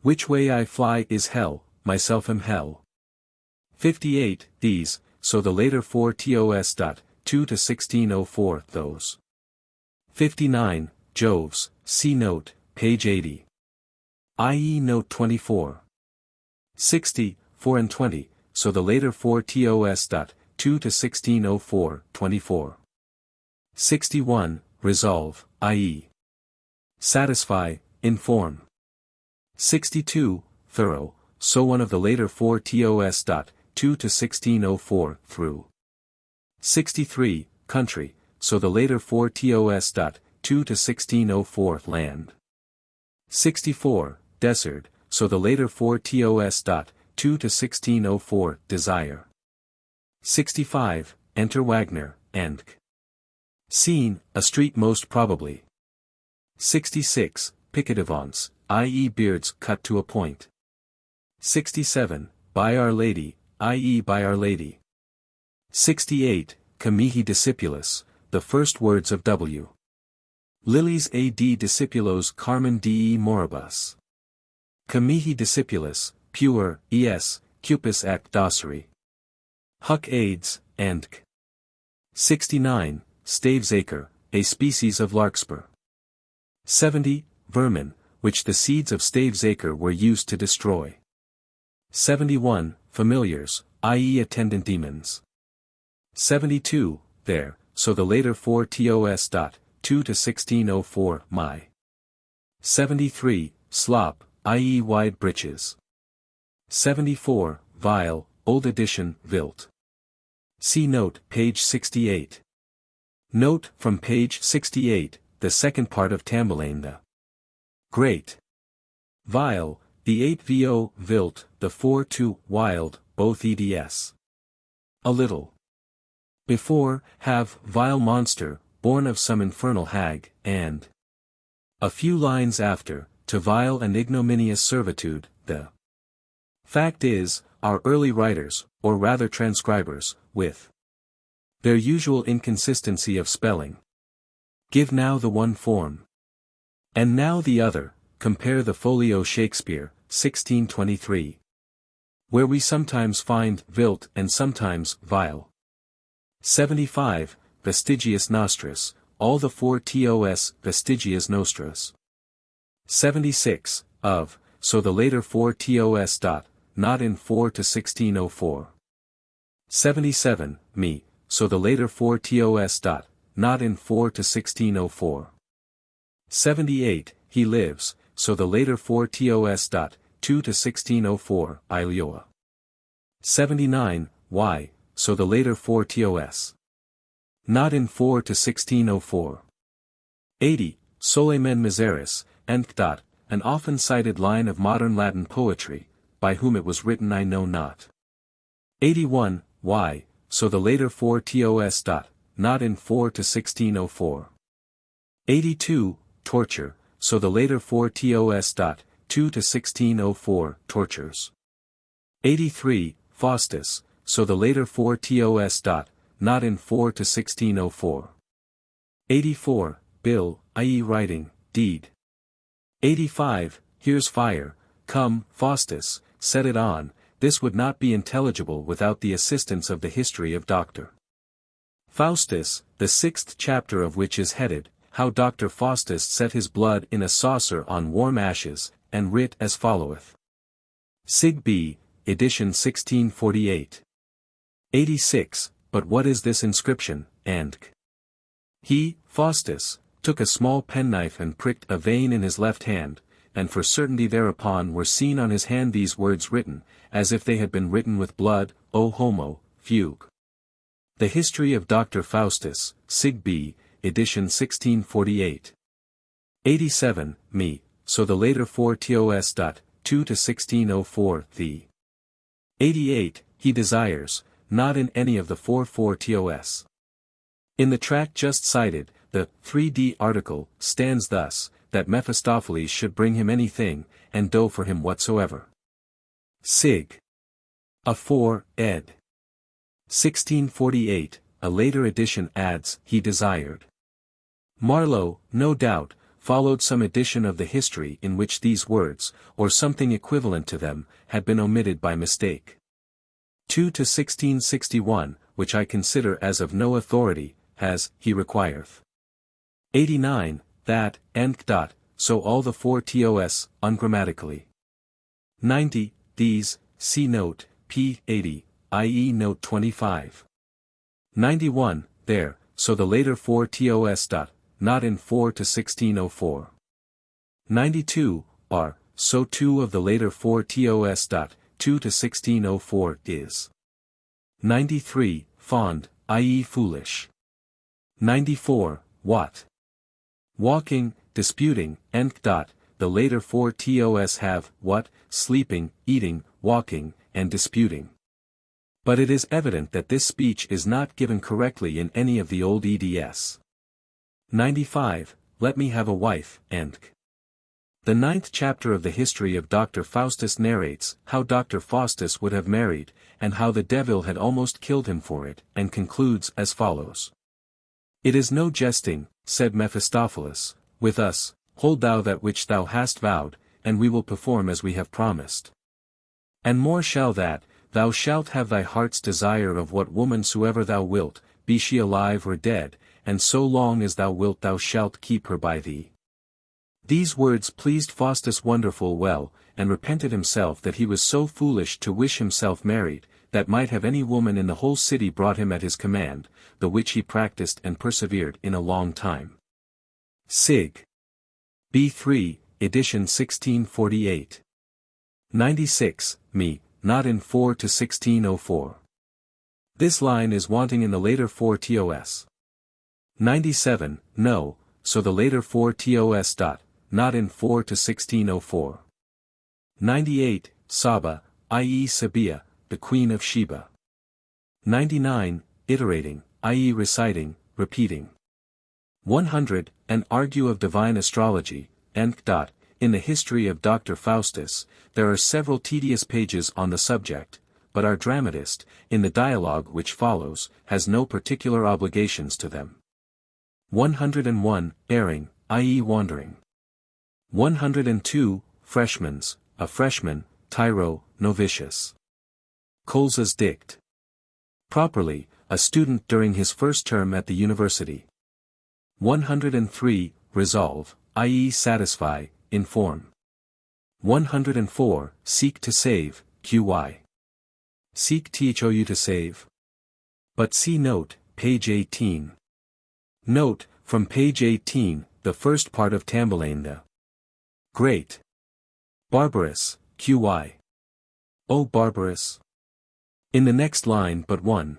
Which way I fly is hell, myself am hell. 58, these, so the later 4 tos. 2 to 1604, those. 59, Joves, see note, page 80. I.e. note 24. 60, 4 and 20, so the later 4 tos. 2 to 1604, 24. 61, resolve, i.e. satisfy, inform. 62, thorough, so 1 of the later 4 tos. 2 to 1604, through. 63, country, so the later 4 tos. 2 to 1604, land. 64, desert, so the later 4 tos. 2 to 1604, desire. 65, enter Wagner, and scene, a street most probably. 66, piquetivants, i.e. beards cut to a point. 67, by Our Lady, i.e. by Our Lady. 68, Camihi discipulus, the first words of W. Lilies ad discipulos Carmen de moribus. Camihi discipulus, pure, es, cupis ac docere. Huc aids, and 69, stavesacre, a species of larkspur. 70, vermin, which the seeds of stavesacre were used to destroy. 71, familiars, i.e. attendant demons. 72, there, so the later 4 tos. 2 to 1604, my. 73, slop, i.e. wide breeches. 74, vile, old edition, vilt. See note, page 68. Note, from page 68, the second part of Tamburlaine the Great. Vile, the 8 vo, vilt, the 4 to, wild, both eds. A little. Before, have, vile monster, born of some infernal hag, and a few lines after, to vile and ignominious servitude, the fact is, our early writers, or rather transcribers, with their usual inconsistency of spelling, give now the one form, and now the other, compare the Folio Shakespeare, 1623. Where we sometimes find vilt and sometimes vile. 75, vestigius nostris, all the 4 tos vestigias nostras. 76, of, so the later 4 tos dot, not in 4 to 1604. 77, me, so the later 4 tos dot, not in 4 to 1604. 78, he lives, so the later 4 tos dot, 2 to 1604, Ilioa. 79, y, so the later 4 tos. Not in 4 to 1604. 80, Sole men miseris, nth dot, an often cited line of modern Latin poetry, by whom it was written I know not. 81, y, so the later 4 tos dot, not in 4 to 1604. 82, torture, so the later 4 tos dot, 2 to 1604, tortures. 83, Faustus, so the later 4 tos dot, not in 4 to 1604. 84, bill, i.e. writing, deed. 85, here's fire, come, Faustus, set it on. This would not be intelligible without the assistance of the history of Dr. Faustus, the 6th chapter of which is headed, How Dr. Faustus set his blood in a saucer on warm ashes, and writ as followeth. Sig B, edition 1648. 86, but what is this inscription, and he, Faustus, took a small penknife and pricked a vein in his left hand, and for certainty thereupon were seen on his hand these words written, as if they had been written with blood, O homo, fugue. The History of Dr. Faustus, Sig B, edition 1648. 87, me, so the later 4 tos dot, 2 to 1604, the 88, he desires, not in any of the 4 tos. In the tract just cited, the 3d article stands thus, that Mephistopheles should bring him anything, and do for him whatsoever. Sig. A 4, ed. 1648, a later edition adds, he desired. Marlowe, no doubt, followed some edition of the history in which these words, or something equivalent to them, had been omitted by mistake. 2 to 1661, which I consider as of no authority, has, he requireth. 89, that, nth dot, so all the 4 tos, ungrammatically. 90, these, see note, p. 80, i.e. note 25. 91, there, so the later 4 tos dot, not in 4 to 1604. 92, are, so 2 of the later 4 tos dot, 2 to 1604, is. 93, fond, i.e. foolish. 94, what? Walking, disputing, nth dot, the later 4 tos have, what, sleeping, eating, walking, and disputing. But it is evident that this speech is not given correctly in any of the old eds. 95, let me have a wife, nth. The 9th chapter of the history of Dr. Faustus narrates how Dr. Faustus would have married, and how the devil had almost killed him for it, and concludes as follows. It is no jesting, said Mephistopheles, with us, hold thou that which thou hast vowed, and we will perform as we have promised. And more shall that, thou shalt have thy heart's desire of what woman soever thou wilt, be she alive or dead, and so long as thou wilt thou shalt keep her by thee. These words pleased Faustus wonderful well, and repented himself that he was so foolish to wish himself married, that might have any woman in the whole city brought him at his command, the which he practiced and persevered in a long time. Sig. B3, edition 1648. 96, me, not in 4 to 1604. This line is wanting in the later 4 tos. 97, no, so the later 4 tos dot, not in 4 to 1604. 98, Saba, i.e. Sabia, the Queen of Sheba. 99, Iterating, i.e. reciting, repeating. 100, An Argue of Divine Astrology, In the history of Doctor Faustus, there are several tedious pages on the subject, but our dramatist, in the dialogue which follows, has no particular obligations to them. 101, Erring, i.e. wandering. 102, Freshmans, a freshman, tyro, novitius. Colza's dict. Properly, a student during his first term at the university. 103, Resolve, i.e. satisfy, inform. 104, Seek to save, qy. Seek thou to save. But see note, page 18. Note, from page 18, the first part of Tamburlaine the Great. Barbarous, qy. O barbarous. In the next line but one.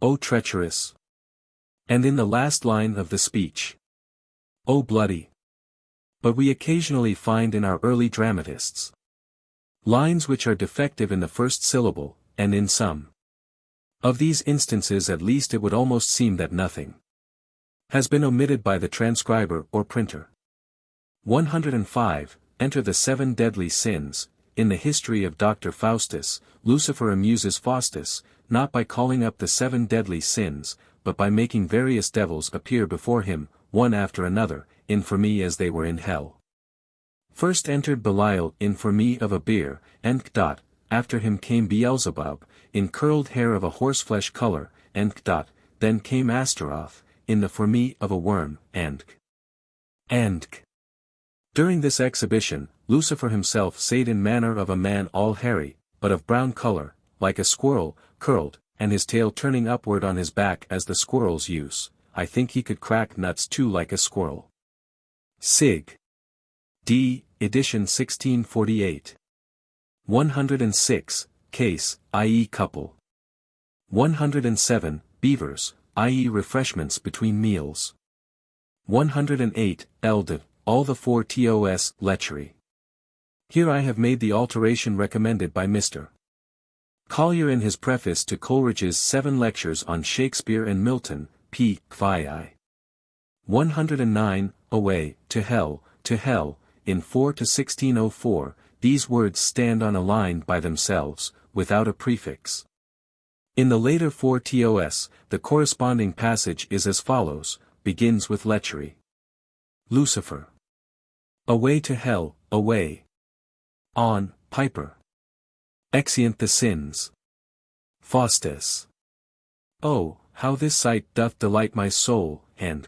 O treacherous. And in the last line of the speech. O bloody. But we occasionally find in our early dramatists lines which are defective in the first syllable, and in some of these instances at least it would almost seem that nothing has been omitted by the transcriber or printer. 105, Enter the seven deadly sins. In the history of Doctor Faustus, Lucifer amuses Faustus, not by calling up the seven deadly sins, but by making various devils appear before him, one after another, infirmi as they were in hell. First entered Belial, infirmi of a bear, and after him came Beelzebub, in curled hair of a horseflesh color, and then came Astaroth, in the firmi of a worm, and during this exhibition, Lucifer himself sate in manner of a man all hairy, but of brown color, like a squirrel, curled, and his tail turning upward on his back as the squirrel's use. I think he could crack nuts too like a squirrel. Sig. D. Edition 1648. 106, Case, i.e. couple. 107, Beavers, i.e. refreshments between meals. 108, Elde, all the four tos, lechery. Here I have made the alteration recommended by Mr. Collier in his preface to Coleridge's 7 lectures on Shakespeare and Milton, p. 109, Away, to hell, in 4 to 1604, these words stand on a line by themselves, without a prefix. In the later 4 tos, the corresponding passage is as follows, begins with lechery. Lucifer. Away to hell, away. On, Piper. Exeunt the sins. Faustus. Oh, how this sight doth delight my soul, and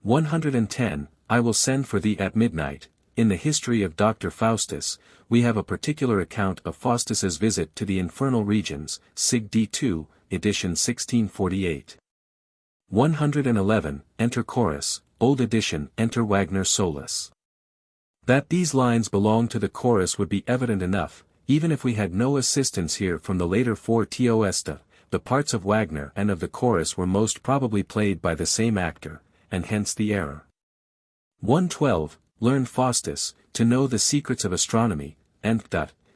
110, I will send for thee at midnight. In the history of Doctor Faustus, we have a particular account of Faustus's visit to the infernal regions, Sig D2, edition 1648. 111, Enter chorus, old edition, Enter Wagner solus. That these lines belong to the chorus would be evident enough, even if we had no assistance here from the later 4 tos. The parts of Wagner and of the chorus were most probably played by the same actor, and hence the error. 112, Learn Faustus, to know the secrets of astronomy, and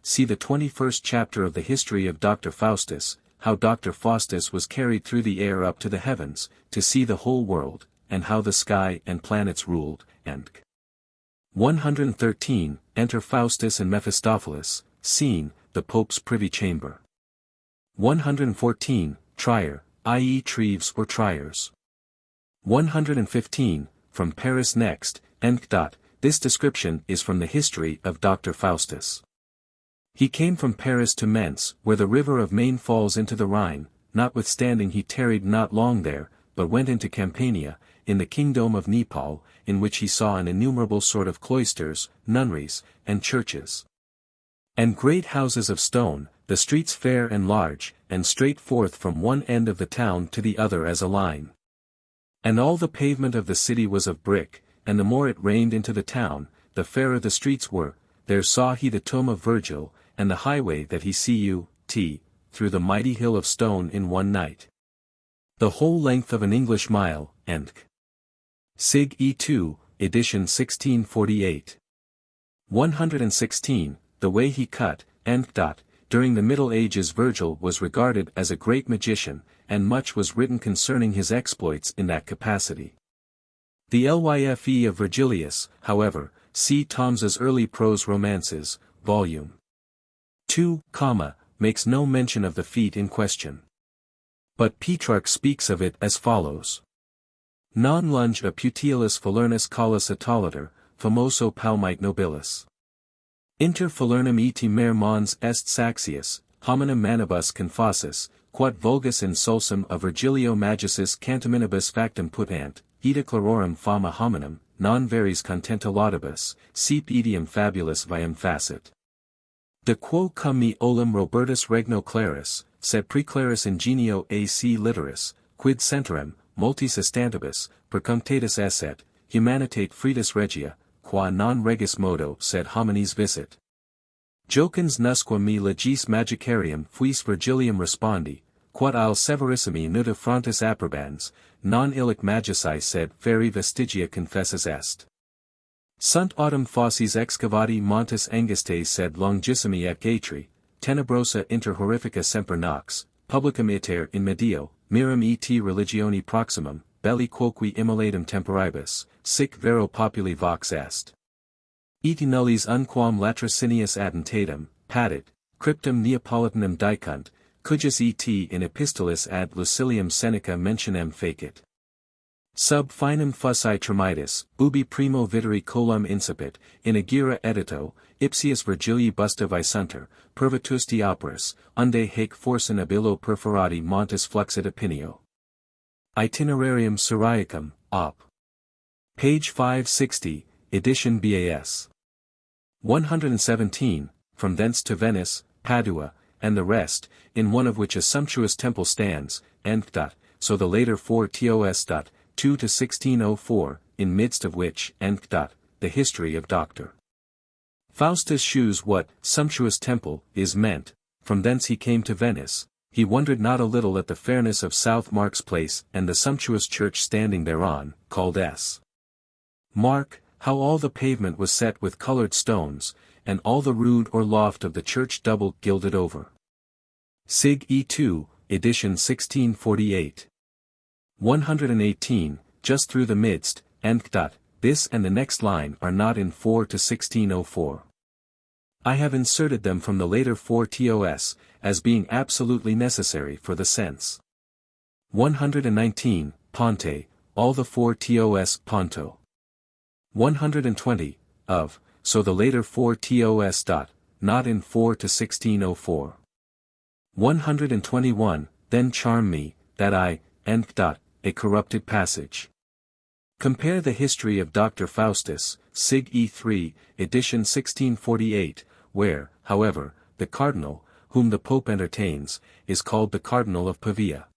see the 21st chapter of the history of Doctor Faustus, how Doctor Faustus was carried through the air up to the heavens, to see the whole world, and how the sky and planets ruled, and 113, Enter Faustus and Mephistopheles, Scene, the Pope's privy chamber. 114, Trier, i.e. Treves or Triers. 115, From Paris next, and this description is from the history of Doctor Faustus. He came from Paris to Mentz, where the river of Maine falls into the Rhine, notwithstanding he tarried not long there, but went into Campania, in the kingdom of Nepal, in which he saw an innumerable sort of cloisters, nunneries, and churches. And great houses of stone, the streets fair and large, and straight forth from one end of the town to the other as a line. And all the pavement of the city was of brick, and the more it rained into the town, the fairer the streets were. There saw he the tomb of Virgil, and the highway that he through the mighty hill of stone in one night. The whole length of an English mile, and Sig E2, edition 1648. 116, the way he cut, during the Middle Ages Virgil was regarded as a great magician, and much was written concerning his exploits in that capacity. The Lyfe of Virgilius, however, see Thoms's Early Prose Romances, Vol. 2, makes no mention of the feat in question. But Petrarch speaks of it as follows. Non lunge a putilis falernus collus atolator, famoso palmite nobilis. Inter falernum eti mer mons est saxius, hominum manibus confasis, quod vulgus in sulsum a Virgilio magicis cantaminibus factum putant, ita clarorum fama hominum, non veris contenta laudibus, sep etium fabulus viam facit. De quo cum me olim Robertus regno claris, sed preclaris ingenio ac literis, quid centrem, multis estantibus, percunctatus esset, humanitate fridus regia, qua non regis modo sed homines visit. Jocans nusquam me legis magicarium fuis Virgilium respondi, quod al severissimi nuda frontis approbans, non illic magici sed feri vestigia confessus est. Sunt autem fossis excavati montes angustes sed longissimi et gatri, tenebrosa inter horrifica semper nox, publicum iter in medio, miram et religioni proximum, belli quoque immolatum temporibus, sic vero populi vox est. Et nullis unquam latrocinius attentatum, patit, cryptum Neapolitanum dicunt, cujus et in epistolis ad Lucilium Seneca mentionem facit. Sub finem fussi tremitis, ubi primo viteri colum incipit, in agira edito, ipsius Virgilii busta visunter, pervetusti operis, unde haec forsan abillo perforati montis fluxit opinio. Itinerarium Syriacum, op. Page 560, edition BAS. 117, from thence to Venice, Padua, and the rest, in one of which a sumptuous temple stands, so the later 4 TOS. 2 to 1604, in midst of which, the history of Doctor Faustus shews what sumptuous temple is meant. From thence he came to Venice. He wondered not a little at the fairness of South Mark's place and the sumptuous church standing thereon, called S. Mark, how all the pavement was set with colored stones, and all the rood or loft of the church double gilded over. Sig. E2, edition 1648. 118, just through the midst, this and the next line are not in 4 to 1604. I have inserted them from the later 4 TOS, as being absolutely necessary for the sense. 119, Ponte, all the 4 TOS Ponto. 120, of, so the later 4 TOS. Not in 4 to 1604. 121, then charm me, that I, a corrupted passage. Compare the history of Doctor Faustus, Sig. E3, edition 1648, where, however, the cardinal, whom the Pope entertains, is called the Cardinal of Pavia.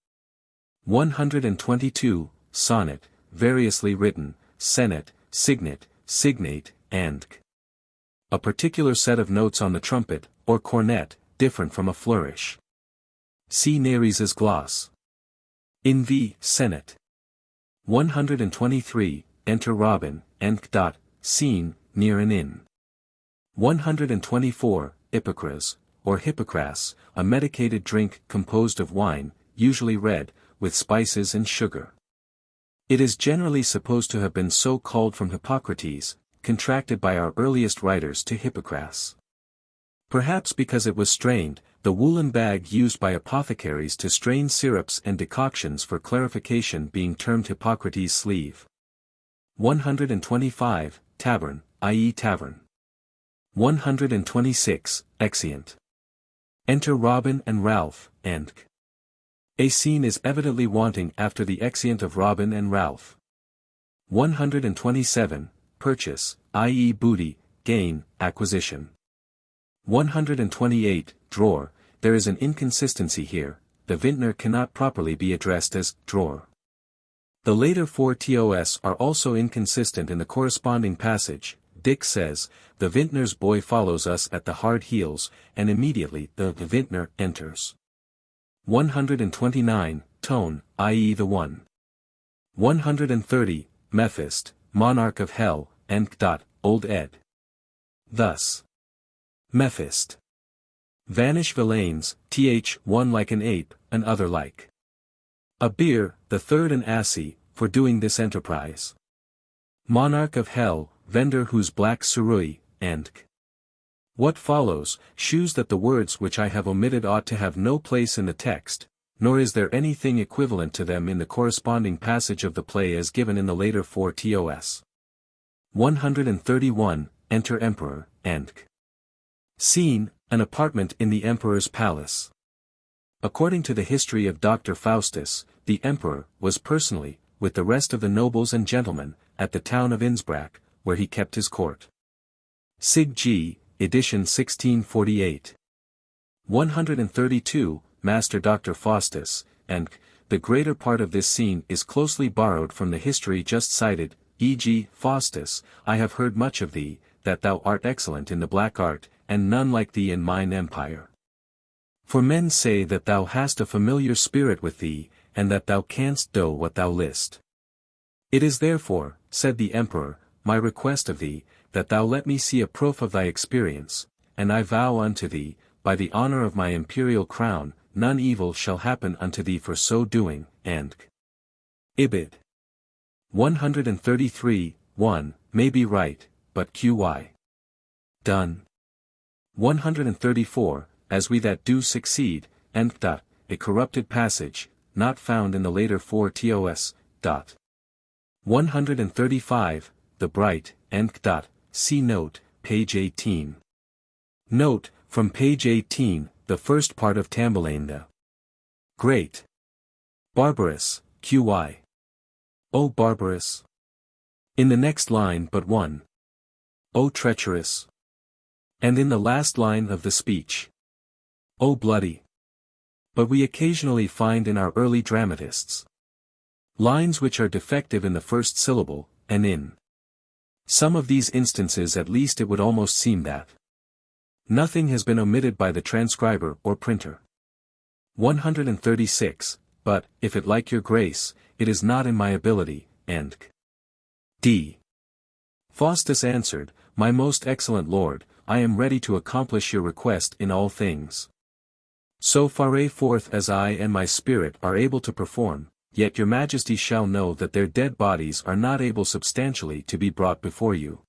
122, Sonnet, variously written, Senet, Signet, Signate, and a particular set of notes on the trumpet, or cornet, different from a flourish. See Neris's gloss. In V. Senet. 123, enter Robin, scene, near an inn. 124, Ippocras, or Hippocras, a medicated drink composed of wine, usually red, with spices and sugar. It is generally supposed to have been so called from Hippocrates, contracted by our earliest writers to Hippocras. Perhaps because it was strained, the woolen bag used by apothecaries to strain syrups and decoctions for clarification being termed Hippocrates' sleeve. 125, Tavern, i.e. tavern. 126, Exeunt. Enter Robin and Ralph, and a scene is evidently wanting after the exeunt of Robin and Ralph. 127, Purchase, i.e. booty, gain, acquisition. 128, Drawer, there is an inconsistency here, the vintner cannot properly be addressed as drawer. The later 4 TOS are also inconsistent in the corresponding passage. Dick says, the vintner's boy follows us at the hard heels, and immediately the vintner enters. 129, Tone, i.e. the one. 130, Mephist, monarch of hell, and Old Ed. thus. Mephist. Vanish villains, one like an ape, and other like. A beer, the third an assy, for doing this enterprise. Monarch of hell, vendor whose black surui, and What follows, shews that the words which I have omitted ought to have no place in the text, nor is there anything equivalent to them in the corresponding passage of the play as given in the later 4 tos. 131, Enter Emperor, and Scene, an apartment in the Emperor's palace. According to the history of Doctor Faustus, the Emperor was personally, with the rest of the nobles and gentlemen, at the town of Innsbruck, where he kept his court. Sig G, edition 1648. 132, Master Doctor Faustus, and the greater part of this scene is closely borrowed from the history just cited, e.g., Faustus, I have heard much of thee, that thou art excellent in the black art, and none like thee in mine empire. For men say that thou hast a familiar spirit with thee, and that thou canst do what thou list. It is therefore, said the Emperor, my request of thee, that thou let me see a proof of thy experience, and I vow unto thee, by the honor of my imperial crown, none evil shall happen unto thee for so doing, and Ibid. 133, 1, may be right, but qy. Done. 134, as we that do succeed, and a corrupted passage, not found in the later 4 tos. 135, the bright, and see note, page 18. Note, from page 18, the first part of Tamburlaine the Great. Barbarous, qy. O barbarous. In the next line but one. O treacherous. And in the last line of the speech. O bloody. But we occasionally find in our early dramatists lines which are defective in the first syllable, and in some of these instances at least it would almost seem that nothing has been omitted by the transcriber or printer. 136, but, if it like your grace, it is not in my ability, and D. Faustus answered, my most excellent lord, I am ready to accomplish your request in all things. So far forth as I and my spirit are able to perform, yet your majesty shall know that their dead bodies are not able substantially to be brought before you.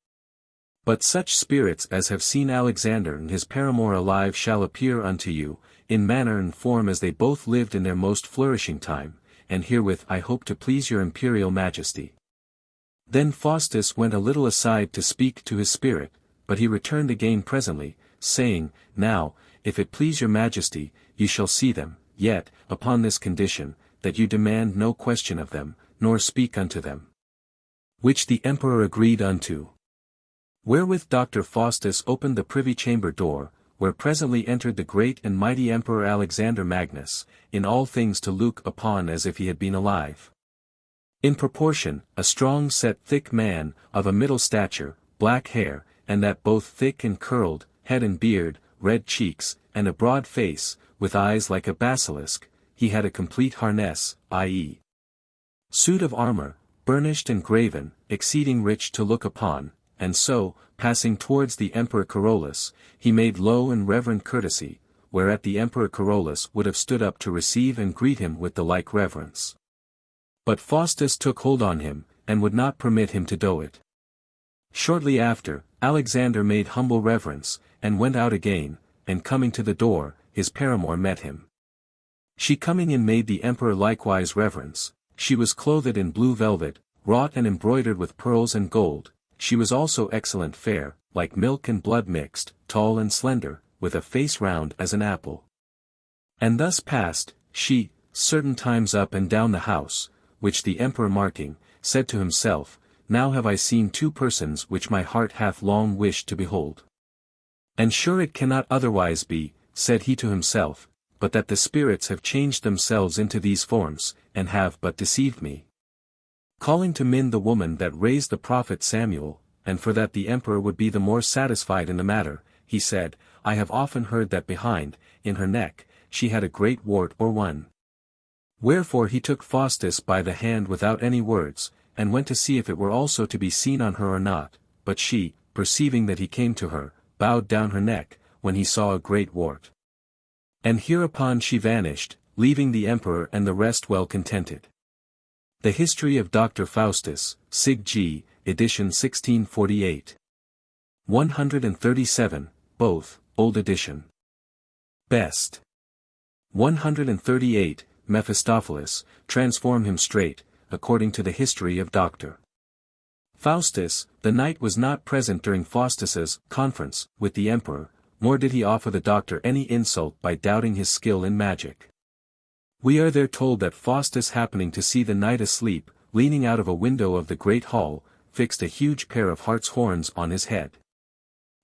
But such spirits as have seen Alexander and his paramour alive shall appear unto you, in manner and form as they both lived in their most flourishing time, and herewith I hope to please your imperial majesty. Then Faustus went a little aside to speak to his spirit, but he returned again presently, saying, now, if it please your majesty, you shall see them, yet, upon this condition, that you demand no question of them, nor speak unto them. Which the emperor agreed unto. Wherewith Doctor Faustus opened the privy chamber door, where presently entered the great and mighty Emperor Alexander Magnus, in all things to look upon as if he had been alive. In proportion, a strong set thick man, of a middle stature, black hair, and that both thick and curled, head and beard, red cheeks, and a broad face, with eyes like a basilisk, he had a complete harness, i.e. suit of armor, burnished and graven, exceeding rich to look upon, and so, passing towards the Emperor Carolus, he made low and reverent courtesy, whereat the Emperor Carolus would have stood up to receive and greet him with the like reverence. But Faustus took hold on him, and would not permit him to do it. Shortly after, Alexander made humble reverence, and went out again, and coming to the door, his paramour met him. She coming in made the emperor likewise reverence, she was clothed in blue velvet, wrought and embroidered with pearls and gold, she was also excellent fair, like milk and blood mixed, tall and slender, with a face round as an apple. And thus passed, she, certain times up and down the house, which the emperor marking, said to himself, now have I seen two persons which my heart hath long wished to behold. And sure it cannot otherwise be, said he to himself, but that the spirits have changed themselves into these forms, and have but deceived me. Calling to mind the woman that raised the prophet Samuel, and for that the emperor would be the more satisfied in the matter, he said, I have often heard that behind, in her neck, she had a great wart or one. Wherefore he took Faustus by the hand without any words, and went to see if it were also to be seen on her or not, but she, perceiving that he came to her, bowed down her neck, when he saw a great wart. And hereupon she vanished, leaving the emperor and the rest well contented. The History of Doctor Faustus, Sig G, edition 1648. 137, both, old edition. Best. 138, Mephistopheles, transform him straight, according to the history of Dr. Faustus. The knight was not present during Faustus's conference with the emperor, nor did he offer the doctor any insult by doubting his skill in magic. We are there told that Faustus, happening to see the knight asleep, leaning out of a window of the great hall, fixed a huge pair of hart's horns on his head.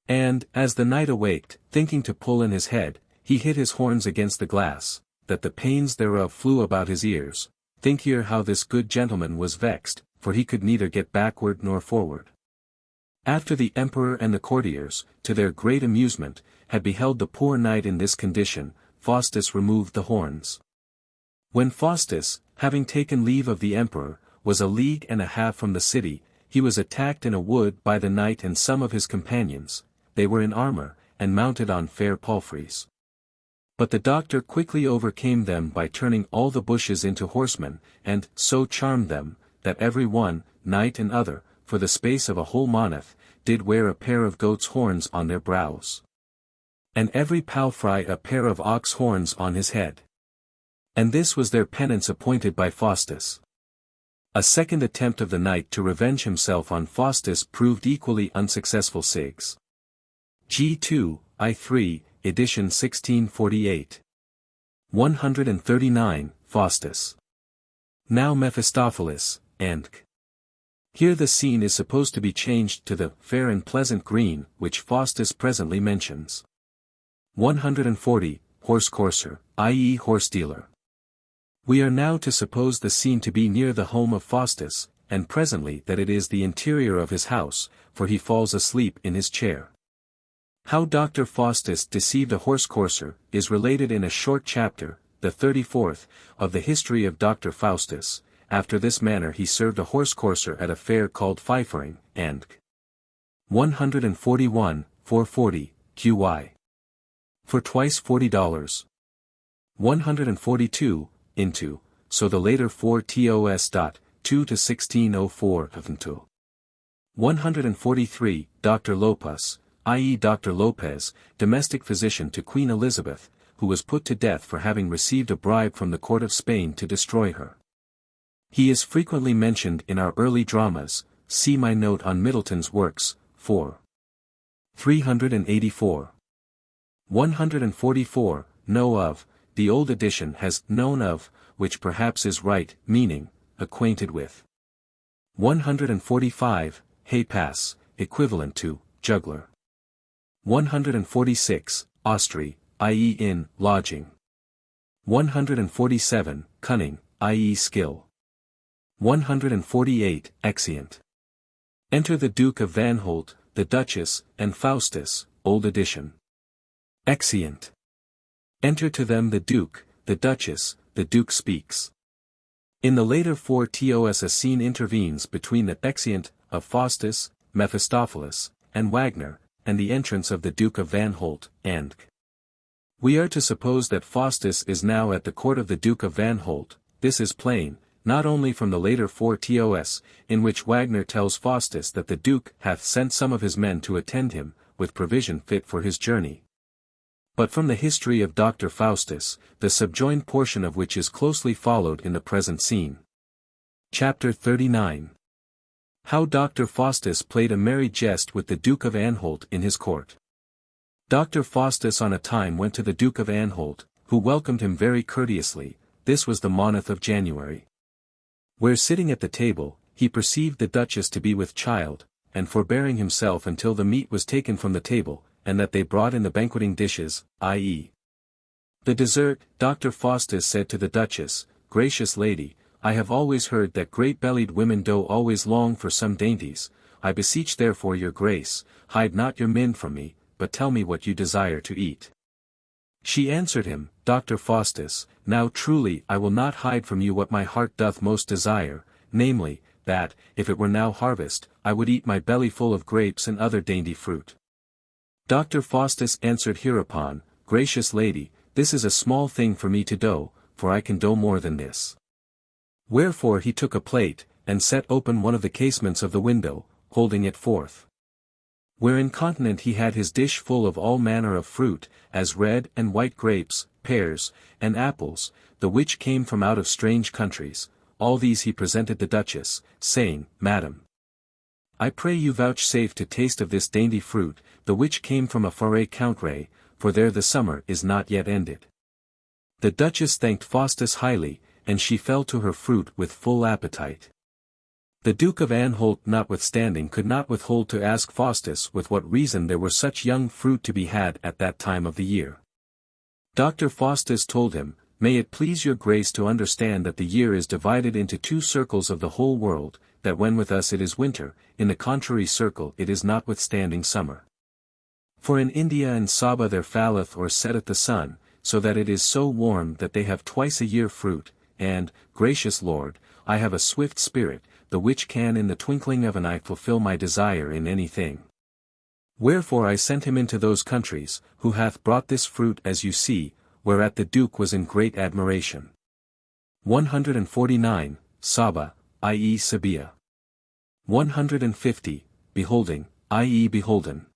And, as the knight awaked, thinking to pull in his head, he hit his horns against the glass, that the pains thereof flew about his ears. Think here how this good gentleman was vexed, for he could neither get backward nor forward. After the emperor and the courtiers, to their great amusement, had beheld the poor knight in this condition, Faustus removed the horns. When Faustus, having taken leave of the emperor, was 1.5 leagues from the city, he was attacked in a wood by the knight and some of his companions. They were in armor, and mounted on fair palfreys. But the doctor quickly overcame them by turning all the bushes into horsemen, and so charmed them, that every one, knight and other, for the space of a whole month, did wear a pair of goat's horns on their brows. And every palfrey a pair of ox horns on his head. And this was their penance appointed by Faustus. A second attempt of the knight to revenge himself on Faustus proved equally unsuccessful. Sigs. G2, I3, edition 1648. 139, Faustus. Now Mephistopheles, and here the scene is supposed to be changed to the fair and pleasant green, which Faustus presently mentions. 140, horse courser, i.e. horse dealer. We are now to suppose the scene to be near the home of Faustus, and presently that it is the interior of his house, for he falls asleep in his chair. How Dr. Faustus deceived a horse courser, is related in a short chapter, the 34th, of the History of Doctor Faustus. After this manner he served a horse courser at a fair called Pfeifering, and 141, 440, qy. For twice $40. 142, into, so the later 4 tos. 2 to 1604 until 143, Dr. Lopus, i.e. Dr. Lopez, domestic physician to Queen Elizabeth, who was put to death for having received a bribe from the court of Spain to destroy her. He is frequently mentioned in our early dramas. See my note on Middleton's works, 4. 384. 144, know of, the old edition has known of, which perhaps is right, meaning, acquainted with. 145, hay pass, equivalent to, juggler. 146, ostry, i.e. inn, lodging. 147, cunning, i.e. skill. 148, exeunt. Enter the Duke of Vanholt, the Duchess, and Faustus, old edition. Exeunt. Enter to them the Duke, the Duchess, the Duke speaks. In the later 4 tos a scene intervenes between the exeunt of Faustus, Mephistopheles, and Wagner, and the entrance of the Duke of Vanholt, and we are to suppose that Faustus is now at the court of the Duke of Vanholt. This is plain, not only from the later 4 tos, in which Wagner tells Faustus that the Duke hath sent some of his men to attend him, with provision fit for his journey, but from the history of Dr. Faustus, the subjoined portion of which is closely followed in the present scene. Chapter 39. How Dr. Faustus played a merry jest with the Duke of Anhalt in his court. Dr. Faustus on a time went to the Duke of Anhalt, who welcomed him very courteously. This was the month of January. Where sitting at the table, he perceived the Duchess to be with child, and forbearing himself until the meat was taken from the table, and that they brought in the banqueting dishes, i.e. the dessert, Dr. Faustus said to the Duchess, Gracious lady, I have always heard that great-bellied women do always long for some dainties. I beseech therefore your grace, hide not your mind from me, but tell me what you desire to eat. She answered him, Dr. Faustus, now truly I will not hide from you what my heart doth most desire, namely, that, if it were now harvest, I would eat my belly full of grapes and other dainty fruit. Dr. Faustus answered hereupon, Gracious lady, this is a small thing for me to do, for I can do more than this. Wherefore he took a plate, and set open one of the casements of the window, holding it forth. Where incontinent he had his dish full of all manner of fruit, as red and white grapes, pears, and apples, the which came from out of strange countries. All these he presented the Duchess, saying, Madam, I pray you vouchsafe to taste of this dainty fruit, the which came from a forêt country, for there the summer is not yet ended. The Duchess thanked Faustus highly, and she fell to her fruit with full appetite. The Duke of Anhalt notwithstanding could not withhold to ask Faustus with what reason there were such young fruit to be had at that time of the year. Dr. Faustus told him, May it please your grace to understand that the year is divided into 2 circles of the whole world, that when with us it is winter, in the contrary circle it is notwithstanding summer. For in India and Saba there falleth or setteth the sun, so that it is so warm that they have twice a year fruit, and, gracious Lord, I have a swift spirit, the which can in the twinkling of an eye fulfill my desire in any thing. Wherefore I sent him into those countries, who hath brought this fruit as you see, whereat the Duke was in great admiration. 149, Saba, i.e. Sabia. 150, Beholding, i.e. beholden.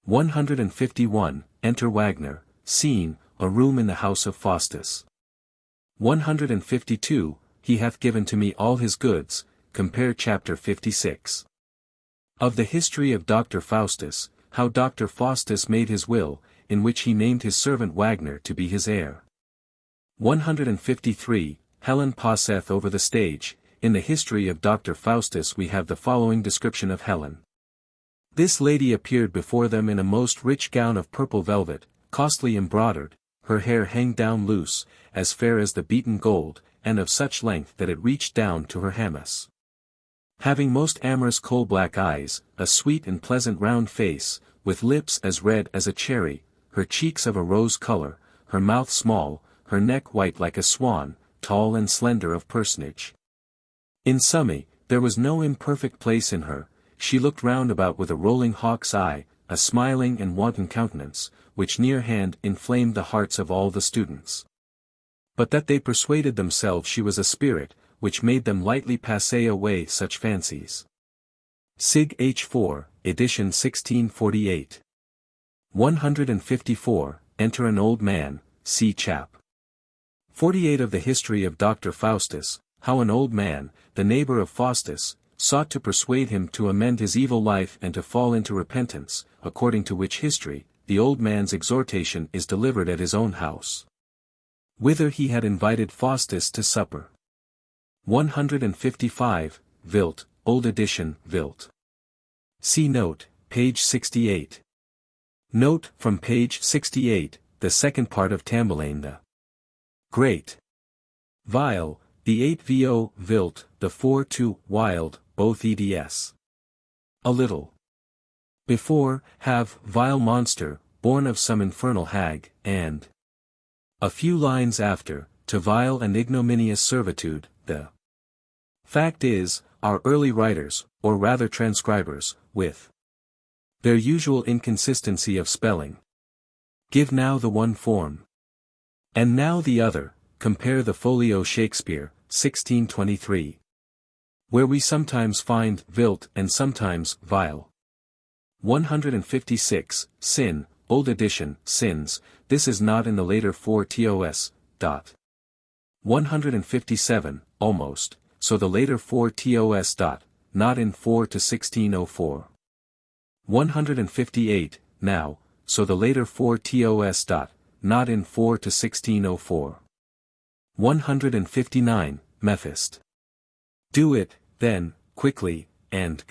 151, Enter Wagner, Scene, a room in the house of Faustus. 152, He hath given to me all his goods, compare chapter 56. Of the history of Doctor Faustus, how Doctor Faustus made his will, in which he named his servant Wagner to be his heir. 153, Helen passeth over the stage. In the history of Doctor Faustus we have the following description of Helen. This lady appeared before them in a most rich gown of purple velvet, costly embroidered, her hair hanged down loose, as fair as the beaten gold, and of such length that it reached down to her hamas. Having most amorous coal-black eyes, a sweet and pleasant round face, with lips as red as a cherry, her cheeks of a rose color, her mouth small, her neck white like a swan, tall and slender of personage. In summary, there was no imperfect place in her, she looked round about with a rolling hawk's eye, a smiling and wanton countenance, which near hand inflamed the hearts of all the students. But that they persuaded themselves she was a spirit, which made them lightly pass away such fancies. Sig H4, edition 1648. 154, Enter an old man, see chap. 48 of the history of Dr. Faustus, how an old man, the neighbor of Faustus, sought to persuade him to amend his evil life and to fall into repentance, according to which history, the old man's exhortation is delivered at his own house, whither he had invited Faustus to supper. 155, Wilt, Old Edition, Wilt. See note, page 68. Note, from page 68, the second part of Tamburlaine the Great. Vile, the 8 vo, Wilt, the 4 to, Wild, both eds. A little. Before, have, vile monster, born of some infernal hag, and a few lines after, to vile and ignominious servitude, the fact is, our early writers, or rather transcribers, with their usual inconsistency of spelling, give now the one form, and now the other, compare the Folio Shakespeare, 1623. Where we sometimes find vilt and sometimes vile. 156, Sin, Old Edition, Sins, this is not in the later 4 tos. 157, Almost, so the later 4 tos. Not in 4 to 1604. 158, Now, so the later 4 tos. Not in 4 to 1604. 159, Mephist. Do it, then, quickly, and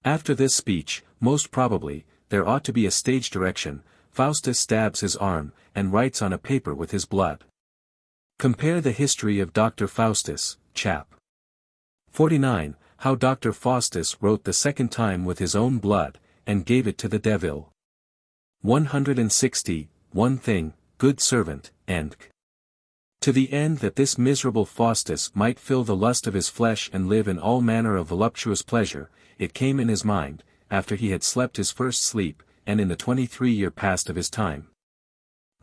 after this speech, most probably, there ought to be a stage direction. Faustus stabs his arm, and writes on a paper with his blood. Compare the history of Dr. Faustus, chap. 49, how Dr. Faustus wrote the second time with his own blood, and gave it to the devil. 160, One thing, good servant, and To the end that this miserable Faustus might fill the lust of his flesh and live in all manner of voluptuous pleasure, it came in his mind, after he had slept his first sleep, and in the 23-year past of his time,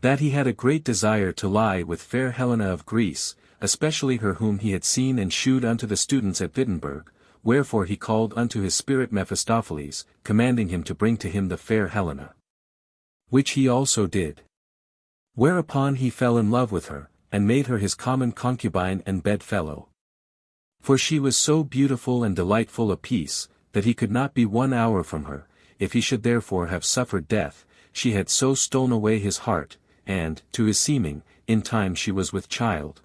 that he had a great desire to lie with fair Helena of Greece, especially her whom he had seen and shewed unto the students at Wittenberg, wherefore he called unto his spirit Mephistopheles, commanding him to bring to him the fair Helena. Which he also did. Whereupon he fell in love with her, and made her his common concubine and bedfellow. For she was so beautiful and delightful a piece, that he could not be 1 hour from her, if he should therefore have suffered death, she had so stolen away his heart, and, to his seeming, in time she was with child.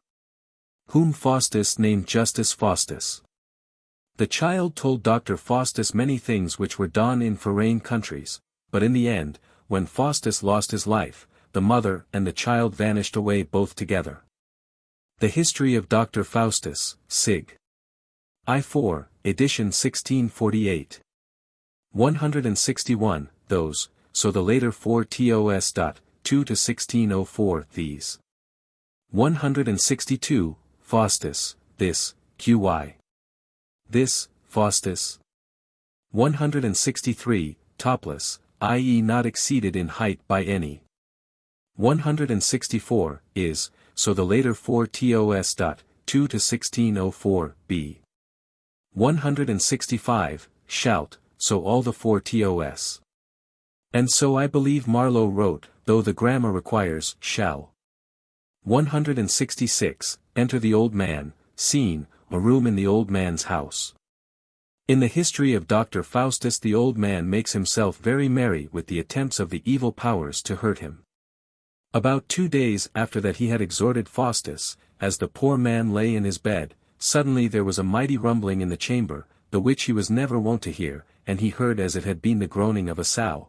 Whom Faustus named Justus Faustus. The child told Doctor Faustus many things which were done in foreign countries, but in the end, when Faustus lost his life, the mother and the child vanished away both together. The History of Doctor Faustus, Sig. I4, edition 1648. 161, those, so the later 4 tos. 2 to 1604 these. 162, Faustus, this, qy. This, Faustus. 163, topless, i.e. not exceeded in height by any. 164, is, so the later 4 tos. 2 to 1604 b. 165, shout, so all the 4 tos. And so I believe Marlowe wrote, though the grammar requires shall. 166, enter the old man, scene, a room in the old man's house. In the history of Doctor Faustus the old man makes himself very merry with the attempts of the evil powers to hurt him. About 2 days after that he had exhorted Faustus, as the poor man lay in his bed, suddenly there was a mighty rumbling in the chamber, the which he was never wont to hear, and he heard as it had been the groaning of a sow.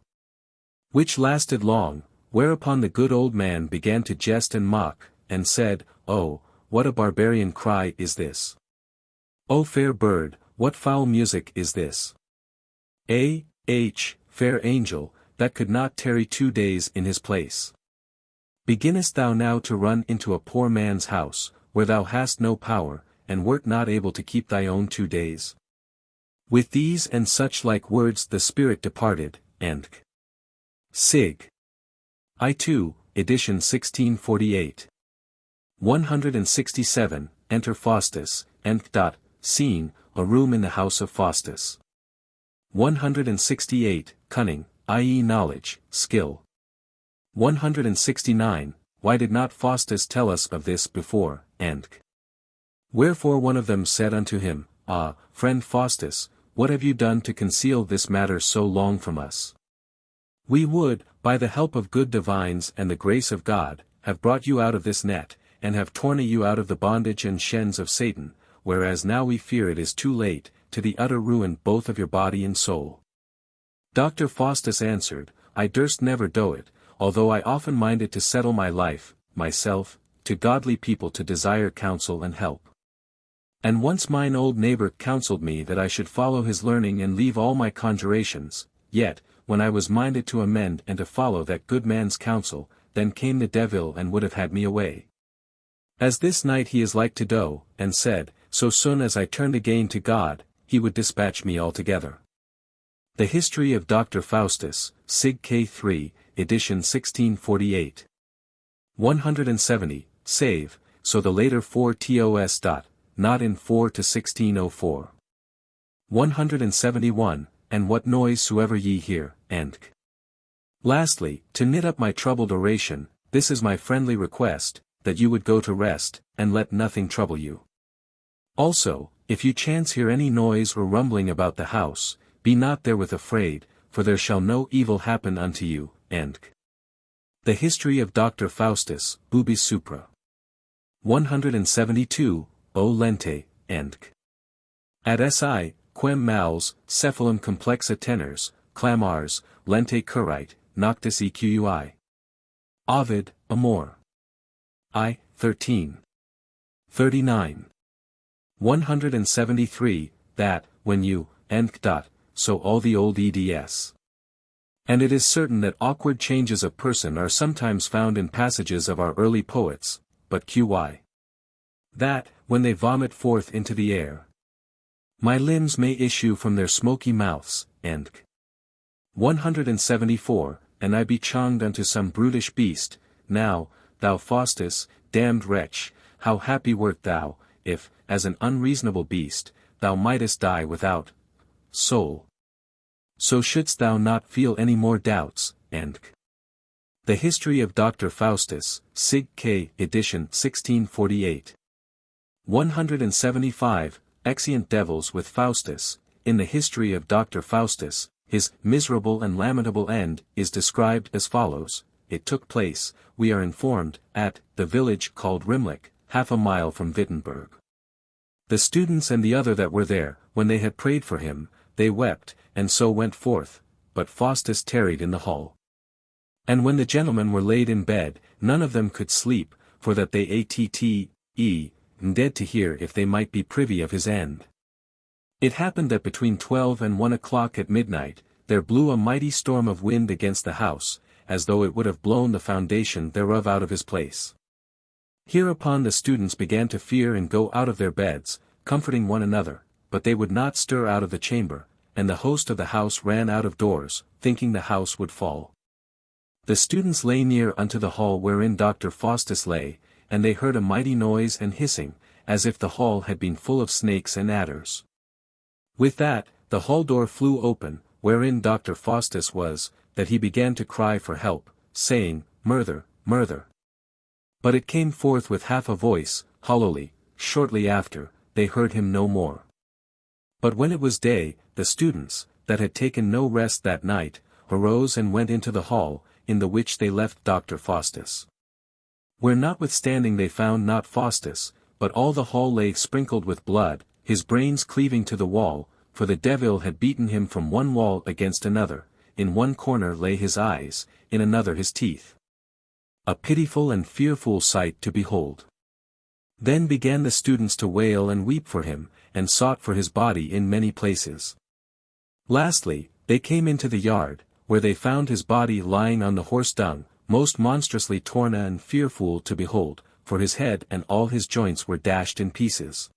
Which lasted long, whereupon the good old man began to jest and mock, and said, Oh, what a barbarian cry is this! O fair bird, what foul music is this! Fair angel, that could not tarry 2 days in his place. Beginnest thou now to run into a poor man's house, where thou hast no power, and wert not able to keep thy own 2 days? With these and such like words the spirit departed, and Sig. I2, edition 1648. 167, enter Faustus, scene, a room in the house of Faustus. 168, cunning, i.e. knowledge, skill. 169, why did not Faustus tell us of this before, and wherefore one of them said unto him, Ah, friend Faustus, what have you done to conceal this matter so long from us? We would, by the help of good divines and the grace of God, have brought you out of this net, and have torn you out of the bondage and shens of Satan, whereas now we fear it is too late, to the utter ruin both of your body and soul. Doctor Faustus answered, I durst never do it, although I often minded to settle my life, myself, to godly people to desire counsel and help. And once mine old neighbor counselled me that I should follow his learning and leave all my conjurations, yet, when I was minded to amend and to follow that good man's counsel, then came the devil and would have had me away. As this night he is like to do, and said, so soon as I turned again to God, he would dispatch me altogether. The History of Doctor Faustus, Sig. K3, edition 1648. 170, save, so the later 4 tos. Not in 4 to 1604. 171, and what noise soever ye hear, and lastly, to knit up my troubled oration, this is my friendly request, that you would go to rest, and let nothing trouble you. Also, if you chance hear any noise or rumbling about the house, be not therewith afraid, for there shall no evil happen unto you, and The History of Doctor Faustus, Ubi Supra. 172, O lente, and Ad si, quem mals, cephalum complexa tenors, clamars, lente currite, noctis equi. Ovid, Amor. I, 13. 39. 173, that, when you, so all the old eds. And it is certain that awkward changes of person are sometimes found in passages of our early poets, but qy. That, when they vomit forth into the air, my limbs may issue from their smoky mouths, and 174, and I be chonged unto some brutish beast. Now, thou Faustus, damned wretch, how happy wert thou, if, as an unreasonable beast, thou mightest die without soul. So shouldst thou not feel any more doubts, and The History of Doctor Faustus, Sig K. edition 1648. 175, Exeunt Devils with Faustus. In the history of Doctor Faustus, his miserable and lamentable end is described as follows. It took place, we are informed, at the village called Rimlich, half a mile from Wittenberg. The students and the other that were there, when they had prayed for him, they wept, and so went forth, but Faustus tarried in the hall. And when the gentlemen were laid in bed, none of them could sleep, for that they dead to hear if they might be privy of his end. It happened that between 12 and 1 o'clock at midnight, there blew a mighty storm of wind against the house, as though it would have blown the foundation thereof out of his place. Hereupon the students began to fear and go out of their beds, comforting one another, but they would not stir out of the chamber, and the host of the house ran out of doors, thinking the house would fall. The students lay near unto the hall wherein Doctor Faustus lay, and they heard a mighty noise and hissing, as if the hall had been full of snakes and adders. With that, the hall door flew open, wherein Doctor Faustus was, that he began to cry for help, saying, Murther, murther. But it came forth with half a voice, hollowly. Shortly after, they heard him no more. But when it was day, the students, that had taken no rest that night, arose and went into the hall, in the which they left Doctor Faustus. Where notwithstanding they found not Faustus, but all the hall lay sprinkled with blood, his brains cleaving to the wall, for the devil had beaten him from one wall against another, in one corner lay his eyes, in another his teeth. A pitiful and fearful sight to behold. Then began the students to wail and weep for him, and sought for his body in many places. Lastly, they came into the yard, where they found his body lying on the horse dung, most monstrously torn and fearful to behold, for his head and all his joints were dashed in pieces.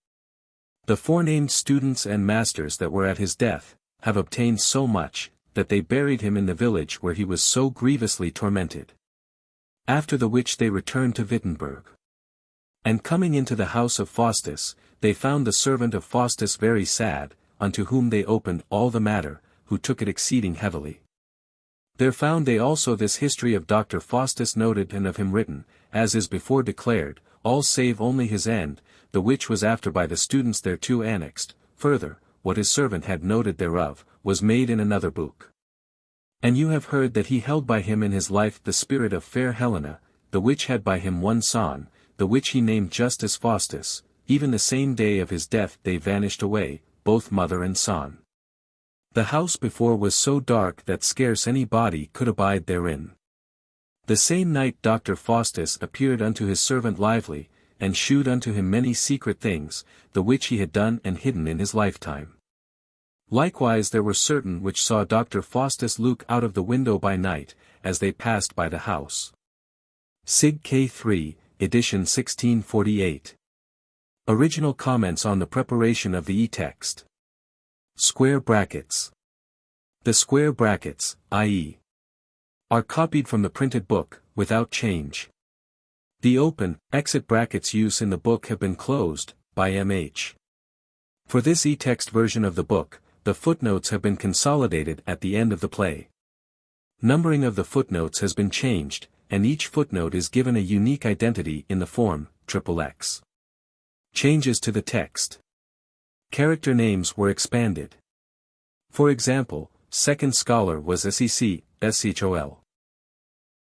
The forenamed students and masters that were at his death, have obtained so much, that they buried him in the village where he was so grievously tormented. After the which they returned to Wittenberg. And coming into the house of Faustus, they found the servant of Faustus very sad, unto whom they opened all the matter, who took it exceeding heavily. There found they also this history of Doctor Faustus noted and of him written, as is before declared, all save only his end, the which was after by the students thereto annexed. Further, what his servant had noted thereof, was made in another book. And you have heard that he held by him in his life the spirit of fair Helena, the which had by him one son, the which he named just as Faustus. Even the same day of his death they vanished away, both mother and son. The house before was so dark that scarce any body could abide therein. The same night Doctor Faustus appeared unto his servant Lively, and shewed unto him many secret things, the which he had done and hidden in his lifetime. Likewise there were certain which saw Doctor Faustus look out of the window by night, as they passed by the house. Sig K. 3, edition 1648. Original comments on the preparation of the e-text. Square brackets. The square brackets, i.e., are copied from the printed book, without change. The open, exit brackets use in the book have been closed, by M.H. For this e-text version of the book, the footnotes have been consolidated at the end of the play. Numbering of the footnotes has been changed, and each footnote is given a unique identity in the form, XXX. Changes to the text. Character names were expanded. For example, second scholar was SEC, SHOL.